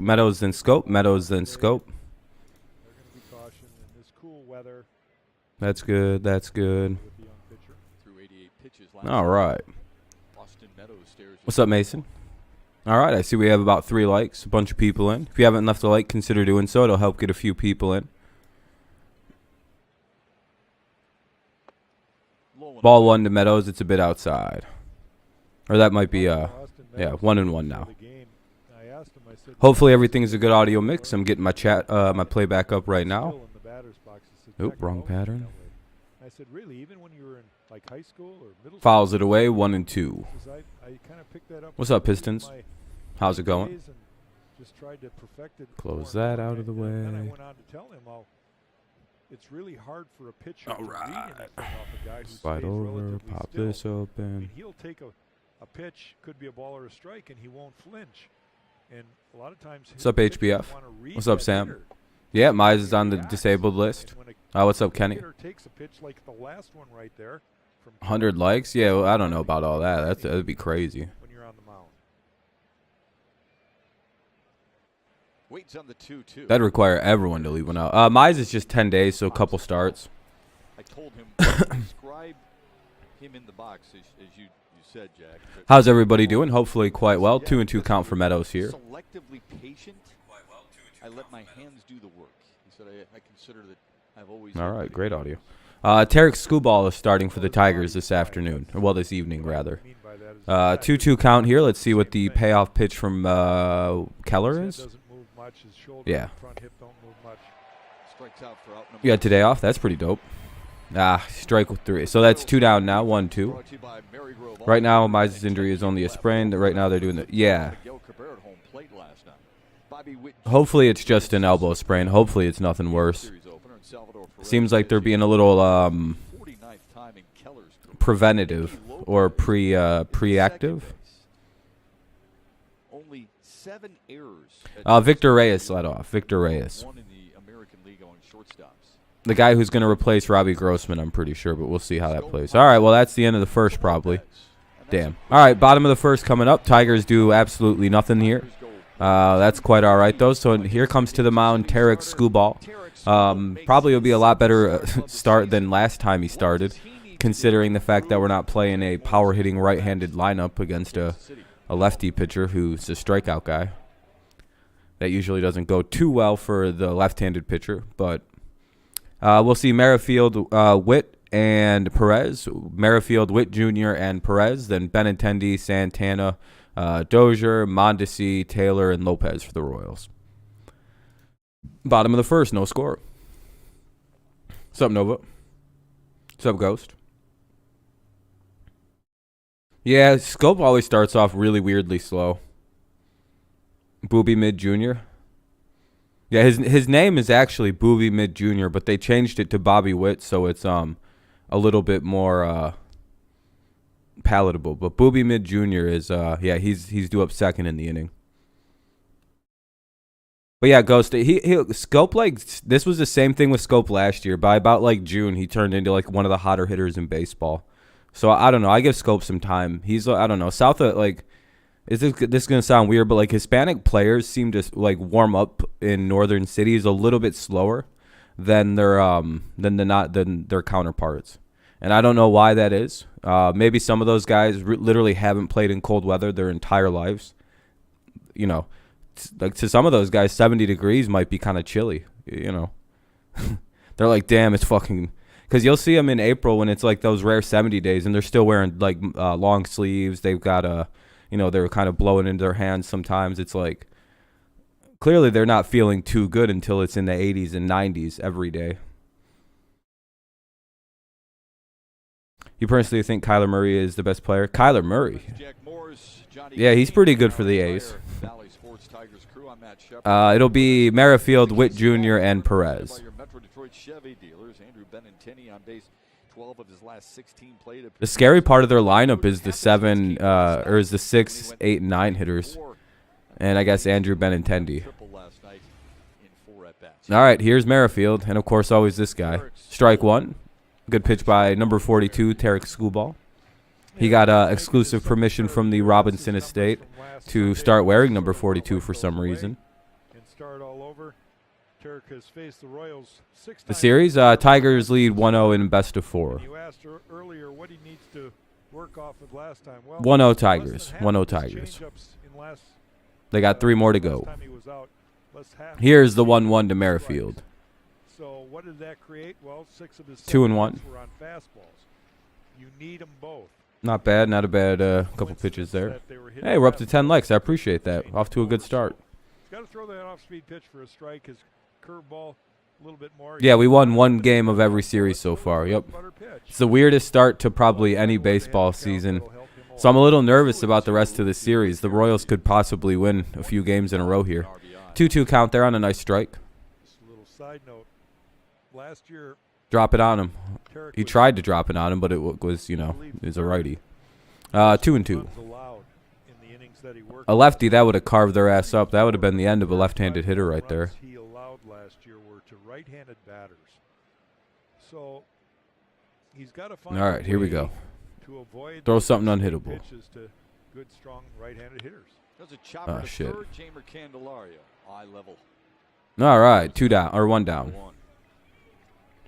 pitch. Meadows then Scope. Meadows then Scope. That's good. That's good. All right. What's up, Mason? All right. I see we have about 3 likes. A bunch of people in. If you haven't left a like, consider doing so. It'll help get a few people in. Ball 1 to Meadows. It's a bit outside. Or that might be, yeah, 1-1 now. Hopefully everything's a good audio mix. I'm getting my my playback up right now. Oop, wrong pattern. Fouls it away, 1-2. What's up, Pistons? How's it going? Close that out of the way. It's really hard for a pitcher All to right. read anything off a guy who Slide stays over, relatively pop still. this open. He'll take a pitch, could be a ball or a strike, and he won't flinch. And a lot of times, What's up, HBF? What's up, Sam? Hitter. Yeah, Mize is on the disabled list. What's up, Kenny? Takes a pitch like the last one right there from 100 likes? Yeah, well, I don't know about all that. That'd be crazy. when you're on the mound. Waits on the 2-2. That'd require everyone to leave one out. Mize is just 10 days, so a couple starts. I told him describe him in the box as you said, Jack. How's everybody doing? Hopefully quite well. 2-2 count for Meadows here. Selectively patient. I let my hands do the work. He said I consider that I've always. All right, great audio. Tarek Skubal is starting for the Tigers this afternoon. Or, well, this evening, rather. 2-2 count here. Let's see what the payoff pitch from Keller is. Yeah. You got today off? That's pretty dope. Strike with 3. So that's 2 down now, 1-2. Right now, Mize's injury is only a sprain. Right now, they're doing the, yeah. Hopefully, it's just an elbow sprain. Hopefully, it's nothing worse. Seems like they're being a little preventative or preactive. Only 7 errors. Victor Reyes led off. Victor Reyes. The guy who's going to replace Robbie Grossman, I'm pretty sure, but we'll see how that plays. All right, well, that's the end of the first probably. Damn. All right, bottom of the first coming up. Tigers do absolutely nothing here. That's quite all right, though. So here comes to the mound Tarek Skubal. Probably will be a lot better start than last time he started, considering the fact that we're not playing a power-hitting right-handed lineup against a lefty pitcher who's a strikeout guy. That usually doesn't go too well for the left-handed pitcher, but we'll see Merrifield, Witt, and Perez. Merrifield, Witt Jr., and Perez. Then Benintendi, Santana, Dozier, Mondesi, Taylor, and Lopez for the Royals. Bottom of the first, no score. What's up, Nova? What's up, Ghost? Yeah, Scope always starts off really weirdly slow. Booby Mid Jr. Yeah, his name is actually Booby Mid Jr., but they changed it to Bobby Witt, so it's a little bit more palatable. But Booby Mid Jr. is yeah, he's due up second in the inning. But yeah, Ghost, he Scope, like, this was the same thing with Scope last year. By about like June, he turned into like one of the hotter hitters in baseball. So I don't know. I give Scope some time. He's, I don't know, south of, like, this is gonna sound weird, but like Hispanic players seem to like warm up in northern cities a little bit slower than their counterparts, and I don't know why that is. Maybe some of those guys literally haven't played in cold weather their entire lives. You know, like to some of those guys, 70 degrees might be kind of chilly. You know, they're like, damn, it's fucking. Because you'll see them in April when it's like those rare 70 days, and they're still wearing like long sleeves. They've got you know, they're kind of blowing into their hands sometimes. It's like, clearly they're not feeling too good until it's in the 80s and 90s every day. You personally think Kyler Murray is the best player? Kyler Murray? Yeah, he's pretty good for the A's. It'll be Merrifield, Witt Jr., and Perez. The scary part of their lineup is the 6, 8, and 9 hitters, and I guess Andrew Benintendi. All right, here's Merrifield, and of course always this guy. Strike 1. Good pitch by number 42, Tarek Skubal. He got exclusive permission from the Robinson estate to start wearing number 42 for some reason. start all over. Turk has faced the Royals 6 The times. series, Tigers lead 1-0 in best of 4. You asked earlier what he needs to work off of last time. Well, 1-0 less Tigers. than half 1-0 of his Tigers. changeups in last, They got 3 more to go. last time he was out, less half Here's the of his 1-1 to strikes. Merrifield. So what did that create? Well, 6 of his 2 and 7 1. hits were on fastballs. You need them both. Not bad. Not a bad couple pitches there. That they were hitting Hey, we're up to fastballs. 10 likes. I appreciate that. Off to a good start. He's got to throw that off-speed pitch for a strike. His curveball a little bit more. Yeah, we won 1 game of every series so far. Yep. It's the weirdest start to probably any baseball season. So I'm a little nervous about the rest of the series. The Royals could possibly win a few games in a row here. 2-2 count there on a nice strike. Just a little side note. Last year, Drop it on him. Tarek He was tried to drop it on him, but it was, is a righty. 2-2. runs allowed in the innings that he worked. A lefty, that would have carved their ass up. That would have been the end of a left-handed hitter right there. Runs he allowed last year were to right-handed batters. So he's got to find All right, a here we way go. to avoid Throw those something off-speed unhittable. pitches to good, strong right-handed hitters. There's a chopper to shit. third, Jamer Candelario, eye level. All right, 2 down, or 1 down. 1.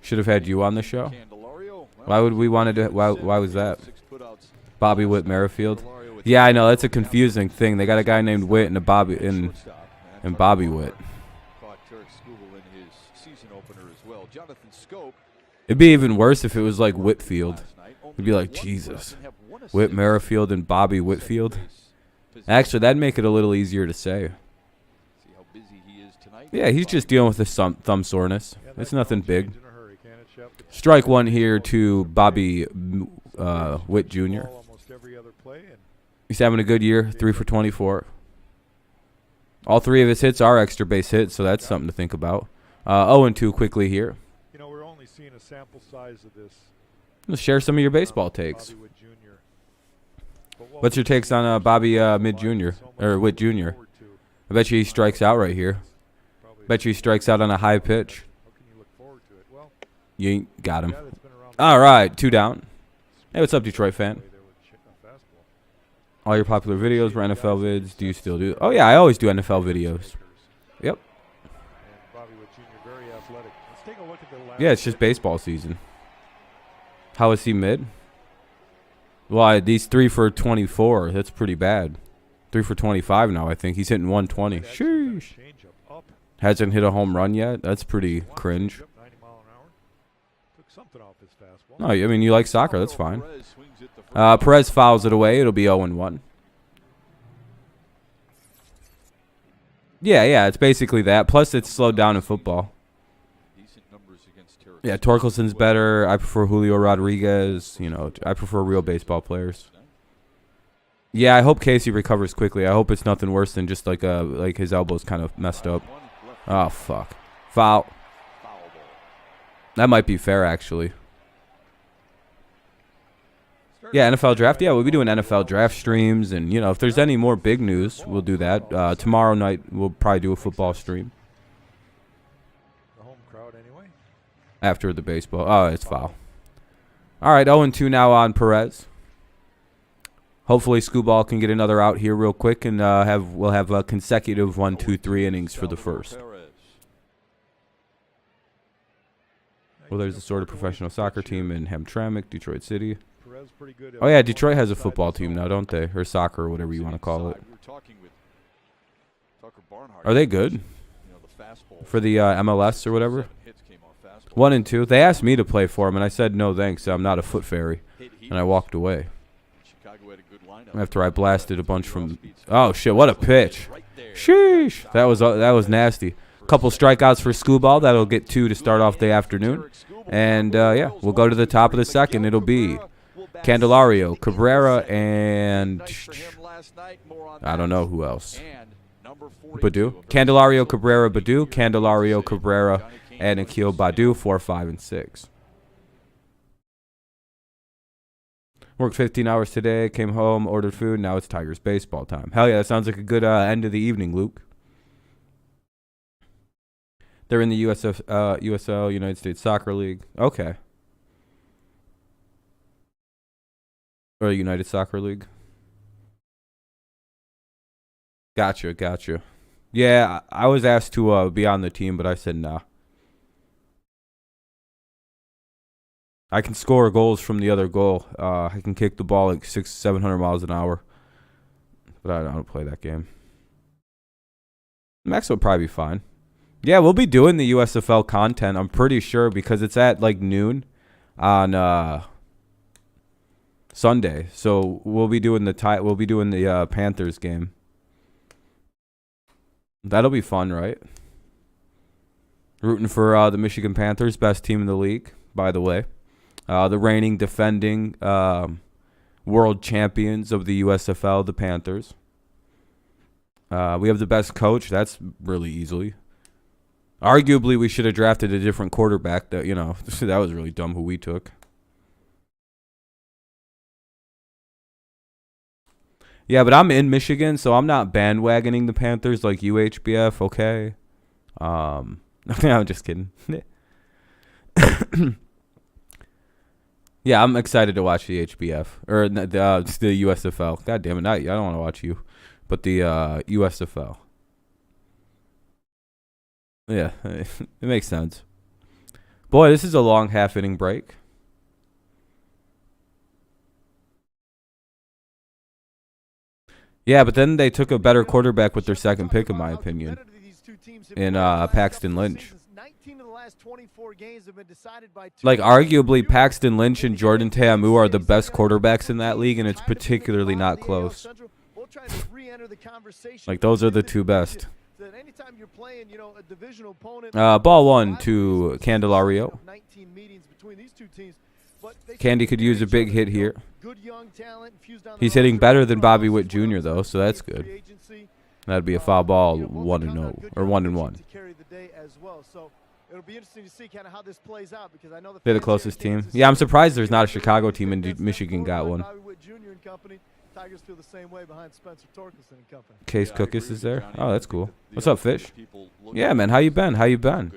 Should have had you on the show. Candelario, well, Why would we want to do? Why was that? 6 putouts. Bobby Witt Merrifield. Candelario with Yeah, I know that's a confusing thing. They got a guy named Witt and a Bobby shortstop. and Bobby Witt. Caught Tarek Skubal in his season opener as well. Jonathan Scope It'd be even worse if it was like Whitfield. last night. It'd be like, Only 1 Jesus. production, have 1 Witt assist. Merrifield and Bobby Whitfield. Second base Actually, that'd make it a little easier to say. See how busy he is tonight. Yeah, he's just dealing with the thumb soreness. Yeah, It's that nothing can all big. change in a hurry, can't it, Shep? Strike 1 here to Bobby Witt Jr. Ball almost every other play, and He's having a good year, 3 for 24. All 3 of his hits are extra base hits, so that's something to think about. 0-2 quickly here. you know we're only seeing a sample size of this. Let's share some of your baseball takes. Bobby Witt Jr. But what What's your we've takes seen on is Bobby Bobby Mid Jr. so much or to Witt look Jr.? forward to. I bet you he strikes out right here. Probably Bet you he strikes out on a high pitch. How can you look forward to it? Well, You ain't got him. guy that's been around All right, 2 down. Hey, what's up, Detroit fan? there with a fastball. All your popular videos were NFL vids. Do you still do? Oh yeah, I always do NFL videos. Yep. And Bobby Witt Jr. very athletic. Let's take a look at the last. Yeah, it's just baseball season. How is he mid? Well, these 3 for 24. That's pretty bad. 3 for 25 now. I think he's hitting 120. Actually got a Sheesh. changeup up. Hasn't hit a home run yet. That's pretty One cringe. changeup, 90 mile an hour. Took something off his fastball. No, I mean you like soccer. That's fine. Perez swings it the first Perez fouls it away. It'll be 0-1. Yeah, it's basically that. Plus, it's slowed down in football. decent numbers against Tarek. Yeah, Torkelson's better. I prefer Julio Rodriguez. I prefer real baseball players. Yeah, I hope Casey recovers quickly. I hope it's nothing worse than just like his elbow's kind of messed up. Oh fuck, foul. Foul ball. That might be fair actually. Yeah, NFL draft. Yeah, we'll be doing NFL draft streams, and if there's any more big news, we'll do that. Tomorrow night we'll probably do a football stream The home crowd anyway. after the baseball. Oh, it's foul. All right, 0-2 now on Perez. Hopefully, Scooball can get another out here real quick, and we'll have a consecutive 1, 2, 3 innings for the first. Well, there's a sort of professional soccer team in Hamtramck, Detroit City. Perez pretty good. Oh yeah, Detroit has a football team now, don't they? Or soccer, or whatever you want to call it. We were talking with Tucker Barnhart. Are they good The fastball for the MLS or whatever? 7 hits came off fastball. 1 and 2. They asked me to play for them, and I said no thanks. I'm not a foot fairy, Hit and I walked away Chicago had a good lineup. after I blasted a bunch from. Oh shit! What a pitch! Right there. Sheesh! That was nasty. Couple strikeouts for Scooball. That'll get 2 to start off the afternoon. And yeah, we'll go to the top of the second. It'll be Candelario, Cabrera, and I don't know who else. Badu. Candelario, Cabrera, Badu. Candelario, Cabrera, and Akil Badu, 4, 5, and 6. Worked 15 hours today, came home, ordered food, now it's Tigers baseball time. Hell yeah, that sounds like a good end of the evening, Luke. They're in the USL, United States Soccer League. Okay. Or United Soccer League. Gotcha. Yeah, I was asked to be on the team, but I said nah. I can score goals from the other goal. I can kick the ball like 700 miles an hour. But I don't play that game. Max will probably be fine. Yeah, we'll be doing the USFL content, I'm pretty sure, because it's at like noon on Sunday. So we'll be doing the Panthers game. That'll be fun, right? Rooting for the Michigan Panthers, best team in the league, by the way. The reigning, defending world champions of the USFL, the Panthers. We have the best coach. That's really easily. Arguably, we should have drafted a different quarterback. That that was really dumb who we took. Yeah, but I'm in Michigan, so I'm not bandwagoning the Panthers like UHBF. Okay. I'm just kidding. Yeah, I'm excited to watch the HBF or the USFL. God damn it, I don't want to watch you, but the USFL. Yeah, it makes sense. Boy, this is a long half-inning break. Yeah, but then they took a better quarterback with their second pick, in my opinion, in Paxton Lynch. Like, arguably, Paxton Lynch and Jordan Ta'amu are the best quarterbacks in that league, and it's particularly not close. Like, those are the two best. Ball one to Candelario. Candy could use a big hit here. He's hitting better than Bobby Witt Jr., though, so that's good. That'd be a foul ball, 1-0 or 1-1. It'll be interesting to see kind of how this plays out because I know they're the closest team. Yeah, I'm surprised there's not a Chicago team and Michigan got one. Tigers feel the same way behind Spencer Torkelson and company. Case Cookus is there. Oh, that's cool. What's up, Fish? Yeah, man. How you been? How you been?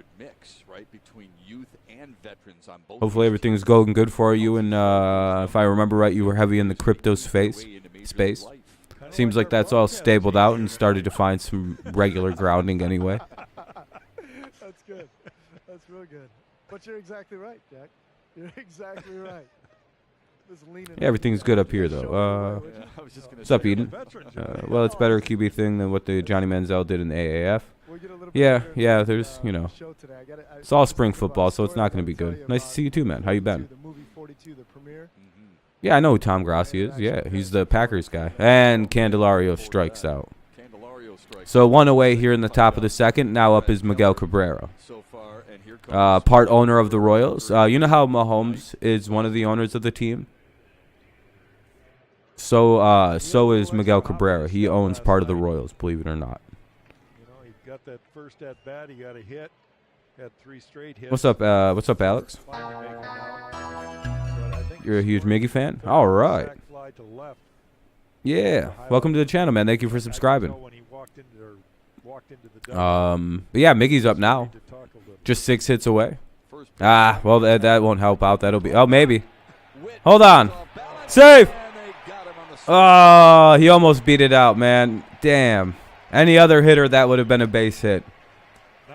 Hopefully everything's going good for you. And if I remember right, you were heavy in the crypto space. Seems like that's all stabled out and started to find some regular grounding anyway. That's good. That's real good. But you're exactly right, Jack. You're exactly right. Yeah, everything's good up here, though. What's up, Eden? Well, it's better a QB thing than what the Johnny Manziel did in the AAF. Yeah, there's, it's all spring football, so it's not going to be good. Nice to see you, too, man. How you been? Yeah, I know who Tom Grassi is. Yeah, he's the Packers guy. And Candelario strikes out. So one away here in the top of the second. Now up is Miguel Cabrera. Part owner of the Royals. You know how Mahomes is one of the owners of the team? So is Miguel Cabrera. He owns part of the Royals, believe it or not. He got that first at bat. He got a hit. Had 3 straight hits. What's up, Alex? You're a huge Miggy fan? All right. Yeah. Welcome to the channel, man. Thank you for subscribing. But yeah, Miggy's up now. Just 6 hits away. Well, that won't help out. That'll be... Oh, maybe. Hold on. Save! Oh, he almost beat it out, man. Damn. Any other hitter, that would have been a base hit.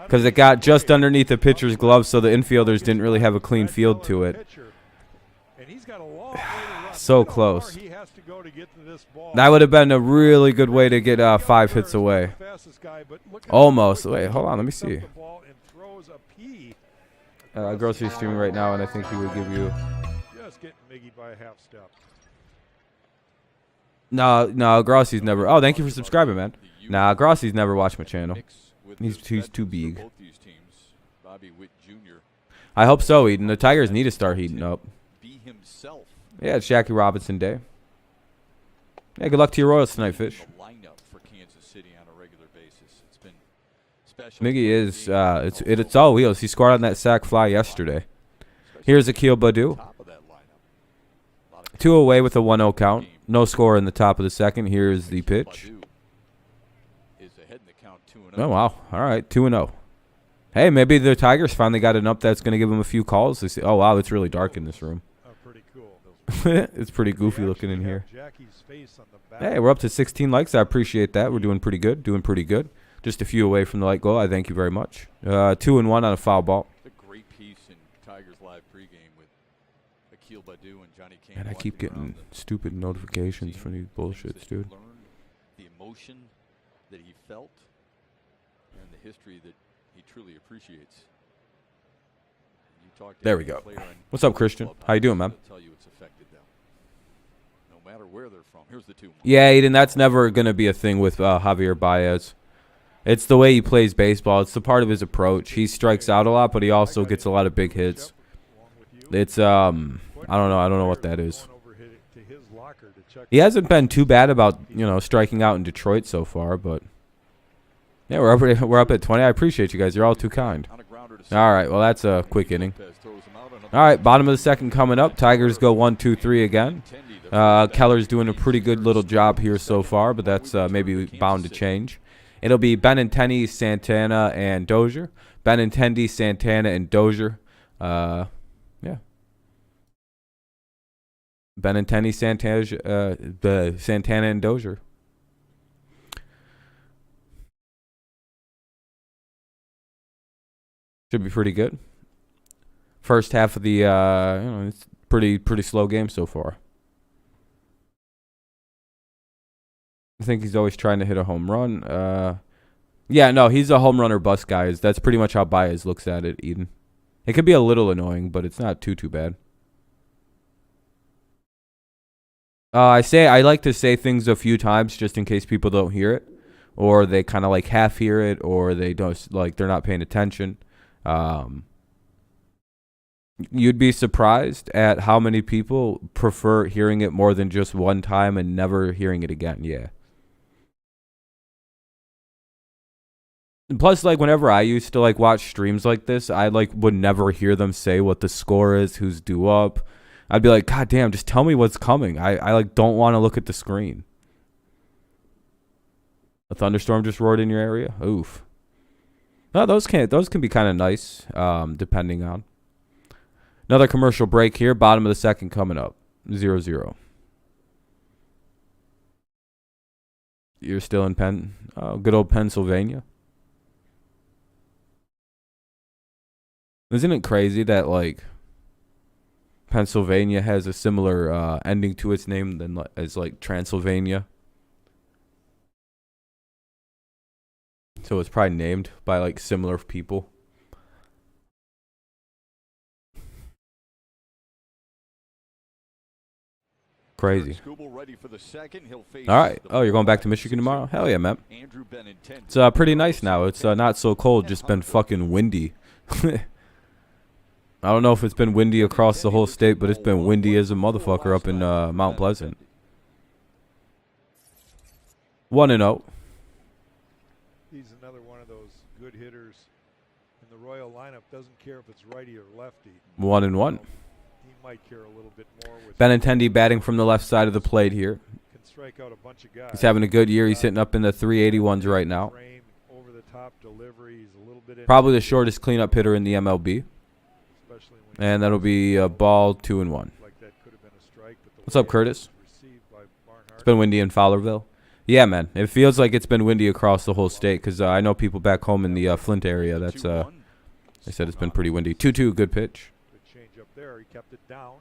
Because it got just underneath the pitcher's glove, so the infielders didn't really have a clean field to it. So close. That would have been a really good way to get 5 hits away. Almost. Wait, hold on. Let me see. Grocery streaming right now, and I think he would give you... Just getting Miggy by a half step. No, Grossi's never... Oh, thank you for subscribing, man. Nah, Grossi's never watched my channel. He's too big. I hope so, Eden. The Tigers need to start heating up. Yeah, it's Jackie Robinson Day. Yeah, good luck to your Royals tonight, Fish. Miggy is, it's all wheels. He scored on that sack fly yesterday. Here's Akil Badu. 2 away with a 1-0 count. No score in the top of the second. Here's the pitch. Oh, wow. All right, 2-0. Hey, maybe the Tigers finally got an up that's going to give them a few calls. They say, oh, wow, it's really dark in this room. Pretty cool. It's pretty goofy looking in here. Hey, we're up to 16 likes. I appreciate that. We're doing pretty good. Just a few away from the light goal. I thank you very much. 2-1 on a foul ball. It's a great piece in Tigers Live pregame with Akil Badu and Johnny Kane. And I keep getting stupid notifications from these bullshits, dude. The emotion that he felt and the history that he truly appreciates. There we go. What's up, Christian? How you doing, man? Tell you it's affected them. No matter where they're from. Here's the 2-1. Yeah, Aiden, that's never going to be a thing with Javier Baez. It's the way he plays baseball. It's the part of his approach. He strikes out a lot, but he also gets a lot of big hits. It's I don't know. I don't know what that is. He hasn't been too bad about, striking out in Detroit so far, but yeah, we're up at 20. I appreciate you guys. You're all too kind. All right, well, that's a quick inning. All right, bottom of the second coming up. Tigers go 1-2-3 again. Keller's doing a pretty good little job here so far, but that's maybe bound to change. It'll be Benintendi, Santana, and Dozier. Benintendi, Santana, and Dozier. Yeah. Benintendi, Santana, and Dozier. Should be pretty good. First half of the, it's pretty slow game so far. I think he's always trying to hit a home run. Yeah, no, he's a home run or bust guy. That's pretty much how Baez looks at it, Eden. It could be a little annoying, but it's not too bad. I like to say things a few times just in case people don't hear it, or they kind of like half hear it, or they don't they're not paying attention. You'd be surprised at how many people prefer hearing it more than just one time and never hearing it again. Yeah. And plus, whenever I used to watch streams like this, I would never hear them say what the score is, who's due up. I'd be like, God damn, just tell me what's coming. I don't want to look at the screen. A thunderstorm just roared in your area? Oof. No, those can be kind of nice, depending on. Another commercial break here. Bottom of the second coming up. 0-0. You're still in good old Pennsylvania. Isn't it crazy that Pennsylvania has a similar ending to its name as Transylvania? So it's probably named by similar people. Crazy. All right. Oh, you're going back to Michigan tomorrow? Hell yeah, man. It's pretty nice now. It's not so cold. Just been fucking windy. I don't know if it's been windy across the whole state, but it's been windy as a motherfucker up in Mount Pleasant. 1-0. He's another one of those good hitters in the Royal lineup. Doesn't care if it's righty or lefty. 1-1. He might care a little bit more. Benintendi batting from the left side of the plate here. Can strike out a bunch of guys. He's having a good year. He's hitting up in the 381s right now. Over the top delivery. He's a little bit probably the shortest cleanup hitter in the MLB. And that'll be a ball 2-1. What's up, Curtis? It's been windy in Fowlerville. Yeah, man. It feels like it's been windy across the whole state because I know people back home in the Flint area. They said it's been pretty windy. 2-2, good pitch. Good change up there. He kept it down.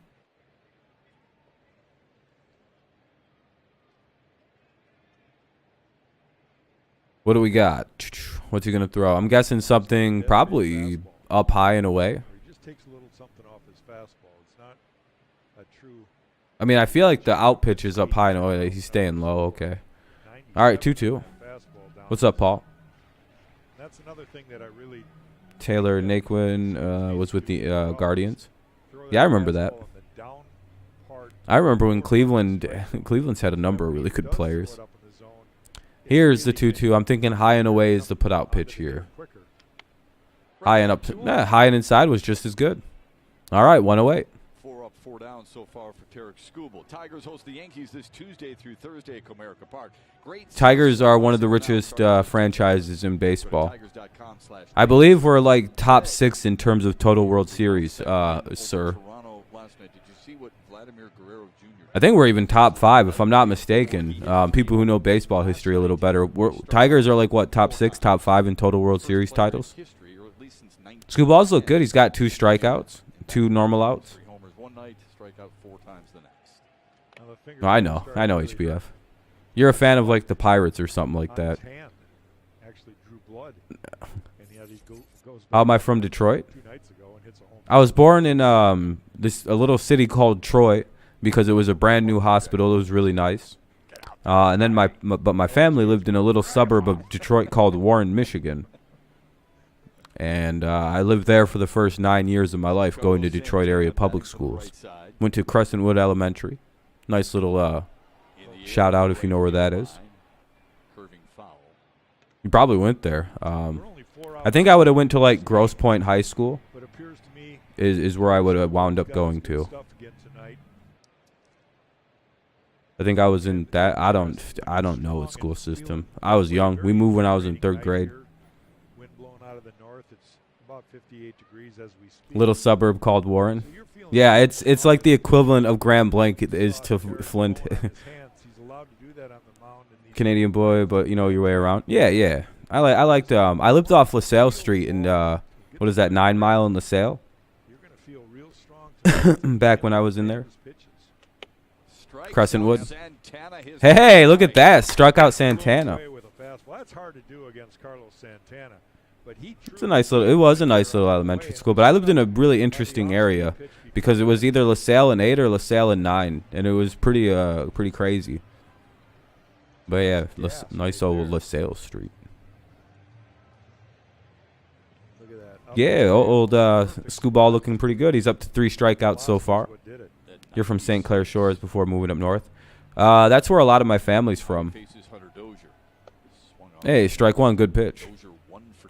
What do we got? What's he gonna throw? I'm guessing something probably up high and away. Takes a little something off his fastball. It's not a true. I mean, I feel like the out pitch is up high and away. He's staying low. Okay. All right, 2-2. What's up, Paul? That's another thing that I really. Taylor Naquin was with the Guardians. Yeah, I remember that. I remember when Cleveland's had a number of really good players. Here's the 2-2. I'm thinking high and away is the put-out pitch here. High and up, high and inside was just as good. All right, 1-0. 4 up, 4 down so far for Tarek Skubal. Tigers host the Yankees this Tuesday through Thursday at Comerica Park. Tigers are one of the richest franchises in baseball. I believe we're top 6 in terms of total World Series, sir. I think we're even top 5, if I'm not mistaken. People who know baseball history a little better. Tigers are like, what, top 6, top 5 in total World Series titles? Screwballs look good. He's got 2 strikeouts, 2 normal outs. No, I know HBF. You're a fan of like the Pirates or something like that. How am I from Detroit? I was born in a little city called Troy because it was a brand new hospital. It was really nice. And then my family lived in a little suburb of Detroit called Warren, Michigan. And I lived there for the first 9 years of my life, going to Detroit area public schools. Went to Crescentwood Elementary. Nice little shout out if you know where that is. You probably went there. I think I would have went to like Grosse Pointe High School. Is where I would have wound up going to. I think I was in that. I don't know what school system. I was young. We moved when I was in 3rd grade. Little suburb called Warren. Yeah, it's like the equivalent of Grand Blanc is to Flint. Canadian boy, but you know your way around. Yeah. I lived off LaSalle Street in what is that, 9 Mile in LaSalle? Back when I was in there. Crescentwood. Hey, look at that. Struck out Santana. It was a nice little elementary school, but I lived in a really interesting area because it was either LaSalle and 8 or LaSalle and 9, and it was pretty crazy. But yeah, nice old LaSalle Street. Yeah, old Screwball looking pretty good. He's up to 3 strikeouts so far. You're from St. Clair Shores before moving up north. That's where a lot of my family's from. Hey, strike 1, good pitch.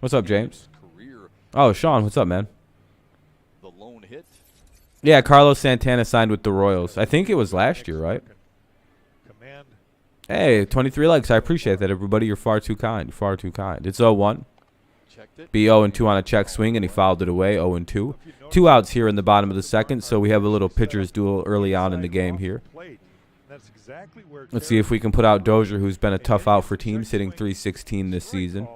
What's up, James? Oh, Sean, what's up, man? Yeah, Carlos Santana signed with the Royals. I think it was last year, right? Hey, 23 likes. I appreciate that, everybody. You're far too kind. Far too kind. It's 0-1. Be 0-2 on a check swing, and he fouled it away, 0-2. 2 outs here in the bottom of the 2nd, so we have a little pitcher's duel early on in the game here. Let's see if we can put out Dozier, who's been a tough out for teams, hitting .316 this season.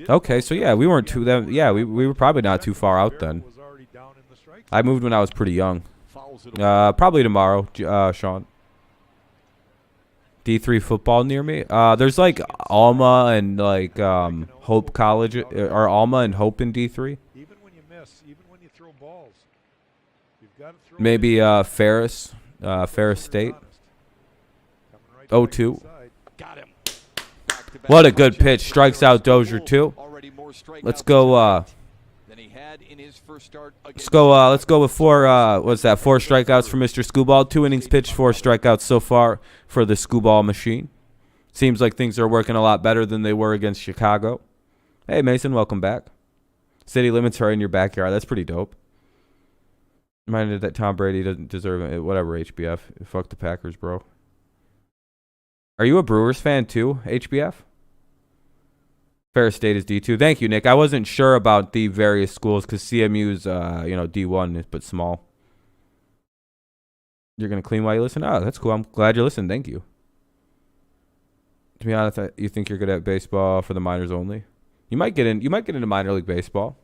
Okay, so yeah, we weren't too we were probably not too far out then. I moved when I was pretty young. Probably tomorrow, Sean. D3 football near me. There's like Alma and like Hope College, or Alma and Hope in D3. Maybe Ferris State. 0-2. What a good pitch. Strikes out Dozier too. Let's go. Let's go with 4. What's that? 4 strikeouts for Mr. Screwball. 2 innings pitched, 4 strikeouts so far for the Screwball machine. Seems like things are working a lot better than they were against Chicago. Hey Mason, welcome back. City limits are in your backyard. That's pretty dope. Reminded that Tom Brady doesn't deserve it. Whatever, HBF. Fuck the Packers, bro. Are you a Brewers fan too, HBF? Ferris State is D2. Thank you, Nick. I wasn't sure about the various schools because CMU's, D1, but small. You're going to clean while you listen? Oh, that's cool. I'm glad you're listening. Thank you. To be honest, you think you're good at baseball for the minors only? You might get into minor league baseball.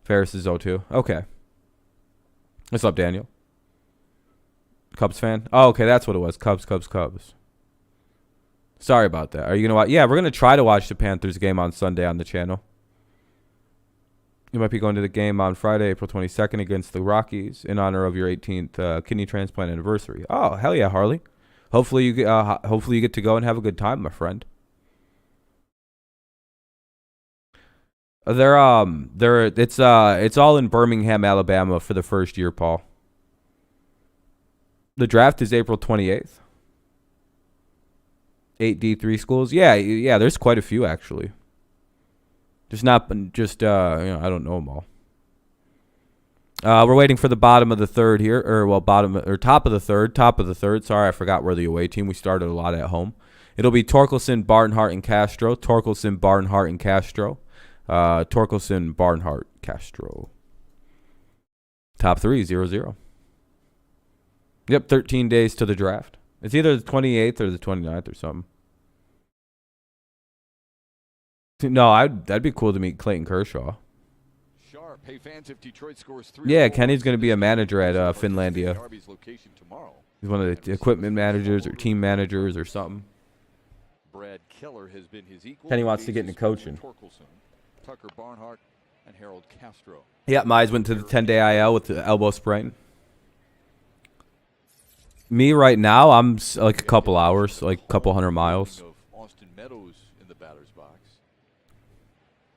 Ferris is 0-2. Okay. What's up, Daniel? Cubs fan? Oh, okay. That's what it was. Cubs. Sorry about that. Are you going to watch? Yeah, we're going to try to watch the Panthers game on Sunday on the channel. You might be going to the game on Friday, April 22nd against the Rockies in honor of your 18th kidney transplant anniversary. Oh, hell yeah, Harley. Hopefully you get to go and have a good time, my friend. It's all in Birmingham, Alabama for the first year, Paul. The draft is April 28th. 8 D3 schools. Yeah, there's quite a few actually. I don't know them all. We're waiting for the bottom of the 3rd here, top of the 3rd. Sorry, I forgot where the away team. We started a lot at home. It'll be Torkelson, Barnhart, and Castro. Torkelson, Barnhart, Castro. Top 3, 0-0. Yep, 13 days to the draft. It's either the 28th or the 29th or something. No, that'd be cool to meet Clayton Kershaw. Sharp. Hey fans, if Detroit scores 3 Yeah, Kenny's going to be a manager at Finlandia. tomorrow. He's one of the equipment managers or team managers or something. Brad Keller has been his equal. Kenny wants to get into coaching. Tucker Barnhart and Harold Castro. Yeah, Mize went to the 10-day IL with the elbow sprain. Me right now, I'm like a couple hours, like a couple 100 miles. Austin Meadows in the batter's box.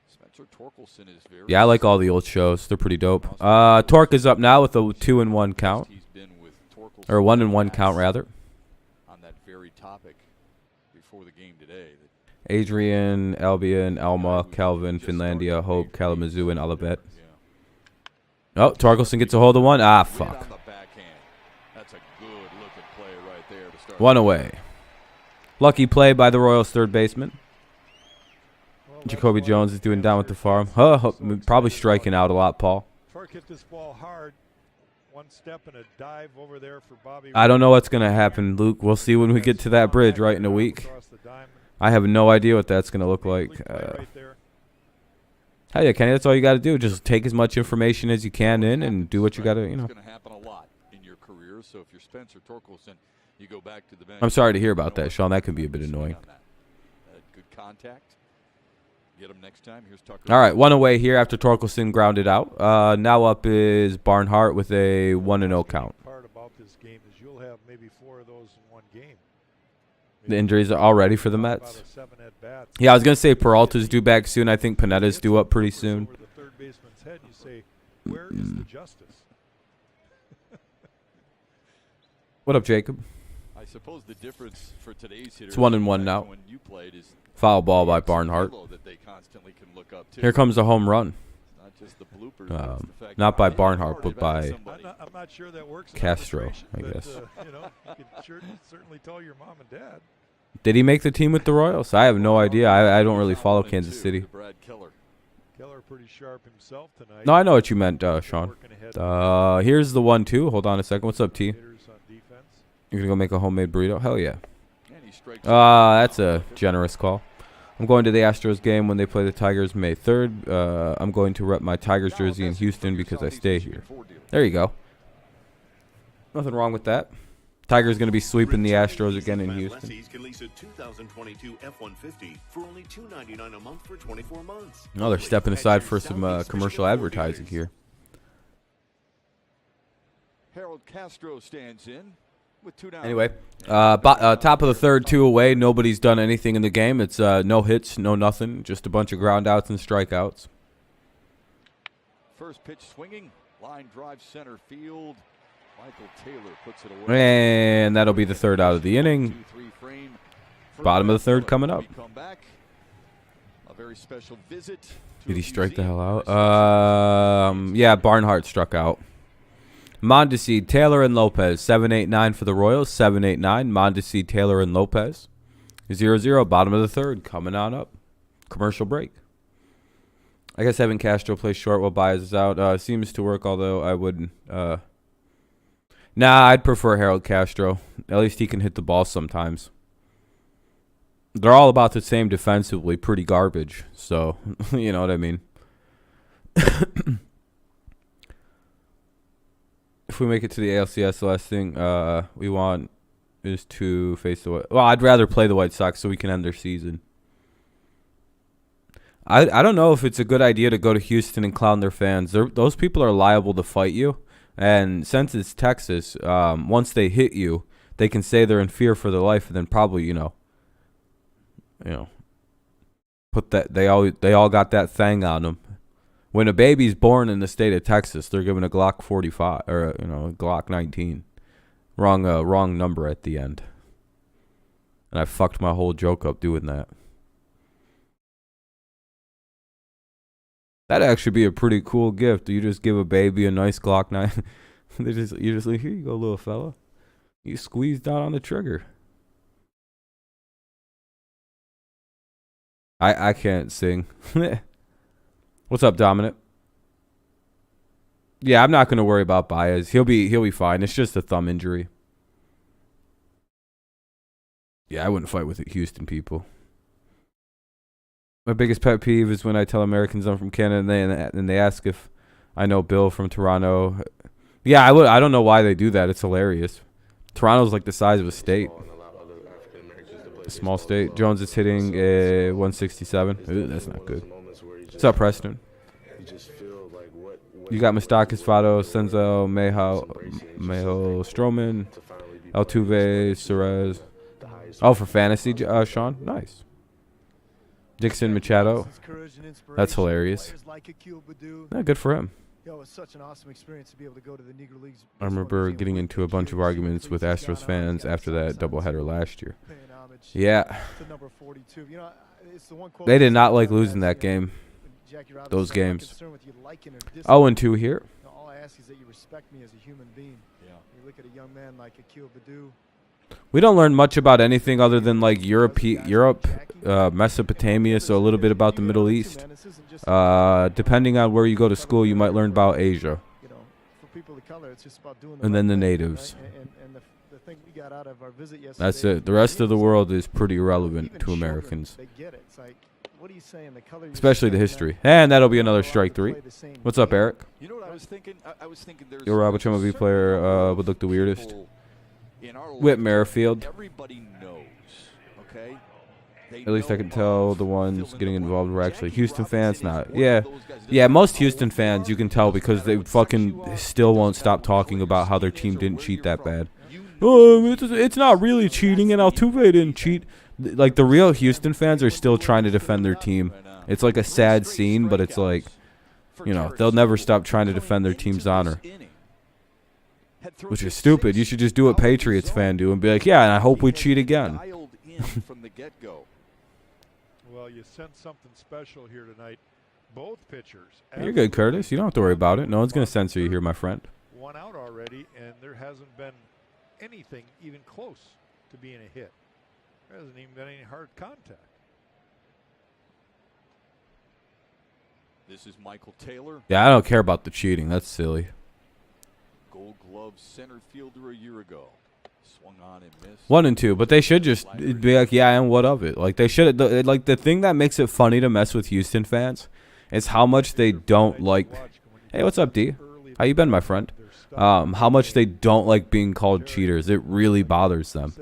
Spencer Torkelson is very. Yeah, I like all the old shows. They're pretty dope. Torque is up now with a 2-1 count. Or 1-1 count, rather. On that very topic before the game today. Adrian, Albion, Elma, Calvin, Finlandia, Hope, Kalamazoo, and Olivet. Oh, Torkelson gets a hold of one. Ah, fuck. That's a good looking play right there to start. 1 away. Lucky play by the Royals' third baseman. Jacoby Jones is doing down with the farm. Probably striking out a lot, Paul. Torque hit this ball hard. One step and a dive over there for Bobby. I don't know what's going to happen, Luke. We'll see when we get to that bridge right in a week. I have no idea what that's going to look like. Hell yeah, Kenny, that's all you got to do. Just take as much information as you can in and do what you got to, you know. It's going to happen a lot in your career, so if you're Spencer Torkelson, you go back to the bench. I'm sorry to hear about that, Sean. That can be a bit annoying. Good contact. Get him next time. Here's Tucker. All right, 1 away here after Torkelson grounded out. Now up is Barnhart with a 1-0 count. Part about this game is you'll have maybe 4 of those in one game. The injuries are all ready for the Mets. Yeah, I was going to say Peralta's due back soon. I think Panetta's due up pretty soon. Over the third baseman's head, you say, where is the justice? What up, Jacob? I suppose the difference for today's hitter. It's 1-1 now. When you played is foul ball by Barnhart. that they constantly can look up to. Here comes a home run. Not just the bloopers, not by Barnhart, but by I'm not sure that works Castro, I guess. You know, you can certainly tell your mom and dad. Did he make the team with the Royals? I have no idea. I don't really follow Kansas City. Brad Keller pretty sharp himself tonight. No, I know what you meant, Sean. Here's the 1-2. Hold on a second. What's up, T? You're going to go make a homemade burrito? Hell yeah. That's a generous call. I'm going to the Astros game when they play the Tigers May 3rd. I'm going to rep my Tigers jersey in Houston because I stay here. There you go. Nothing wrong with that. Tigers going to be sweeping the Astros again in Houston. Can lease a 2022 F-150 for only $299 a month for 24 months. Oh, they're stepping aside for some commercial advertising here. Harold Castro stands in with 2 down. Anyway, top of the third, 2 away. Nobody's done anything in the game. It's no hits, no nothing. Just a bunch of ground outs and strikeouts. First pitch swinging. Line drive center field. Michael Taylor puts it away. And that'll be the third out of the inning. Bottom of the third coming up. A very special visit. Did he strike the hell out? Yeah, Barnhart struck out. Mondesi, Taylor, and Lopez. 7-8-9 for the Royals. 7-8-9. Mondesi, Taylor, and Lopez. 0-0. Bottom of the third. Coming on up. Commercial break. I guess having Castro play short while Baez is out seems to work, although I wouldn't. Nah, I'd prefer Harold Castro. At least he can hit the ball sometimes. They're all about the same defensively. Pretty garbage. So, you know what I mean. If we make it to the ALCS, the last thing we want is to face the White. Well, I'd rather play the White Sox so we can end their season. I don't know if it's a good idea to go to Houston and clown their fans. Those people are liable to fight you. And since it's Texas, once they hit you, they can say they're in fear for their life, and then probably, you know, put that they all got that thing on them. When a baby's born in the state of Texas, they're given a Glock 45 or a Glock 19. Wrong number at the end. And I fucked my whole joke up doing that. That'd actually be a pretty cool gift. You just give a baby a nice Glock 9. You just like, here you go, little fella. You squeeze down on the trigger. I can't sing. What's up, Dominic? Yeah, I'm not going to worry about Baez. He'll be fine. It's just a thumb injury. Yeah, I wouldn't fight with it, Houston people. My biggest pet peeve is when I tell Americans I'm from Canada and they ask if I know Bill from Toronto. Yeah, I don't know why they do that. It's hilarious. Toronto's like the size of a state. A small state. Jones is hitting 167. Ooh, that's not good. What's up, Preston? You got Mustakis, Fado, Senzo, Mejo, Stroman, Altuve, Suarez. Oh, for fantasy, Sean? Nice. Dixon Machado. That's hilarious. Yeah, good for him. I remember getting into a bunch of arguments with Astros fans after that doubleheader last year. Yeah. They did not like losing that game. Those games. 0-2 here. All I ask is that you respect me as a human being. Yeah. You look at a young man like Akil Baddoo. We don't learn much about anything other than like Europe, Mesopotamia, so a little bit about the Middle East. Depending on where you go to school, you might learn about Asia. And then the natives. That's it. The rest of the world is pretty irrelevant to Americans. Especially the history. And that'll be another strike 3. What's up, Eric? You know what I was thinking? I was thinking there's Your Robert MLB player would look the weirdest. Whit Merrifield. Everybody knows, okay? At least I can tell the ones getting involved were actually Houston fans. Not. Yeah, most Houston fans you can tell because they fucking still won't stop talking about how their team didn't cheat that bad. Oh, it's not really cheating, and Altuve didn't cheat. Like, the real Houston fans are still trying to defend their team. It's like a sad scene, but it's like, you know, they'll never stop trying to defend their team's honor. Which is stupid. You should just do what Patriots fan do and be like, yeah, and I hope we cheat again. Well, you sensed something special here tonight. Both pitchers. You're good, Curtis. You don't have to worry about it. No one's going to censor you here, my friend. One out already, and there hasn't been anything even close to being a hit. There hasn't even been any hard contact. This is Michael Taylor. Yeah, I don't care about the cheating. That's silly. Gold Glove center fielder a year ago. Swung on and missed. 1-2, but they should just be like, yeah, and what of it? Like, they should. Like, the thing that makes it funny to mess with Houston fans is how much they don't like. Hey, what's up, D? How you been, my friend? How much they don't like being called cheaters. It really bothers them.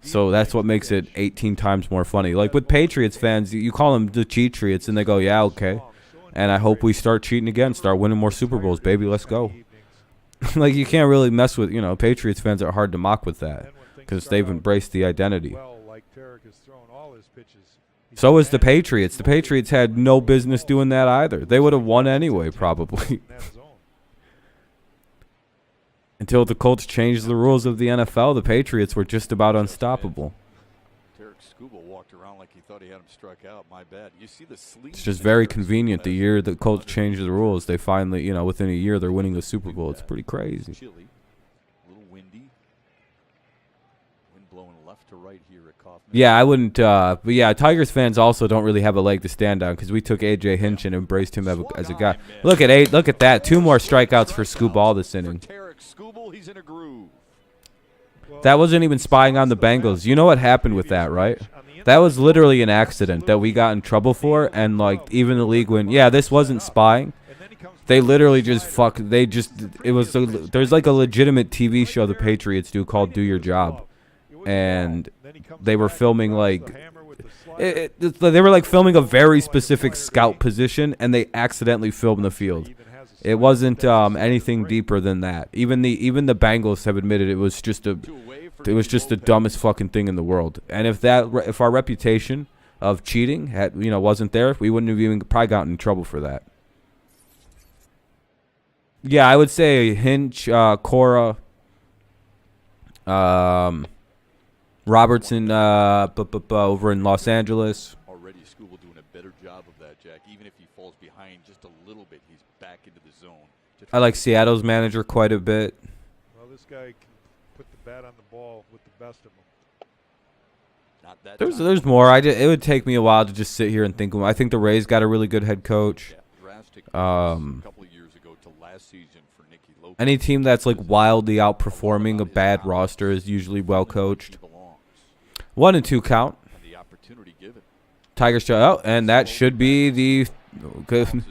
So that's what makes it 18 times more funny. Like with Patriots fans, you call them the Cheatriots, and they go, yeah, okay. And I hope we start cheating again, start winning more Super Bowls, baby. Let's go. Like, you can't really mess with, you know, Patriots fans are hard to mock with that because they've embraced the identity. So is the Patriots. The Patriots had no business doing that either. They would have won anyway, probably. Until the Colts changed the rules of the NFL, the Patriots were just about unstoppable. Walked around like he thought he had him struck out. My bad. You see the sleeve. It's just very convenient. The year the Colts changed the rules, they finally, you know, within a year they're winning the Super Bowl. It's pretty crazy. Chilly, a little windy. Wind blowing left to right here at Kaufman. Yeah, I wouldn't. But yeah, Tigers fans also don't really have a leg to stand on because we took AJ Hinch and embraced him as a guy. Look at that. 2 more strikeouts for Scoop Ball this inning. He's in a groove. That wasn't even spying on the Bengals. You know what happened with that, right? That was literally an accident that we got in trouble for, and like even the league went, yeah, this wasn't spying. They literally just there's like a legitimate TV show the Patriots do called Do Your Job, and they were filming like they were like filming a very specific scout position, and they accidentally filmed the field. It wasn't anything deeper than that. Even the Bengals have admitted it was just the dumbest fucking thing in the world. And if our reputation of cheating wasn't there, we wouldn't have even probably gotten in trouble for that. Yeah, I would say Hinch, Cora, Robertson over in Los Angeles. Already Scooble doing a better job of that, Jack. Even if he falls behind just a little bit, he's back into the zone. I like Seattle's manager quite a bit. Well, this guy can put the bat on the ball with the best of them. Not that There's more. It would take me a while to just sit here and think. I think the Rays got a really good head coach. Yeah, drastic a couple of years ago to last season Any team that's like wildly outperforming a bad roster is usually well coached. 1 and 2 count. Tigers oh, and that should be the good.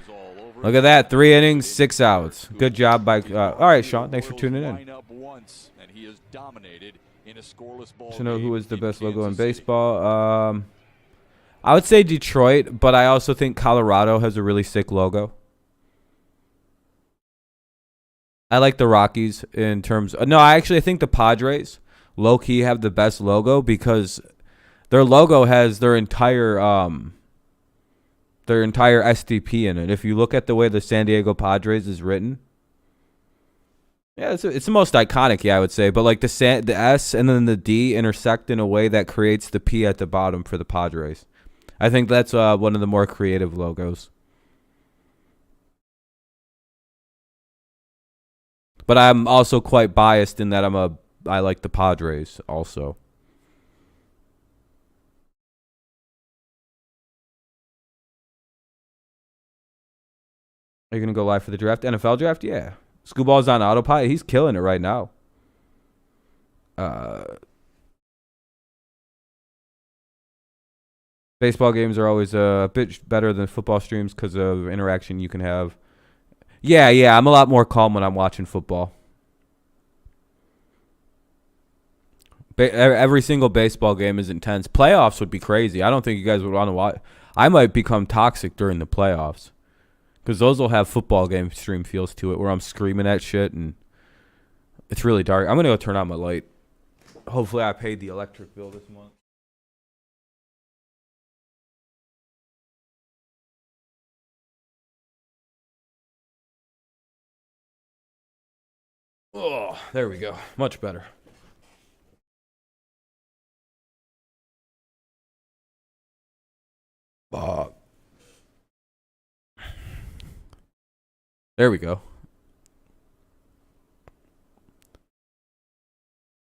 Look at that, 3 innings, 6 outs. Good job by. All right, Sean, thanks for tuning in. To know who is the best logo in baseball. I would say Detroit, but I also think Colorado has a really sick logo. I like the Rockies in terms of, no, I actually think the Padres low-key have the best logo because their logo has their entire SDP in it. If you look at the way the San Diego Padres is written, yeah, it's the most iconic, yeah, I would say. But like the S and then the D intersect in a way that creates the P at the bottom for the Padres. I think that's one of the more creative logos. But I'm also quite biased in that I like the Padres also. Are you going to go live for the draft? NFL draft? Yeah. Scooball's on autopilot. He's killing it right now. Baseball games are always a bit better than football streams because of interaction you can have. Yeah, I'm a lot more calm when I'm watching football. Every single baseball game is intense. Playoffs would be crazy. I don't think you guys would want to watch. I might become toxic during the playoffs because those will have football game stream feels to it where I'm screaming at shit and it's really dark. I'm going to go turn on my light. Hopefully I paid the electric bill this month. Oh, there we go. Much better. There we go.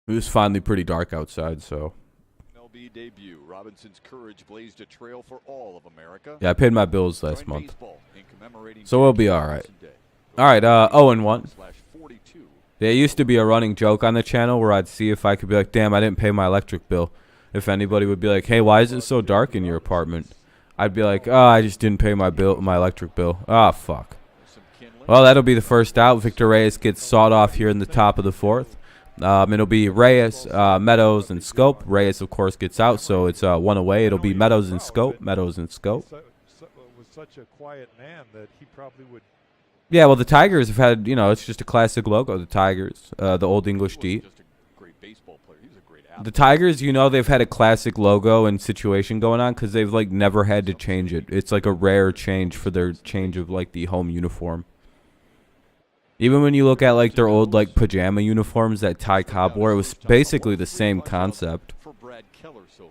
It was finally pretty dark outside, so. MLB debut. Robinson's courage blazed a trail for all of America. Yeah, I paid my bills last month. So we'll be all right. All right, 0-1. There used to be a running joke on the channel where I'd see if I could be like, damn, I didn't pay my electric bill. If anybody would be like, hey, why is it so dark in your apartment? I'd be like, oh, I just didn't pay my electric bill. Ah, fuck. Well, that'll be the first out. Victor Reyes gets sawed off here in the top of the 4th. It'll be Reyes, Meadows, and Scope. Reyes, of course, gets out, so it's 1 away. It'll be Meadows and Scope. Meadows and Scope. Was such a quiet man that he probably would. Yeah, well, the Tigers have had, it's just a classic logo. The Tigers, the Old English D. The Tigers, they've had a classic logo and situation going on because they've, never had to change it. It's, a rare change for their change of, the home uniform. Even when you look at, their old, pajama uniforms that Ty Cobb wore, it was basically the same concept.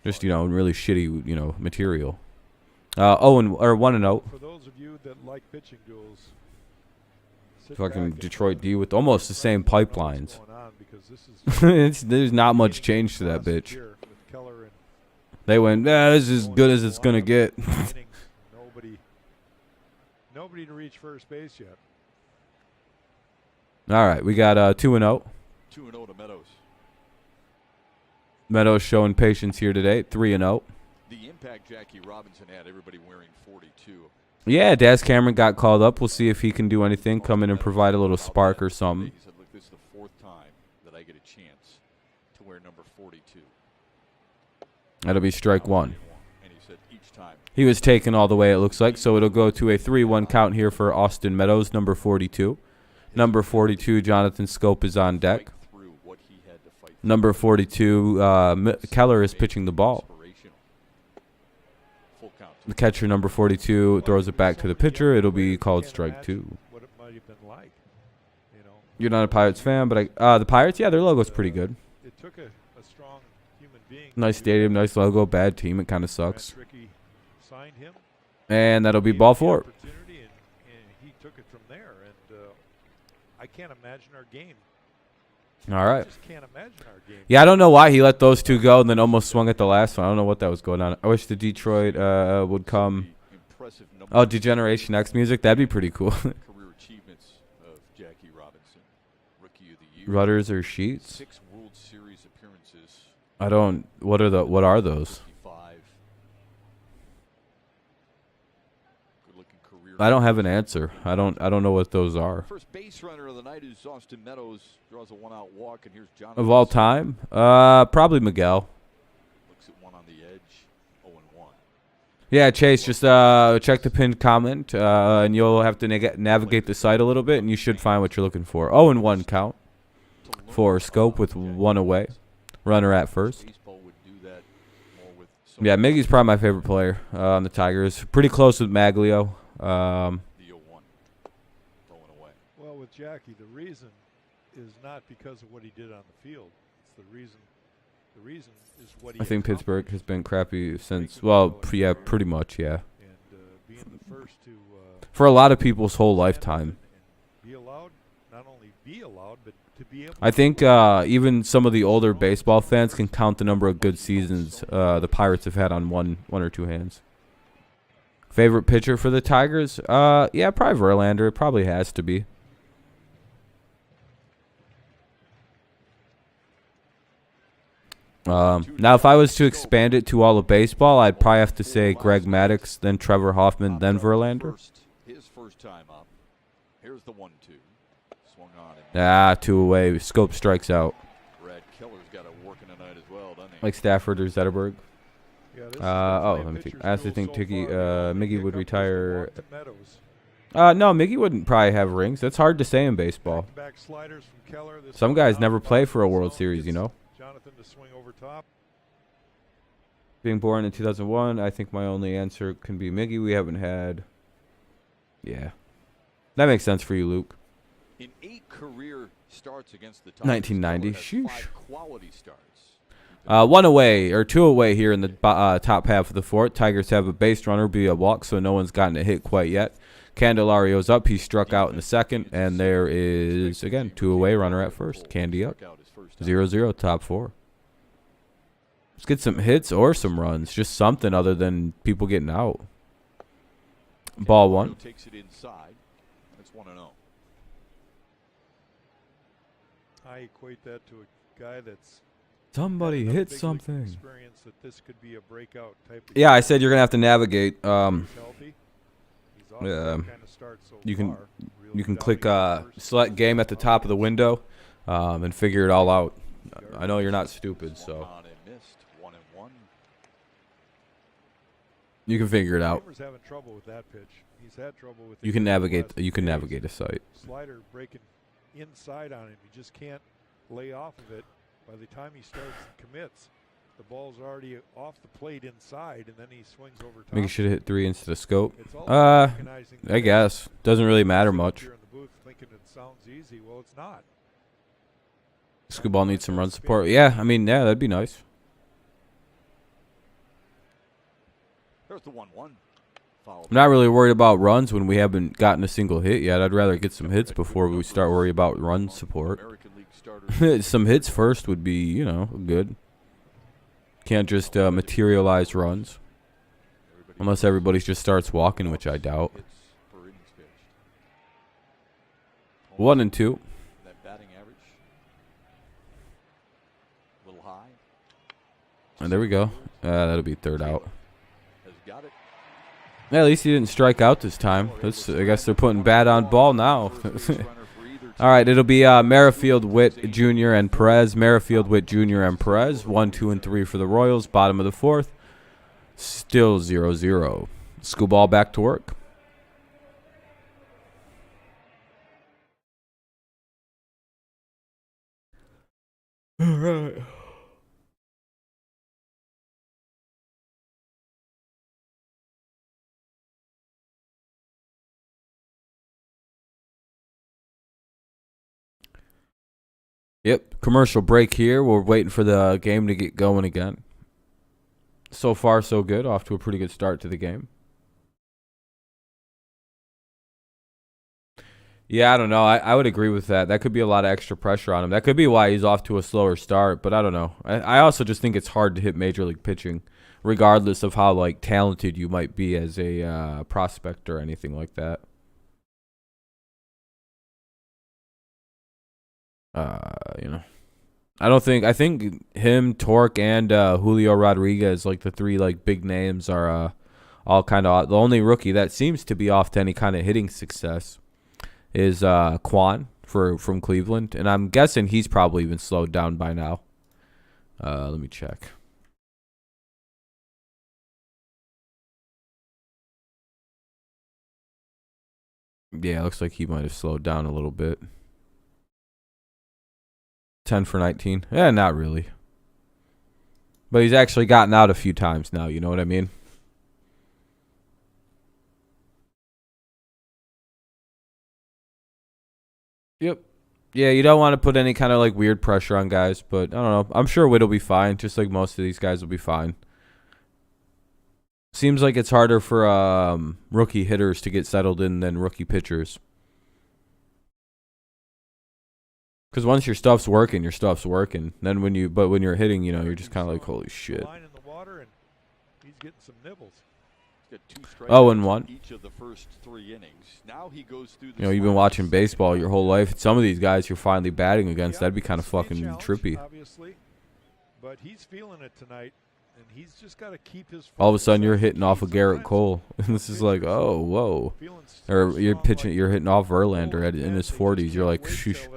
Just, really shitty, material. 1-0. For those of you that like pitching duels, fucking Detroit D with almost the same pipelines. There's not much change to that bitch. They went, this is as good as it's going to get. Nobody to reach first base yet. All right, we got 2-0. 2-0 to Meadows. Meadows showing patience here today, 3-0. The impact Jackie Robinson had, everybody wearing 42. Yeah, Daz Cameron got called up. We'll see if he can do anything, come in and provide a little spark or something. He said, look, this is the 4th time that I get a chance to wear number 42. That'll be strike 1. And he said each time. He was taken all the way, it looks like, so it'll go to a 3-1 count here for Austin Meadows, number 42. Number 42, Jonathan Scope is on deck. Number 42, Keller is pitching the ball. The catcher, number 42, throws it back to the pitcher. It'll be called strike 2. What it might have been like, You're not a Pirates fan, but the Pirates, yeah, their logo's pretty good. It took a strong human being. Nice stadium, nice logo, bad team. It kind of sucks. Signed him. And that'll be ball 4. And he took it from there. And I can't imagine our game. All right. I just can't imagine our game. Yeah, I don't know why he let those two go and then almost swung at the last one. I don't know what that was going on. I wish the Detroit would come. Oh, Degeneration X music. That'd be pretty cool. Career achievements of Jackie Robinson. Rudders or sheets? 6 World Series appearances. I don't. What are those? 55. Good-looking career. I don't have an answer. I don't know what those are. First base runner of the night is Austin Meadows. Draws a 1-out walk, and here's Jonathan. Of all time, probably Miguel. Looks at one on the edge. 0-1. Yeah, Chase, just check the pinned comment, and you'll have to navigate the site a little bit, and you should find what you're looking for. 0-1 count for Scope with 1 away. Runner at first. Baseball would do that more with some Yeah, Miggy's probably my favorite player on the Tigers. Pretty close with Maglio. the 0-1. Throwing away. Well, with Jackie, the reason is not because of what he did on the field. It's the reason. The reason is what he. I think accomplished. Pittsburgh has been crappy since, well, yeah, pretty much, yeah. And being the first to. For a lot of people's whole lifetime. And be allowed, not only be allowed, but to be able. I think even some of the older baseball fans can count the number of good seasons the Pirates have had on one or two hands. Favorite pitcher for the Tigers? Yeah, probably Verlander. It probably has to be. Now, if I was to expand it to all of baseball, I'd probably have to say Greg Maddux, then Trevor Hoffman, then Verlander. His first time up. Here's the 1-2. Swung on. 2 away. Scope strikes out. Brad Keller's got it working tonight as well, doesn't he? Like Stafford or Zetterberg. Yeah, this is Oh, the let me pitcher's think. I have to duel think so Tiki, far. Miggy would Pickup was the retire. walk to Meadows. No, Miggy wouldn't probably have rings. That's hard to say in baseball. Back sliders from Keller. This Some one guys out never of play bounds for a in the World zone. Series, you Gets know. Jonathan to swing over top. Being born in 2001, I think my only answer can be Miggy. We haven't had. Yeah. That makes sense for you, Luke. In 8 career starts against the Tigers, 1990. Keller has Sheesh. 5 quality starts. 1 away, or 2 away here in the top half of the fourth. Tigers have a base runner, be a walk, so no one's gotten a hit quite yet. Candelario's up. He struck out in the second, and there is, again, 2 away, runner at first. Candy up. 0-0, top 4. Let's get some hits or some runs. Just something other than people getting out. Ball 1. Takes it inside. That's 1-0. I equate that to a guy that's Somebody enough hit big league something. experience that this could be a breakout type of Yeah, I said you're going to have to navigate. He's healthy. He's off to that kind of start so You can far. Real you can good click outing first. select game at the top of the window and figure it all out. I know you're not stupid, Swung so on and missed. 1-1. you can figure it out. Kramer's having trouble with that pitch. He's had trouble with You it can for the navigate. last You can few days. navigate a site. Slider breaking inside on him. You just can't lay off of it. By the time he starts and commits, the ball's already off the plate inside, and then he swings over top. Maybe you should have hit 3 into the scope. It's all about recognizing the I pitch. guess doesn't really matter Sit up much. here in the booth thinking it sounds easy. Well, it's not. Scoop needs some run support. Yeah, I mean, yeah, that'd be nice. There's the 1-1. Fouled. I'm not really worried about runs when we haven't gotten a single hit yet. I'd rather get some hits before we start worrying about run support. American League starters. Some hits first would be, you know, good. Can't just materialize runs. Unless everybody just starts walking, which I doubt. Hits per innings pitched. 1 and 2. That batting average. A little high. And there we go. That'll be third out. Has got it. Yeah, at least he didn't strike out this time. I guess they're putting bat on ball now. All right, it'll be Merrifield, Witt, Jr., and Perez. Merrifield, Witt, Jr., and Perez. 1, 2, and 3 for the Royals. Bottom of the fourth. Still 0-0. Schoolball back to work. All right. Yep, commercial break here. We're waiting for the game to get going again. So far, so good. Off to a pretty good start to the game. Yeah, I don't know. I would agree with that. That could be a lot of extra pressure on him. That could be why he's off to a slower start, but I don't know. I also just think it's hard to hit major league pitching, regardless of how like talented you might be as a prospect or anything like that. You know, I think him, Torque, and Julio Rodriguez, like the three like big names, are all kind of the only rookie that seems to be off to any kind of hitting success is Quan from Cleveland, and I'm guessing he's probably even slowed down by now. Let me check. Yeah, it looks like he might have slowed down a little bit. 10 for 19. Yeah, not really. But he's actually gotten out a few times now, you know what I mean? Yep. Yeah, you don't want to put any kind of like weird pressure on guys, but I don't know. I'm sure Witt will be fine, just like most of these guys will be fine. Seems like it's harder for rookie hitters to get settled in than rookie pitchers. Because once your stuff's working, your stuff's working. Then when you're hitting, you know, you're just kind of like, holy shit. He's getting some nibbles. 0-1. Each of the first 3 innings. Now he goes through the, you know, you've been watching baseball your whole life. Some of these guys you're finally batting against, that'd be kind of fucking trippy. Obviously, but he's feeling it tonight, and he's just got to keep his. All of a sudden, you're hitting off of Garrett Cole, and this is like, oh, whoa. Or you're hitting off Verlander in his 40s. You're like, sheesh,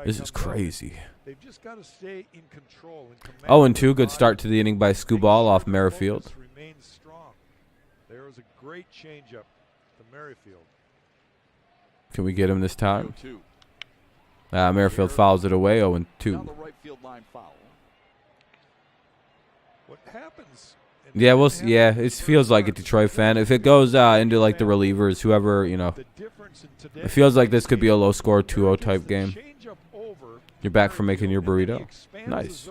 this is crazy. They've just got to stay in control. 0-2, good start to the inning by Skubal off Merrifield. There was a great changeup to Merrifield. Can we get him this time? Merrifield fouls it away, 0-2. What happens? Yeah, it feels like a Detroit fan. If it goes into like the relievers, whoever, you know, it feels like this could be a low score 2-0 type game. You're back from making your burrito. Nice.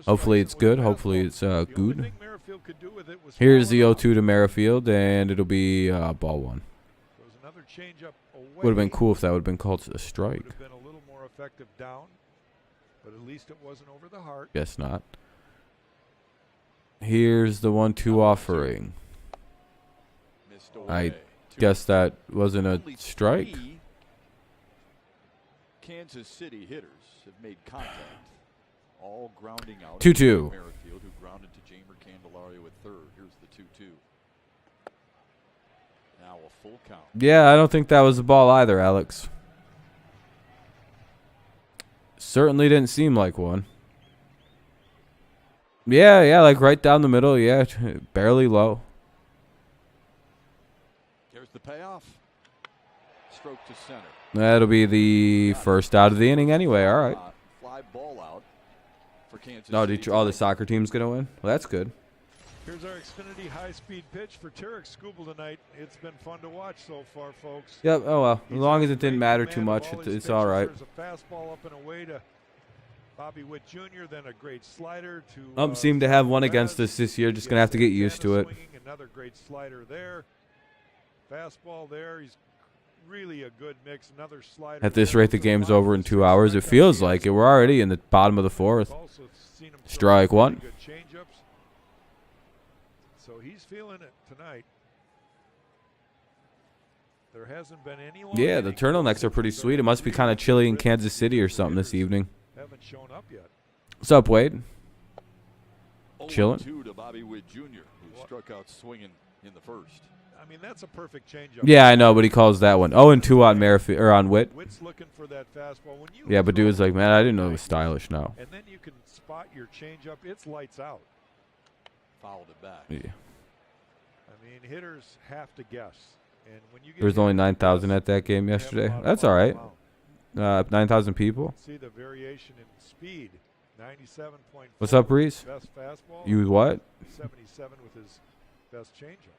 Hopefully it's good. Hopefully it's good. Here's the 0-2 to Merrifield, and it'll be ball 1. Would have been cool if that would have been called a strike. Would have been a little more effective down, but at least it wasn't over the heart. Guess not. Here's the 1-2 offering. I guess that wasn't a strike. Kansas City hitters have made contact, all grounding out. 2-2. Merrifield, who grounded to Jamer Candelario at third. Here's the 2-2. Now a full count. Yeah, I don't think that was a ball either, Alex. Certainly didn't seem like one. Yeah, like right down the middle. Yeah, barely low. Here's the payoff. Stroke to center. That'll be the first out of the inning anyway. All right. Fly ball out for Kansas No, City. the soccer team's going to win? Well, that's good. Here's our Xfinity high-speed pitch for Tarek Skubal tonight. It's been fun to watch so far, folks. Yep, oh well. As long as it didn't matter too much, it's all right. There's a fastball up and away to Bobby Witt Jr., then a great slider to... Seem to have one against us this year. Just going to have to get used to it. Another great slider there. Fastball there. He's really a good mix. Another slider. At this rate, the game's over in 2 hours. It feels like it. We're already in the bottom of the 4th. Strike 1. Good changeups. So he's feeling it tonight. There hasn't been any. Yeah, the turtlenecks are pretty sweet. It must be kind of chilly in Kansas City or something this evening. Haven't shown up yet. What's up, Wade? Chilling. 0-2 to Bobby Witt Jr., who struck out swinging in the first. I mean, that's a perfect changeup. Yeah, I know, but he calls that one. 0-2 on Merrifield or on Witt. Witt's looking for that fastball. When you Yeah, but dude was like, man, I didn't know it was stylish now. And then you can spot your changeup. It's lights out. Fouled it back. Yeah. I mean, hitters have to guess. And when you get There was only 9,000 at that game yesterday. That's all right. 9,000 people. See the variation in speed. 97.4. What's up, Reese? Best fastball. You what? 77 with his best changeup.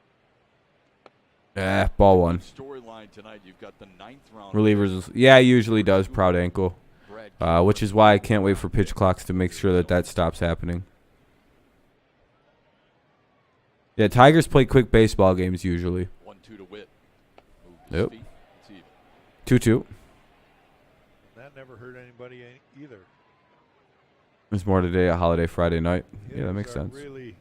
Ball 1. Storyline tonight. You've got the 9th round. Relievers. Yeah, he usually does. Proud ankle. Which is why I can't wait for pitch clocks to make sure that stops happening. Yeah, Tigers play quick baseball games usually. 1-2 to Witt. Yep. 2-2. That never hurt anybody either. There's more today, a holiday Friday night. Yeah, that makes sense. Really,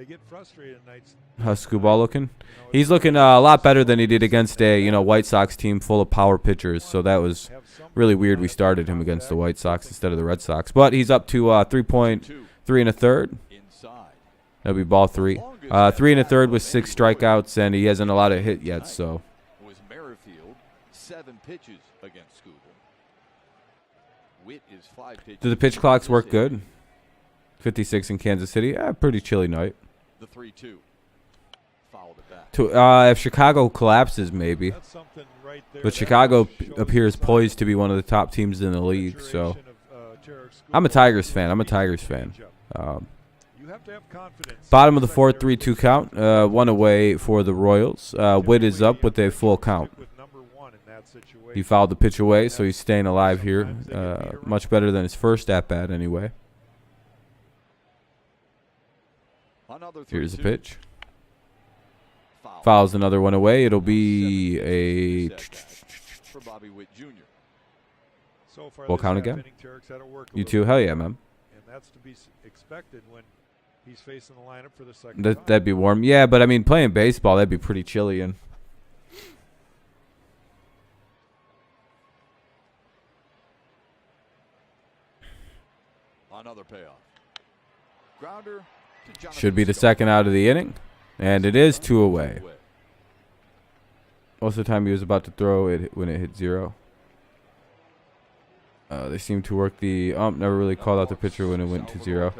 they get frustrated nights. How's Screwball looking? He's looking a lot better than he did against a White Sox team full of power pitchers. So that was really weird. We started him against the White Sox instead of the Red Sox. But he's up to 3.3 1/3. That'll be ball 3. 3 1/3 with 6 strikeouts, and he hasn't allowed a hit yet. So. Was Merrifield 7 pitches against Scooble. Witt is 5 pitches. Do the pitch clocks work good? 56 in Kansas City. Pretty chilly night. The 3-2. Fouled it back. If Chicago collapses, maybe. That's something right there. But Chicago appears poised to be one of the top teams in the league. So I'm a Tigers fan. You have to have confidence. Bottom of the 4th, 3-2 count. 1 away for the Royals. Witt is up with a full count. He fouled the pitch away, so he's staying alive here. Much better than his first at-bat anyway. Here's the pitch. Fouls another one away. It'll be a full count again. You too? Hell yeah, man. And that's to be expected when he's facing the lineup for the second time. That'd be warm. Yeah, but I mean, playing baseball, that'd be pretty chilly. And another payoff. Grounder. Should be the second out of the inning, and it is 2 away. Most of the time he was about to throw it when it hit 0. They seem to work the ump. Never really called out the pitcher when it went to 0.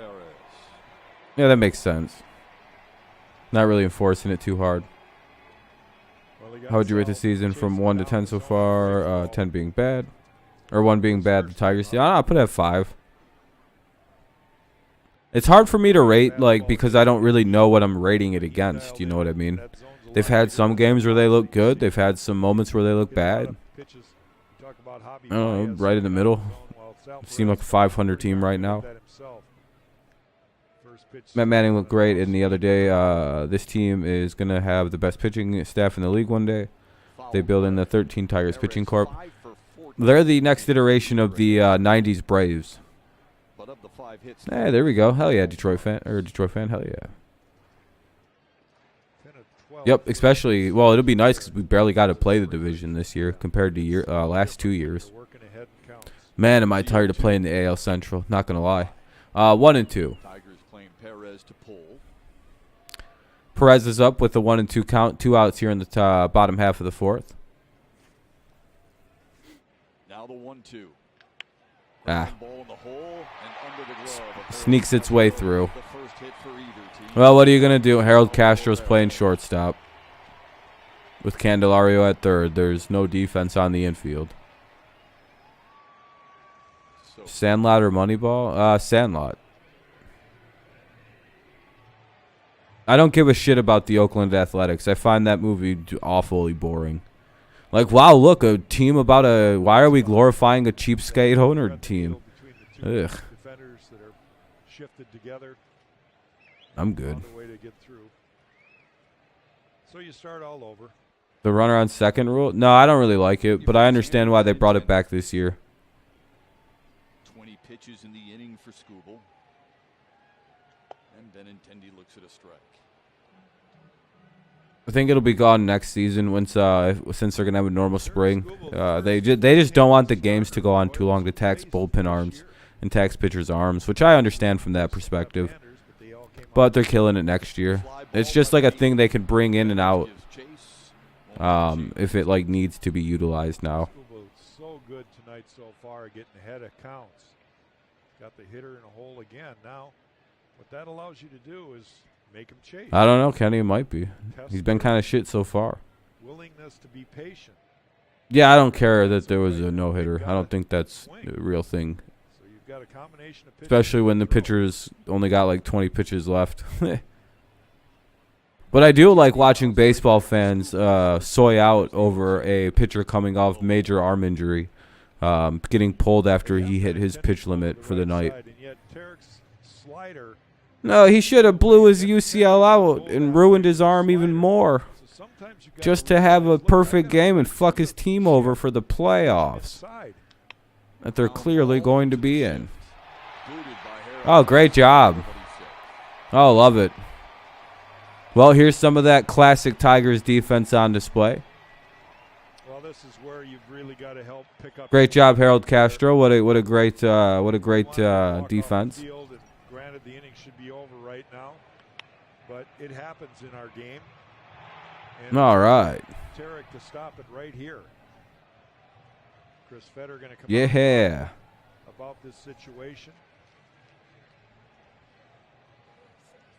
Yeah, that makes sense. Not really enforcing it too hard. How would you rate the season from 1 to 10 so far? 10 being bad, or 1 being bad. The Tigers. Yeah, I'll put it at 5. It's hard for me to rate, because I don't really know what I'm rating it against. You know what I mean? They've had some games where they look good. They've had some moments where they look bad. I don't know, right in the middle. Seem like a 500 team right now. Matt Manning looked great, and the other day, this team is going to have the best pitching staff in the league one day. They build in the 13 Tigers pitching corp. They're the next iteration of the 90s Braves. Hey, there we go. Hell yeah, Detroit fan. Hell yeah. Yep, especially, well, it'll be nice because we barely got to play the division this year compared to last 2 years. Man, am I tired of playing the AL Central. Not going to lie. 1 and 2. Perez is up with a 1 and 2 count. 2 outs here in the bottom half of the 4th. Now the 1-2. Sneaks its way through. Well, what are you going to do? Harold Castro's playing shortstop with Candelario at third. There's no defense on the infield. Sandlot or Moneyball? Sandlot. I don't give a shit about the Oakland Athletics. I find that movie awfully boring. Like, wow, look, a team about a... Why are we glorifying a cheapskate owner team? Ugh. I'm good. So you start all over. The runner on second rule? No, I don't really like it, but I understand why they brought it back this year. 20 pitches in the inning for Scooble. And Benintendi looks at a strike. I think it'll be gone next season since they're gonna have a normal spring. They just don't want the games to go on too long to tax bullpen arms and tax pitchers' arms, which I understand from that perspective. But they're killing it next year. It's just like a thing they can bring in and out if it needs to be utilized now. So good tonight so far, getting ahead of counts. Got the hitter in a hole again. Now, what that allows you to do is make him chase. I don't know, Kenny. It might be. He's been kind of shit so far. Willingness to be patient. Yeah, I don't care that there was a no-hitter. I don't think that's a real thing. So you've got a combination of pitchers, especially when the pitchers only got 20 pitches left. But I do like watching baseball fans soy out over a pitcher coming off major arm injury, getting pulled after he hit his pitch limit for the night. No, he should have blew his UCL out and ruined his arm even more, just to have a perfect game and fuck his team over for the playoffs that they're clearly going to be in. Oh, great job. Oh, love it. Well, here's some of that classic Tigers defense on display. Well, this is where you've really got to help pick up. Great job, Harold Castro. What a great defense. Granted, the inning should be over right now, but it happens in our game. And All right. Tarek to stop it right here. Chris Fetter going to come Yeah. about this situation.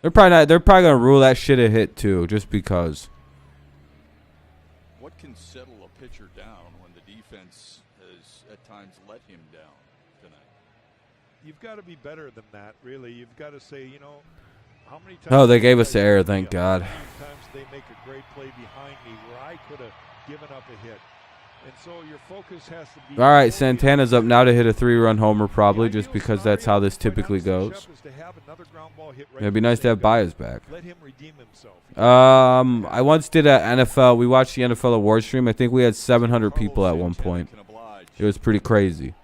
They're probably gonna rule that shit a hit too, just because. What can settle a pitcher down when the defense has at times let him down tonight? You've got to be better than that, really. You've got to say, you know, how many times. Oh, they gave us the error, thank God. How many times they make a great play behind me where I could have given up a hit. And so your focus has to be. All right, Santana's up now to hit a 3-run homer, probably, just because that's how this typically goes. It'd be nice to have Baez back. Let him redeem himself. I once did an NFL. We watched the NFL award stream. I think we had 700 people at one point. It was pretty crazy.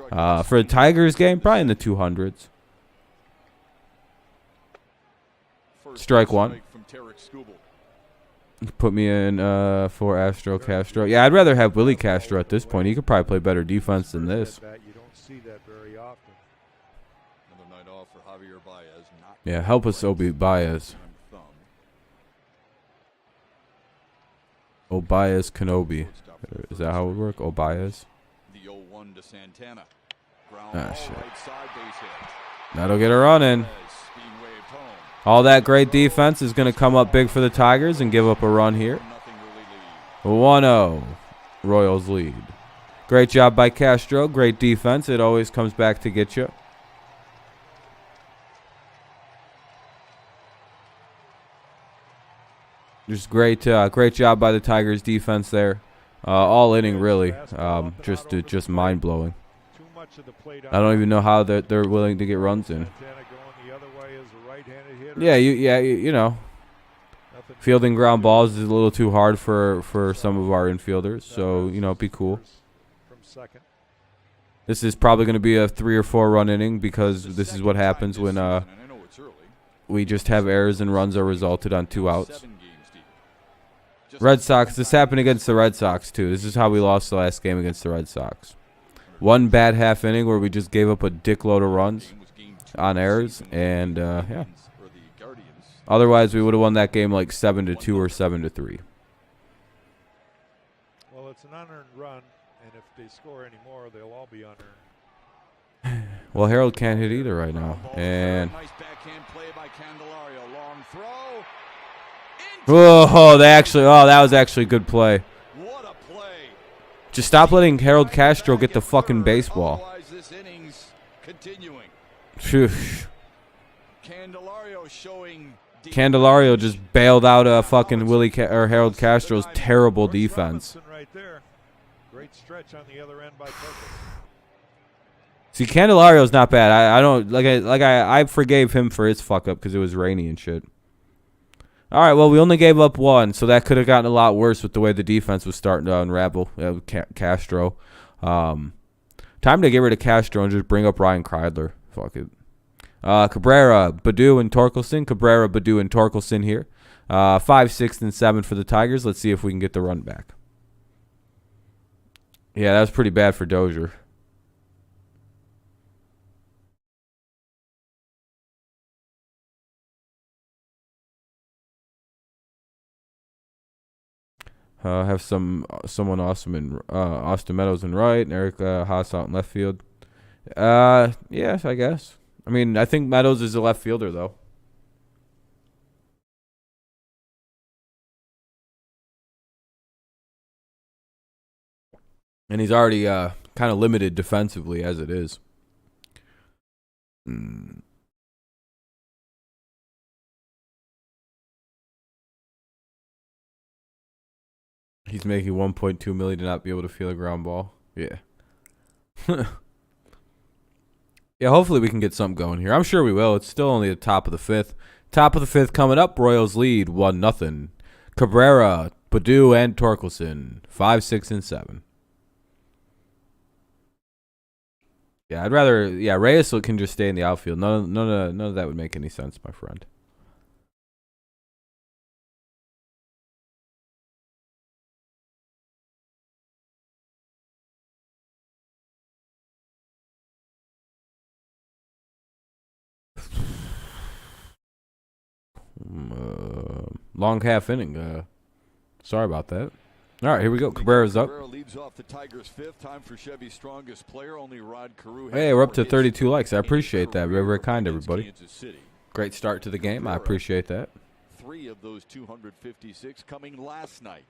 For a Tigers game, probably in the 200s. Strike one. Put me in for Astro Castro. Yeah, I'd rather have Willie Castro at this point. He could probably play better defense than this. You don't see that very often. Another night off for Javier Baez. Yeah, help us, Obi Baez. Baez Kenobi. Is that how it would work? Baez? The 0-1 to Santana. Ah, shit. That'll get a run in. All that great defense is going to come up big for the Tigers and give up a run here. 1-0. Royals lead. Great job by Castro. Great defense. It always comes back to get you. Just great job by the Tigers defense there. All inning, really. Just mind-blowing. I don't even know how they're willing to get runs in. Yeah, you know, fielding ground balls is a little too hard for some of our infielders, so, you know, be cool. This is probably going to be a 3 or 4 run inning because this is what happens when we just have errors and runs are resulted on 2 outs. Red Sox, this happened against the Red Sox too. This is how we lost the last game against the Red Sox. One bad half inning where we just gave up a dickload of runs on errors, and yeah. Otherwise, we would have won that game like 7-2 or 7-3. Well, it's an unearned run, and if they score any more, they'll all be unearned. Well, Harold can't hit either right now, and nice backhand play by Candelario. Long throw. that was actually a good play. What a play! Just stop letting Harold Castro get the fucking baseball. Otherwise, this inning's continuing. Phew. Candelario showing. Candelario just bailed out fucking Harold Castro's terrible defense. Right there. Great stretch on the other end by See, Candelario's not bad. I don't I forgave him for his fuck up because it was rainy and shit. All right, well, we only gave up 1, so that could have gotten a lot worse with the way the defense was starting to unravel. Castro. Time to get rid of Castro and just bring up Ryan Kreidler. Fuck it. Cabrera, Baddoo, and Torkelson. Cabrera, Baddoo, and Torkelson here. 5, 6, and 7 for the Tigers. Let's see if we can get the run back. Yeah, that was pretty bad for Dozier. Have someone awesome in Austin Meadows in right, and Eric Haas out in left field. Yes, I guess. I mean, I think Meadows is a left fielder, though. And he's already kind of limited defensively as it is. He's making $1.2 million to not be able to feel a ground ball. Yeah. Yeah, hopefully we can get something going here. I'm sure we will. It's still only the top of the 5th. Top of the 5th coming up. Royals lead 1-0. Cabrera, Baddoo, and Torkelson 5, 6, and 7. Yeah, I'd rather. Yeah, Reyes can just stay in the outfield. None of that would make any sense, my friend. Long half inning. Sorry about that. All right, here we go. Cabrera's up. Cabrera leads off the Tigers' fifth. Time for Chevy's strongest player. Only Rod Carew. Hey, we're up to 32 likes. I appreciate that. Very, very kind, everybody. Great start to the game. I appreciate that. 3 of those 256 coming last night.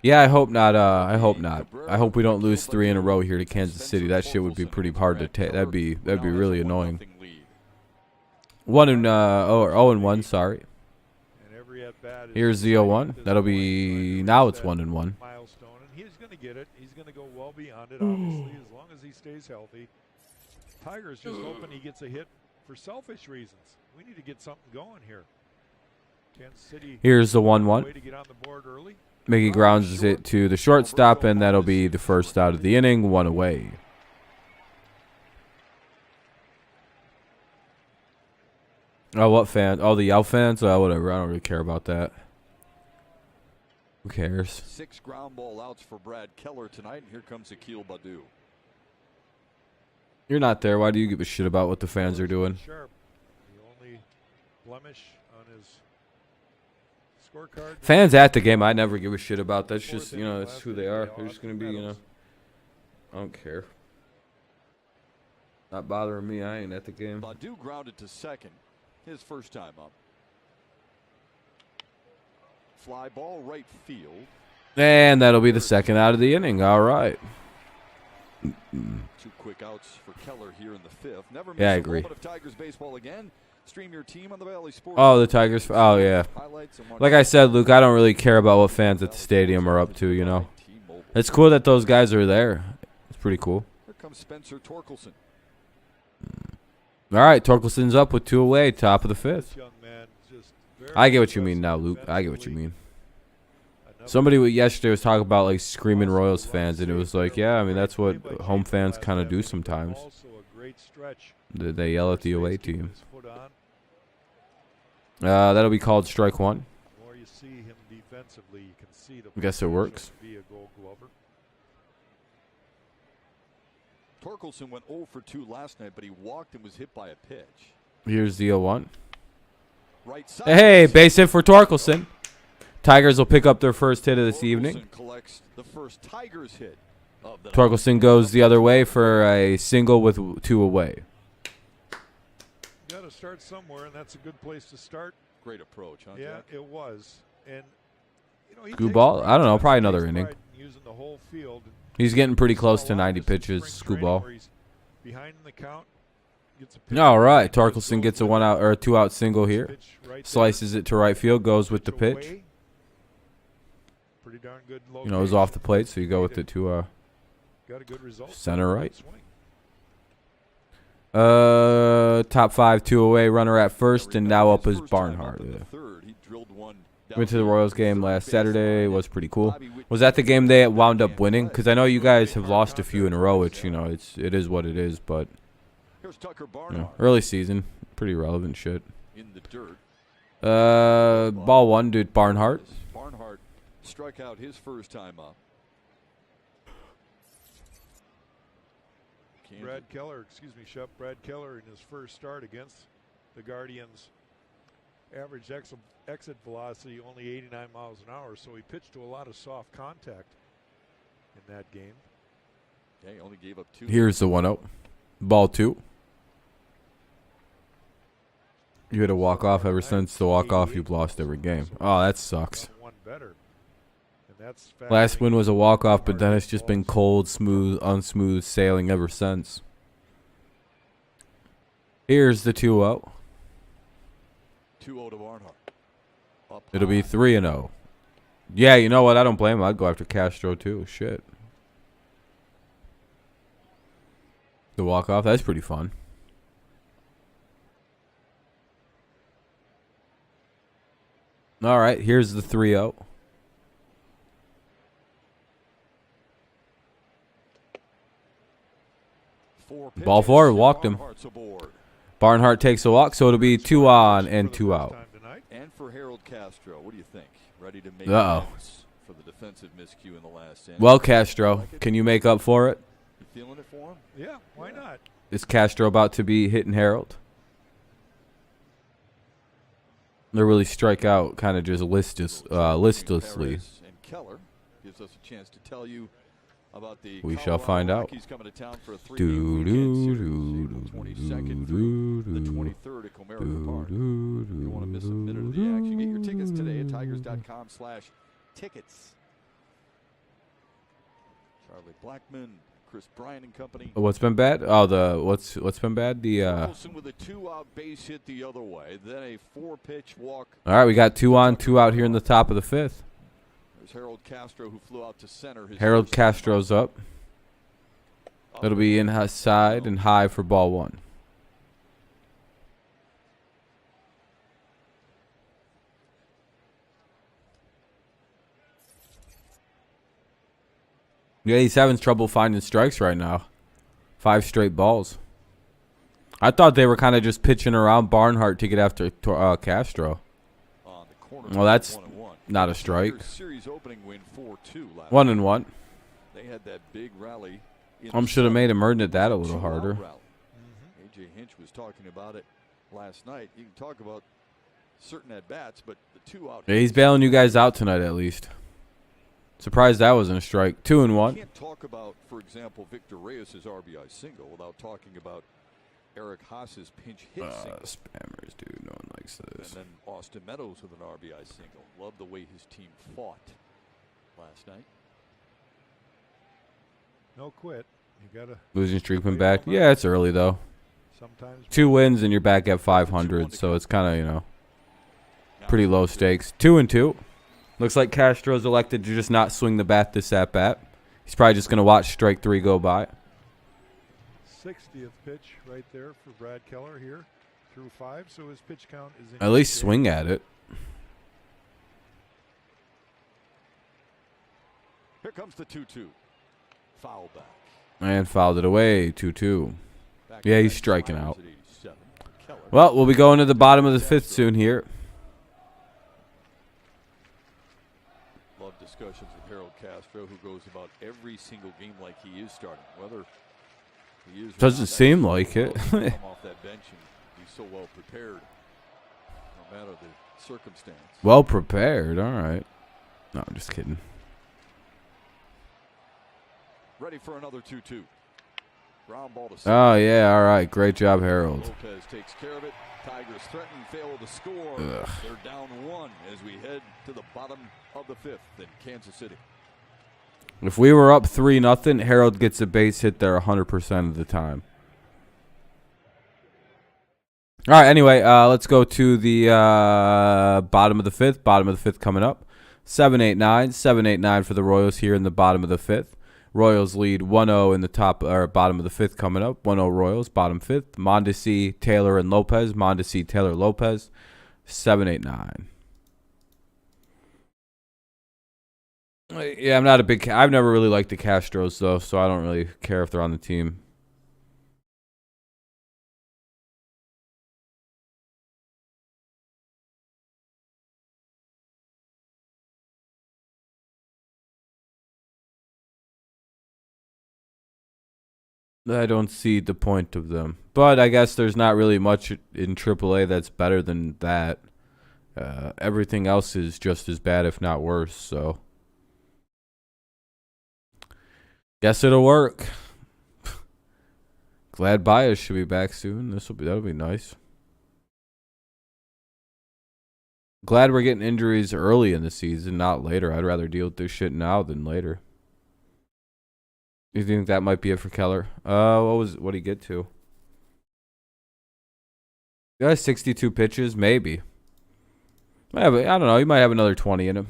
Yeah, I hope not. I hope not. I hope we don't lose 3 in a row here to Kansas City. That shit would be pretty hard to take. That'd be really annoying. 0-1. Sorry. Here's the 0-1. That'll be now it's 1-1. Milestone, and he's going to get it. He's going to go well beyond it, obviously, as long as he stays healthy. Tigers just hoping he gets a hit for selfish reasons. We need to get something going here. Kansas City. Here's the 1-1. Way to get on the board early. Mickey grounds it to the shortstop, and that'll be the first out of the inning. 1 away. Oh, what fan? Oh, the Yell fans? Oh, whatever. I don't really care about that. Who cares? 6 ground ball outs for Brad Keller tonight, and here comes Akil Baddoo. You're not there. Why do you give a shit about what the fans are doing? Sharp. The only blemish on his scorecard. Fans at the game, I never give a shit about. That's just, that's who they are. They're just going to be, I don't care. Not bothering me. I ain't at the game. Baddoo grounded to second. His first time up. Fly ball right field. And that'll be the second out of the inning. All right. 2 quick outs for Keller here in the 5th. Never miss Yeah, I a agree. moment of Tigers baseball again. Stream your team on the Valley Sports. Oh, the Tigers. Oh, yeah. Like I said, Luke, I don't really care about what fans at the stadium are up to, It's cool that those guys are there. It's pretty cool. Here comes Spencer Torkelson. All right, Torkelson's up with 2 away, top of the 5th. This young man just very I get what you mean now, Luke. I get what you mean. Somebody yesterday was talking about, like, screaming Royals fans, and it was like, yeah, I mean, that's what home fans kind of do sometimes. They yell at the away team. That'll be called strike 1. The more you see him defensively, you can see the I guess it works. be a Gold Glover. Torkelson went 0 for 2 last night, but he walked and was hit by a pitch. Here's the 0-1. Right side. Hey, base hit for Torkelson. Tigers will pick up their first hit of this evening. Collects the first Tigers hit of the Torkelson goes the other way for a single with 2 away. Got to start somewhere, and that's a good place to start. Great approach, huh, Yeah, Jack? it was. And he Good takes ball? pride I don't know, in probably his another pride inning. in using the whole field. He's getting pretty close Saw to a lot 90 of this in pitches, spring Scoo training ball. where he's behind in the count, gets a pitch All right, right, Torkelson gets a 1 out or a 2 out single here. pitch right there, Slices it to right field, goes with the pitch. away. Pretty darn good It was off the plate, so you go with it to Got a good result. center right. Swing. Top 5, 2 away, runner at first, and now up is Barnhart. Yeah. Went to the Royals game last Saturday. Was pretty cool. Was that the game they wound up winning? Because I know you guys have lost a few in a row, which, it is what it is. But, early season, pretty relevant shit. In the dirt. Ball 1 to Barnhart. Barnhart struck out his first time up. Brad Keller in his first start against the Guardians, average exit velocity only 89 miles an hour, so he pitched to a lot of soft contact in that game. Yeah, he only gave up 2. Here's the 1-0. Ball 2. You had a walk-off ever since the walk-off. You've lost every game. Oh, that sucks. One better. And that's Last win was a walk-off, but then it's just been cold, smooth, unsmooth sailing ever since. Here's the 2-0. 2-0 to Barnhart. It'll be 3-0. Yeah, you know what? I don't blame him. I'd go after Castro, too. Shit. The walk-off, that's pretty fun. All right, here's the 3-0. Ball 4, walked him. Barnhart takes a walk, so it'll be 2 on and 2 out. And for Harold Castro, what do you think? Ready to make Uh-oh. amends for the defensive miscue in the last inning? Well, Castro, can you make up for it? You feeling it for him? Yeah, why not? Is Castro about to be hitting Harold? They really strike out kind of just listlessly. And Keller gives us a chance to tell you about the We shall find out. Rockies coming to town for a 3-game weekend series, April 22nd through the 23rd at Comerica Park. You don't want to miss a minute of the action. Get your tickets today at tigers.com/tickets. Charlie Blackmon, Chris Bryant and company. What's been bad? Oh, what's been bad? The Wilson with a 2-out base hit the other way, then a 4-pitch walk. All right, we got 2 on, 2 out here in the top of the 5th. There's Harold Castro who flew out to center. Harold Castro's up. It'll be inside and high for ball 1. Yeah, he's having trouble finding strikes right now. 5 straight balls. I thought they were kind of just pitching around Barnhart to get after Castro. Well, that's not a strike. Series opening win 4-2 last 1-1. They had that big rally. Should have made him earn it that a little harder. AJ Hinch was talking about it last night. You can talk about certain at bats, but the 2-out. Yeah, he's bailing you guys out tonight at least. Surprised that wasn't a strike. 2-1. You can't talk about, for example, Victor Reyes' RBI single without talking about Eric Haas's pinch hit single. Spammers, dude. No one likes this. And then Austin Meadows with an RBI single. Love the way his team fought last night. No quit. You gotta Losing streak went back. Yeah, it's early though. sometimes 2 wins and you're back at 500, so it's kind of, pretty low stakes. 2-2. Looks like Castro's elected to just not swing the bat this at bat. He's probably just going to watch strike 3 go by. 60th pitch right there for Brad Keller here through 5, so his pitch count is in At least shape. swing at it. Here comes the 2-2. Foul back. And fouled it away. 2-2. Back Yeah, to he's back striking Tigers out. at 87. Keller. Well, we'll be going to the bottom of the 5th soon here. Love discussions with Harold Castro, who goes about every single game like he is starting. Whether he is or Doesn't not, seem that's like it. come off that bench and he's so well prepared, no matter the circumstance. Well prepared. All right. No, I'm just kidding. Ready for another 2-2. Ground ball to Oh, yeah. All right. Great job, Harold. Lopez takes care of it. Tigers threaten, fail to score. Ugh. They're down 1 as we head to the bottom of the 5th in Kansas City. If we were up 3-0, Harold gets a base hit there 100% of the time. All right, anyway, let's go to the bottom of the 5th. Bottom of the 5th coming up. 7-8-9. 7-8-9 for the Royals here in the bottom of the 5th. Royals lead 1-0 in the top or bottom of the 5th coming up. 1-0 Royals, bottom 5th. Mondesi, Taylor, and Lopez. Mondesi, Taylor, Lopez. 7-8-9. Yeah, I'm not a big. I've never really liked the Castros though, so I don't really care if they're on the team. I don't see the point of them, but I guess there's not really much in AAA that's better than that. Everything else is just as bad, if not worse. So. Guess it'll work. Glad Baez should be back soon. That'll be nice. Glad we're getting injuries early in the season, not later. I'd rather deal with this shit now than later. You think that might be it for Keller? What did he get to? Yeah, 62 pitches, maybe. I don't know. He might have another 20 in him.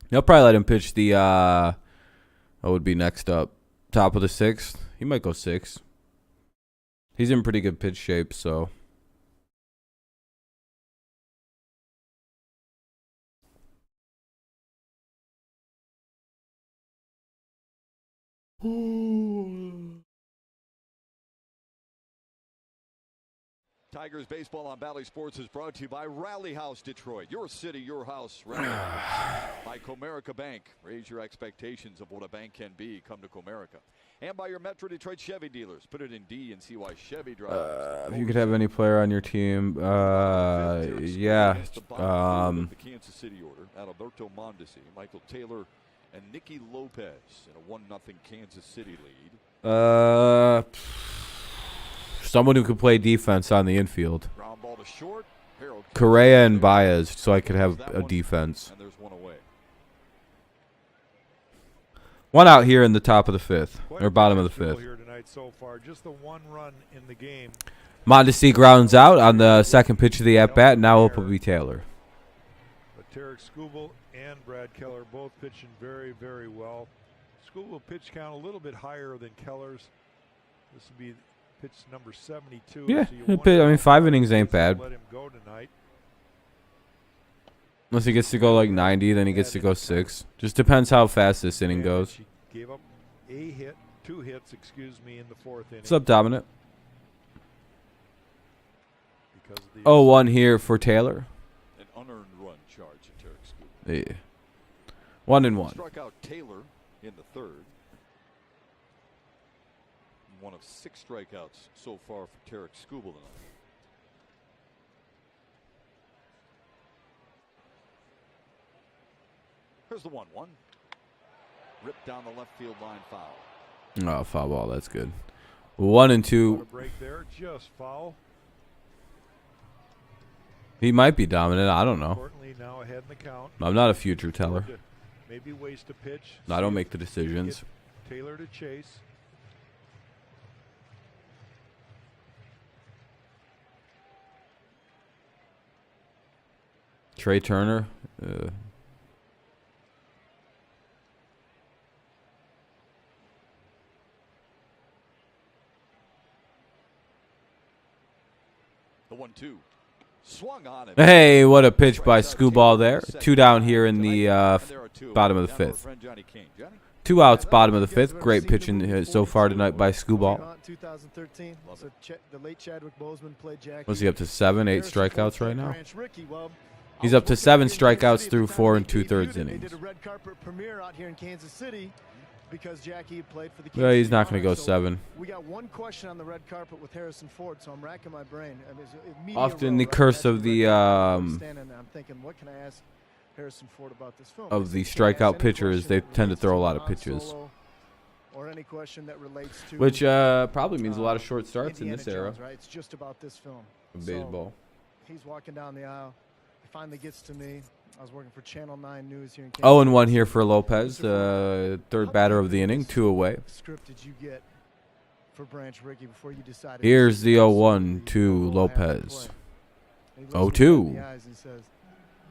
They'll probably let him pitch the what would be next up? Top of the 6th? He might go 6. He's in pretty good pitch shape, so. Tigers baseball on Valley Sports is brought to you by Rally House Detroit. Your city, your house. Rally House. By Comerica Bank. Raise your expectations of what a bank can be. Come to Comerica. And by your Metro Detroit Chevy dealers. Put it in D and see why Chevy drives. If you could have any player on your team, yeah. The Kansas City order. Alberto Mondesi, Michael Taylor, and Nicky Lopez in a 1-0 Kansas City lead. Someone who could play defense on the infield. Ground ball to short. Correa and Baez, so I could have a defense. And there's one away. One out here in the top of the fifth, or bottom of the fifth. Here tonight so far, just the one run in the game. Mondesi grounds out on the second pitch of the at-bat. Now it will be Taylor. But Tarek Skubal and Brad Keller both pitching very, very well. Skubal pitch count a little bit higher than Keller's. This would be pitch number 72. Yeah, so I mean, 5 innings ain't bad. Let him go tonight. Unless he gets to go like 90, then he gets to go 6. Just depends how fast this inning goes. She gave up two hits, in the fourth inning. What's up, Dominant? Because of the 0-1 here for Taylor. An unearned run charge at Tarek Skubal. Yeah. 1-1. Struck out Taylor in the third. One of 6 strikeouts so far for Tarek Skubal tonight. Here's the 1-1. Ripped down the left field line, foul. Oh, foul ball. That's good. 1-2. What a break there, just foul. He might be dominant. I don't know. Importantly, now ahead in the count. I'm not a future teller. Maybe waste a pitch. I don't make the decisions. Taylor to chase. Trey Turner. The 1-2. Swung on it. Hey, what a pitch by Skubal there. 2 down here in the bottom of the fifth. 2 outs, bottom of the fifth. Great pitching so far tonight by Skubal. 2013. So the late Chadwick Boseman played Jackie. Was he up to 7, 8 strikeouts right now? He's up to 7 strikeouts through 4 2/3 innings. Did a red carpet premiere out here in Kansas City because Jackie played for the Well, he's Kansas not City going to go Royals. 7. We got one question on the red carpet with Harrison Ford, so I'm racking my brain. I mean, it's media Often row, the right? curse That's of the I'm standing there, I'm thinking, what can I ask Harrison Ford about this film? of the Can I ask strikeout any pitchers, question they that tend to relates throw a lot of Han pitches, Solo, or any question that relates to which probably means a lot of short starts in Indiana this era Jones, right? It's just about this film. of So, baseball. he's walking down the aisle. He finally gets to me. I was working for Channel 9 News here in Kansas. 0-1 here for Lopez, third batter of the inning, 2 away. What script did you get for Branch Rickey before you decided? Here's the to 0-1 to Lopez. 0-2. He says,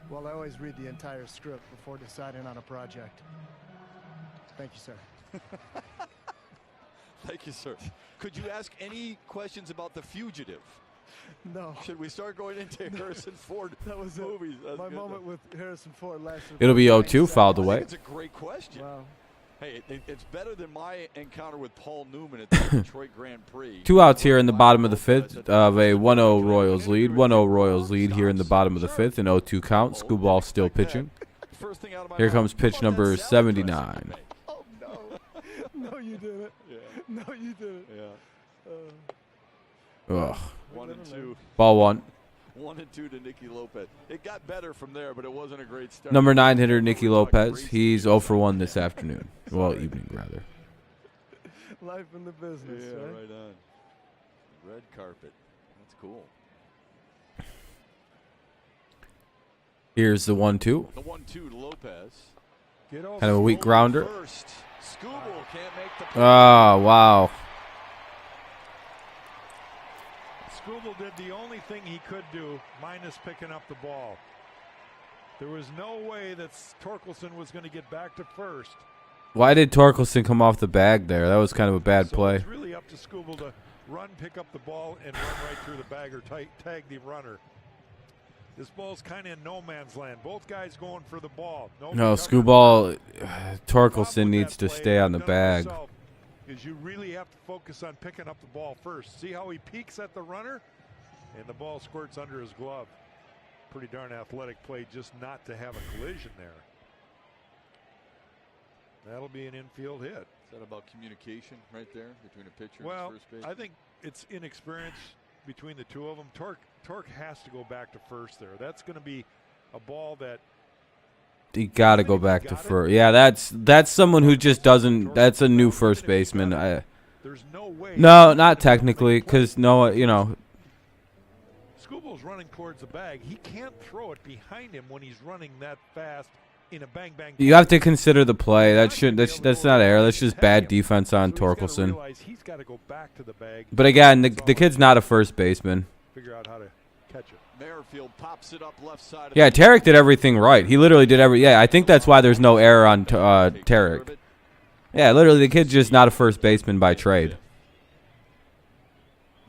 well, I always read the entire script before deciding on a project. Thank you, sir. Thank you, sir. Could you ask any questions about The Fugitive? No. Should we start going into Harrison Ford That was movies? That's My good, moment though. with Harrison Ford lasted. It'll be 0-2, fouled I away. think it's a great question. Wow. Hey, it's better than my encounter with Paul Newman at the Detroit Grand Prix. 2 outs here in the bottom of the fifth of a 1-0 Royals lead. 1-0 Royals lead here in the bottom of the fifth. An 0-2 count. Skubal still pitching. First thing out of my Here mouth, comes pitch how about number that salad dressing 79. you make? Oh, no. No, you didn't. Yeah, No, you didn't. yeah. Ugh. 1-2. Ball 1. 1-2 to Nicky Lopez. It got better from there, but it wasn't a great start. Number 9 hitter Nicky Lopez. He's 0 for 1 this afternoon. Well, evening rather. Life in the business, Yeah, right? right on. Red carpet. That's cool. Here's the 1-2. The 1-2 to Lopez. Get off Kind of a weak Skubal grounder. First. Skubal can't make the play. Oh, wow. Skubal did the only thing he could do, minus picking up the ball. There was no way that Torkelson was going to get back to first. Why did Torkelson come off the bag there? That was kind of a bad play. It's really up to Skubal to run, pick up the ball, and run right through the bag or tag the runner. This ball's kind of in no man's land. Both guys going for the ball. No, Skubal, Torkelson needs to stay on the bag. Is you really have to focus on picking up the ball first. See how he peeks at the runner And the ball squirts under his glove. Pretty darn athletic play just not to have a collision there. That'll be an infield hit. Is that about communication right there between a pitcher Well, and his first base? I think it's inexperience between the two of them. Torque has to go back to first there. That's going to be a ball that You got to go back to first. Yeah, that's someone who just doesn't. That's a new first baseman. there's no way. No, not technically, because no, Skubal's running towards the bag. He can't throw it behind him when he's running that fast in a bang bang. You have to consider the play. That's not error. That's just bad defense on Torkelson. He's got to go back to the bag. But again, the kid's not a first baseman. Figure out how to catch it. Merrifield pops it up left side. Yeah, Tarek did everything right. He literally did Yeah, I think that's why there's no error on Tarek. Yeah, literally, the kid's just not a first baseman by trade.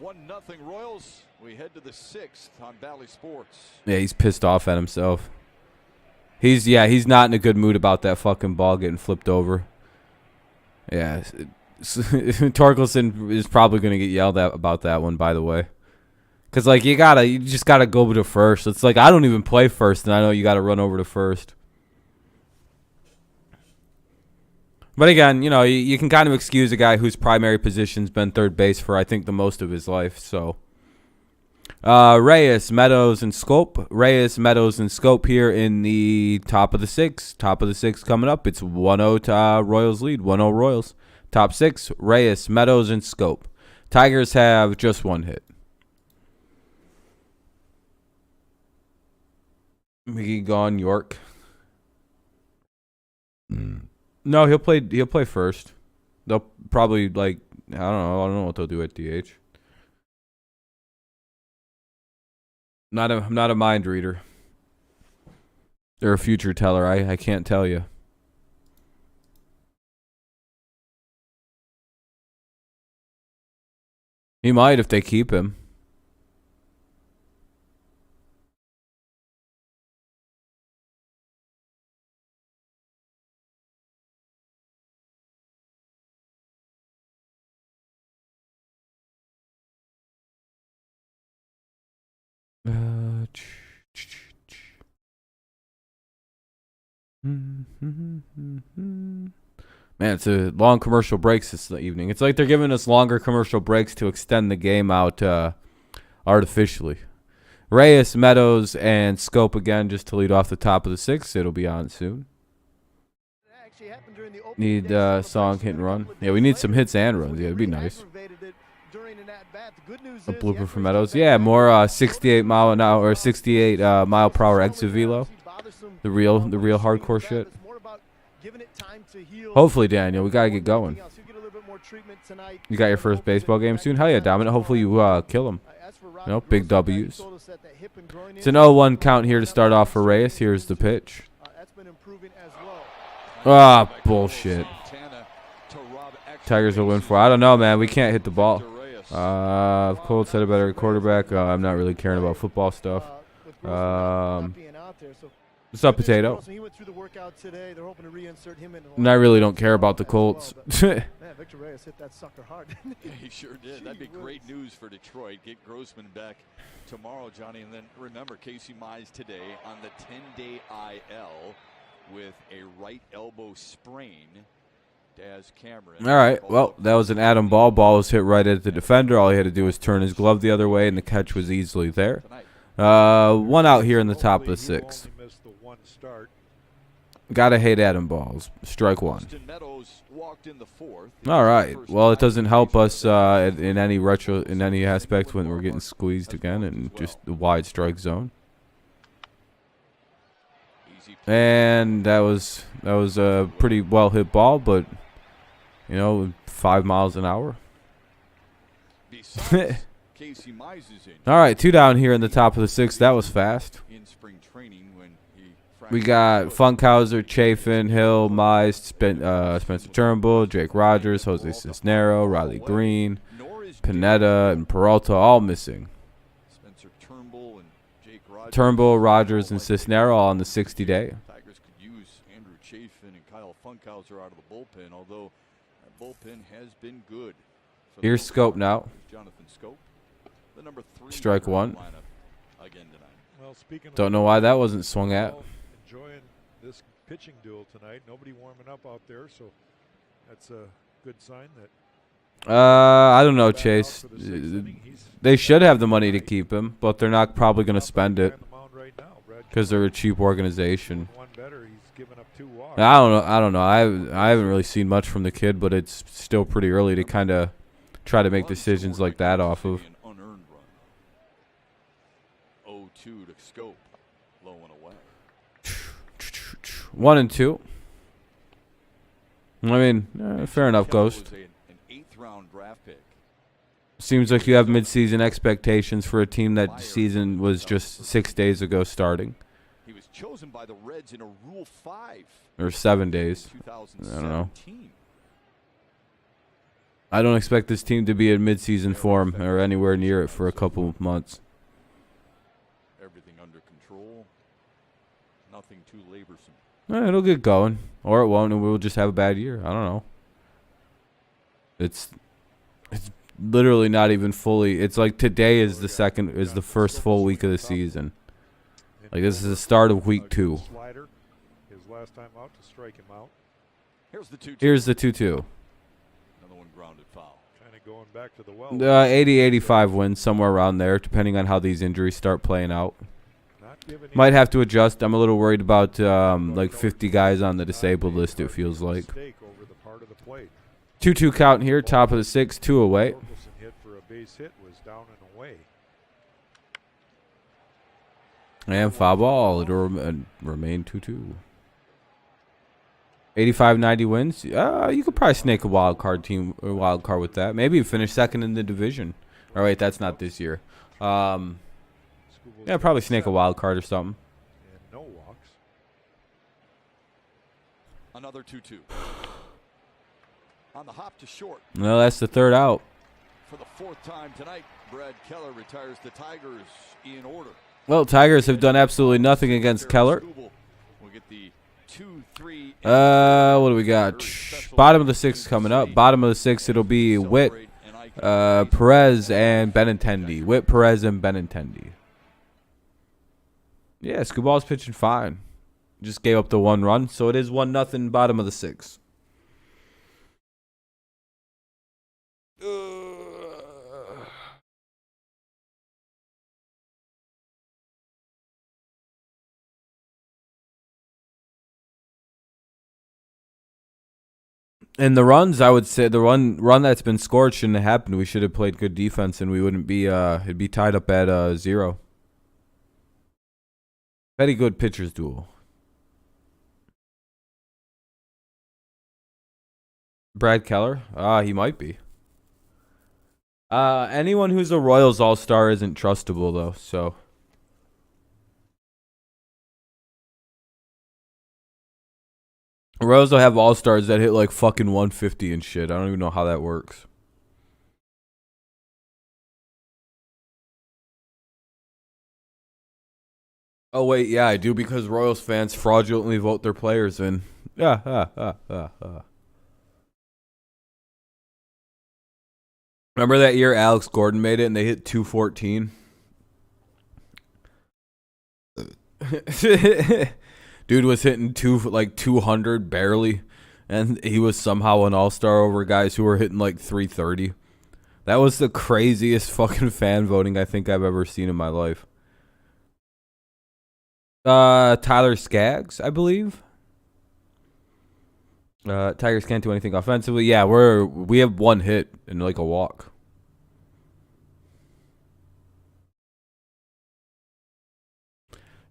1-0 Royals. We head to the 6th on Valley Sports. Yeah, he's pissed off at himself. He's not in a good mood about that fucking ball getting flipped over. Yeah, Torkelson is probably going to get yelled at about that one, by the way. Because, like, you just got to go to first. It's like, I don't even play first, and I know you got to run over to first. But again, you can kind of excuse a guy whose primary position's been third base for, I think, the most of his life, so. Reyes, Meadows, and Scope. Reyes, Meadows, and Scope here in the top of the 6. Top of the 6 coming up. It's 1-0 to Royals lead. 1-0 Royals. Top 6, Reyes, Meadows, and Scope. Tigers have just one hit. McGee gone, York. No, he'll play first. They'll probably, I don't know what they'll do at DH. I'm not a mind reader. They're a future teller. I can't tell you. He might if they keep him. Man, it's a long commercial breaks this evening. It's like they're giving us longer commercial breaks to extend the game out artificially. Reyes, Meadows, and Scope again just to lead off the top of the 6th. It'll be on soon. Need song hit and run. Yeah, we need some hits and runs. Yeah, it'd be nice. A blooper for Meadows. Yeah, more 68 mile an hour or 68 mile per hour exit velo. The real hardcore shit. Hopefully, Daniel, we gotta get going. You got your first baseball game soon? Hell yeah, Dominic. Hopefully you kill him. Big W's. It's an 0-1 count here to start off for Reyes. Here's the pitch. Ah, bullshit. Tigers will win for. I don't know, man. We can't hit the ball. Colts had a better quarterback. I'm not really caring about football stuff. What's up, Potato? And I really don't care about the Colts. Man, Victor Reyes hit that sucker hard. Yeah, he sure did. That'd be great news for Detroit. Get Grossman back tomorrow, Johnny. And then remember, Casey Mize today on the 10-day IL with a right elbow sprain. Daz Cameron. All right. Well, that was an Adam Ball. Ball was hit right at the defender. All he had to do was turn his glove the other way, and the catch was easily there. One out here in the top of the 6th. Gotta hate Adam Balls. Strike one. All right. Well, it doesn't help us in any aspect when we're getting squeezed again and just the wide strike zone. And that was a pretty well hit ball, but 5 miles an hour. All right, 2 down here in the top of the 6th. That was fast. We got Funkhauser, Chafin, Hill, Mize, Spencer Turnbull, Jake Rogers, Jose Cisnero, Riley Green, Pineda, and Peralta all missing. Turnbull, Rogers, and Cisnero all on the 60-day. Tigers could use Andrew Chafin and Kyle Funkhauser out of the bullpen, although that bullpen has been good. Here's Scope now. Jonathan Scope. The number 3 Strike one. lineup again tonight. Well, speaking Don't of know why that wasn't swung at. enjoying this pitching duel tonight. Nobody warming up out there, so that's a good sign that I don't know, back out Chase. for the 6th inning. He's They should have the money to keep him, but they're not probably going to spend it on the mound right now. Brad because they're a cheap organization. one better. He's given up 2 walks. I don't know. I haven't really seen much from the kid, but it's still pretty early to kind of try to make decisions like that off of. An unearned run. 0-2 to Scope. Low and away. 1 and 2. I mean, fair enough, Ghost. An 8th-round draft pick. Seems like you have midseason expectations for a team that season was just 6 days ago starting, He was chosen by the Reds in a Rule 5. or 7 days. 2017. I don't know. I don't expect this team to be in midseason form or anywhere near it for a couple of months. Everything under control. Nothing too laborsome. It'll get going, or it won't, and we'll just have a bad year. I don't know. It's literally not even fully. It's like today is the first full week of the season. Like this is the start of week 2. Slider, his last time out to strike him out. Here's the 2-2. Here's the 2-2. Another one grounded foul. Kind of going back to the well. 80-85 wins, somewhere around there, depending on how these injuries start playing out. Not giving Might him have to adjust. I'm a little worried about like 50 guys on the disabled list, it feels like. mistake over the part of the plate. 2-2 count here, top of the 6, 2 away. Torkelson hit for a base hit was down and away. And foul ball. It'll remain 2-2. 85-90 wins. You could probably snake a wild card with that. Maybe finish second in the division. All right, that's not this year. Scooble's Yeah, probably snake a wild card or something. and no walks. Another 2-2. On the hop to short. No, that's the 3rd out. For the 4th time tonight, Brad Keller retires the Tigers in order. Well, Tigers have done absolutely nothing against Keller. We'll get the 2-3. What do we got? Bottom of the 6 coming up. Bottom of the 6, it'll be Witt, Perez, and Benintendi. Witt, Perez, and Benintendi. Yeah, Scooball's pitching fine. Just gave up the 1 run, so it is 1-0 bottom of the 6. And the runs, I would say the run that's been scored shouldn't have happened. We should have played good defense, and we wouldn't be it'd be tied up at 0. Very good pitchers duel. Brad Keller? He might be. Anyone who's a Royals All-Star isn't trustable though, so. Royals will have all-stars that hit like fucking 150 and shit. I don't even know how that works. Oh, wait, yeah, I do because Royals fans fraudulently vote their players in. Yeah. Remember that year Alex Gordon made it and they hit 214? Dude was hitting 200 barely, and he was somehow an all-star over guys who were hitting like 330. That was the craziest fucking fan voting I think I've ever seen in my life. Tyler Skaggs, I believe. Tigers can't do anything offensively. Yeah, we have 1 hit and like a walk.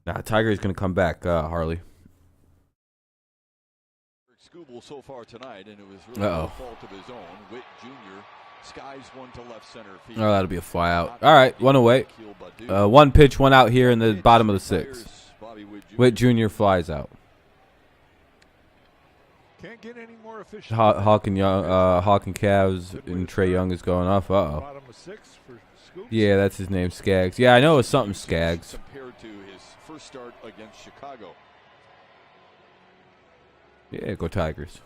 Nah, Tiger's gonna come back, Harley. Scooble so far tonight, and it was really no fault of his own. Witt Jr. skies one to left center field. Oh, that'll be a fly out. All right, 1 away. 1 pitch, 1 out here in the bottom of the 6. Witt Jr. flies out. Can't get any more efficient. Hawk and Cavs and Trey Young is going off. Bottom of 6 for Scoops. Yeah, that's his name, Skaggs. Yeah, I know it was something Skaggs. Compared to his first start against Chicago. Yeah, go Tigers.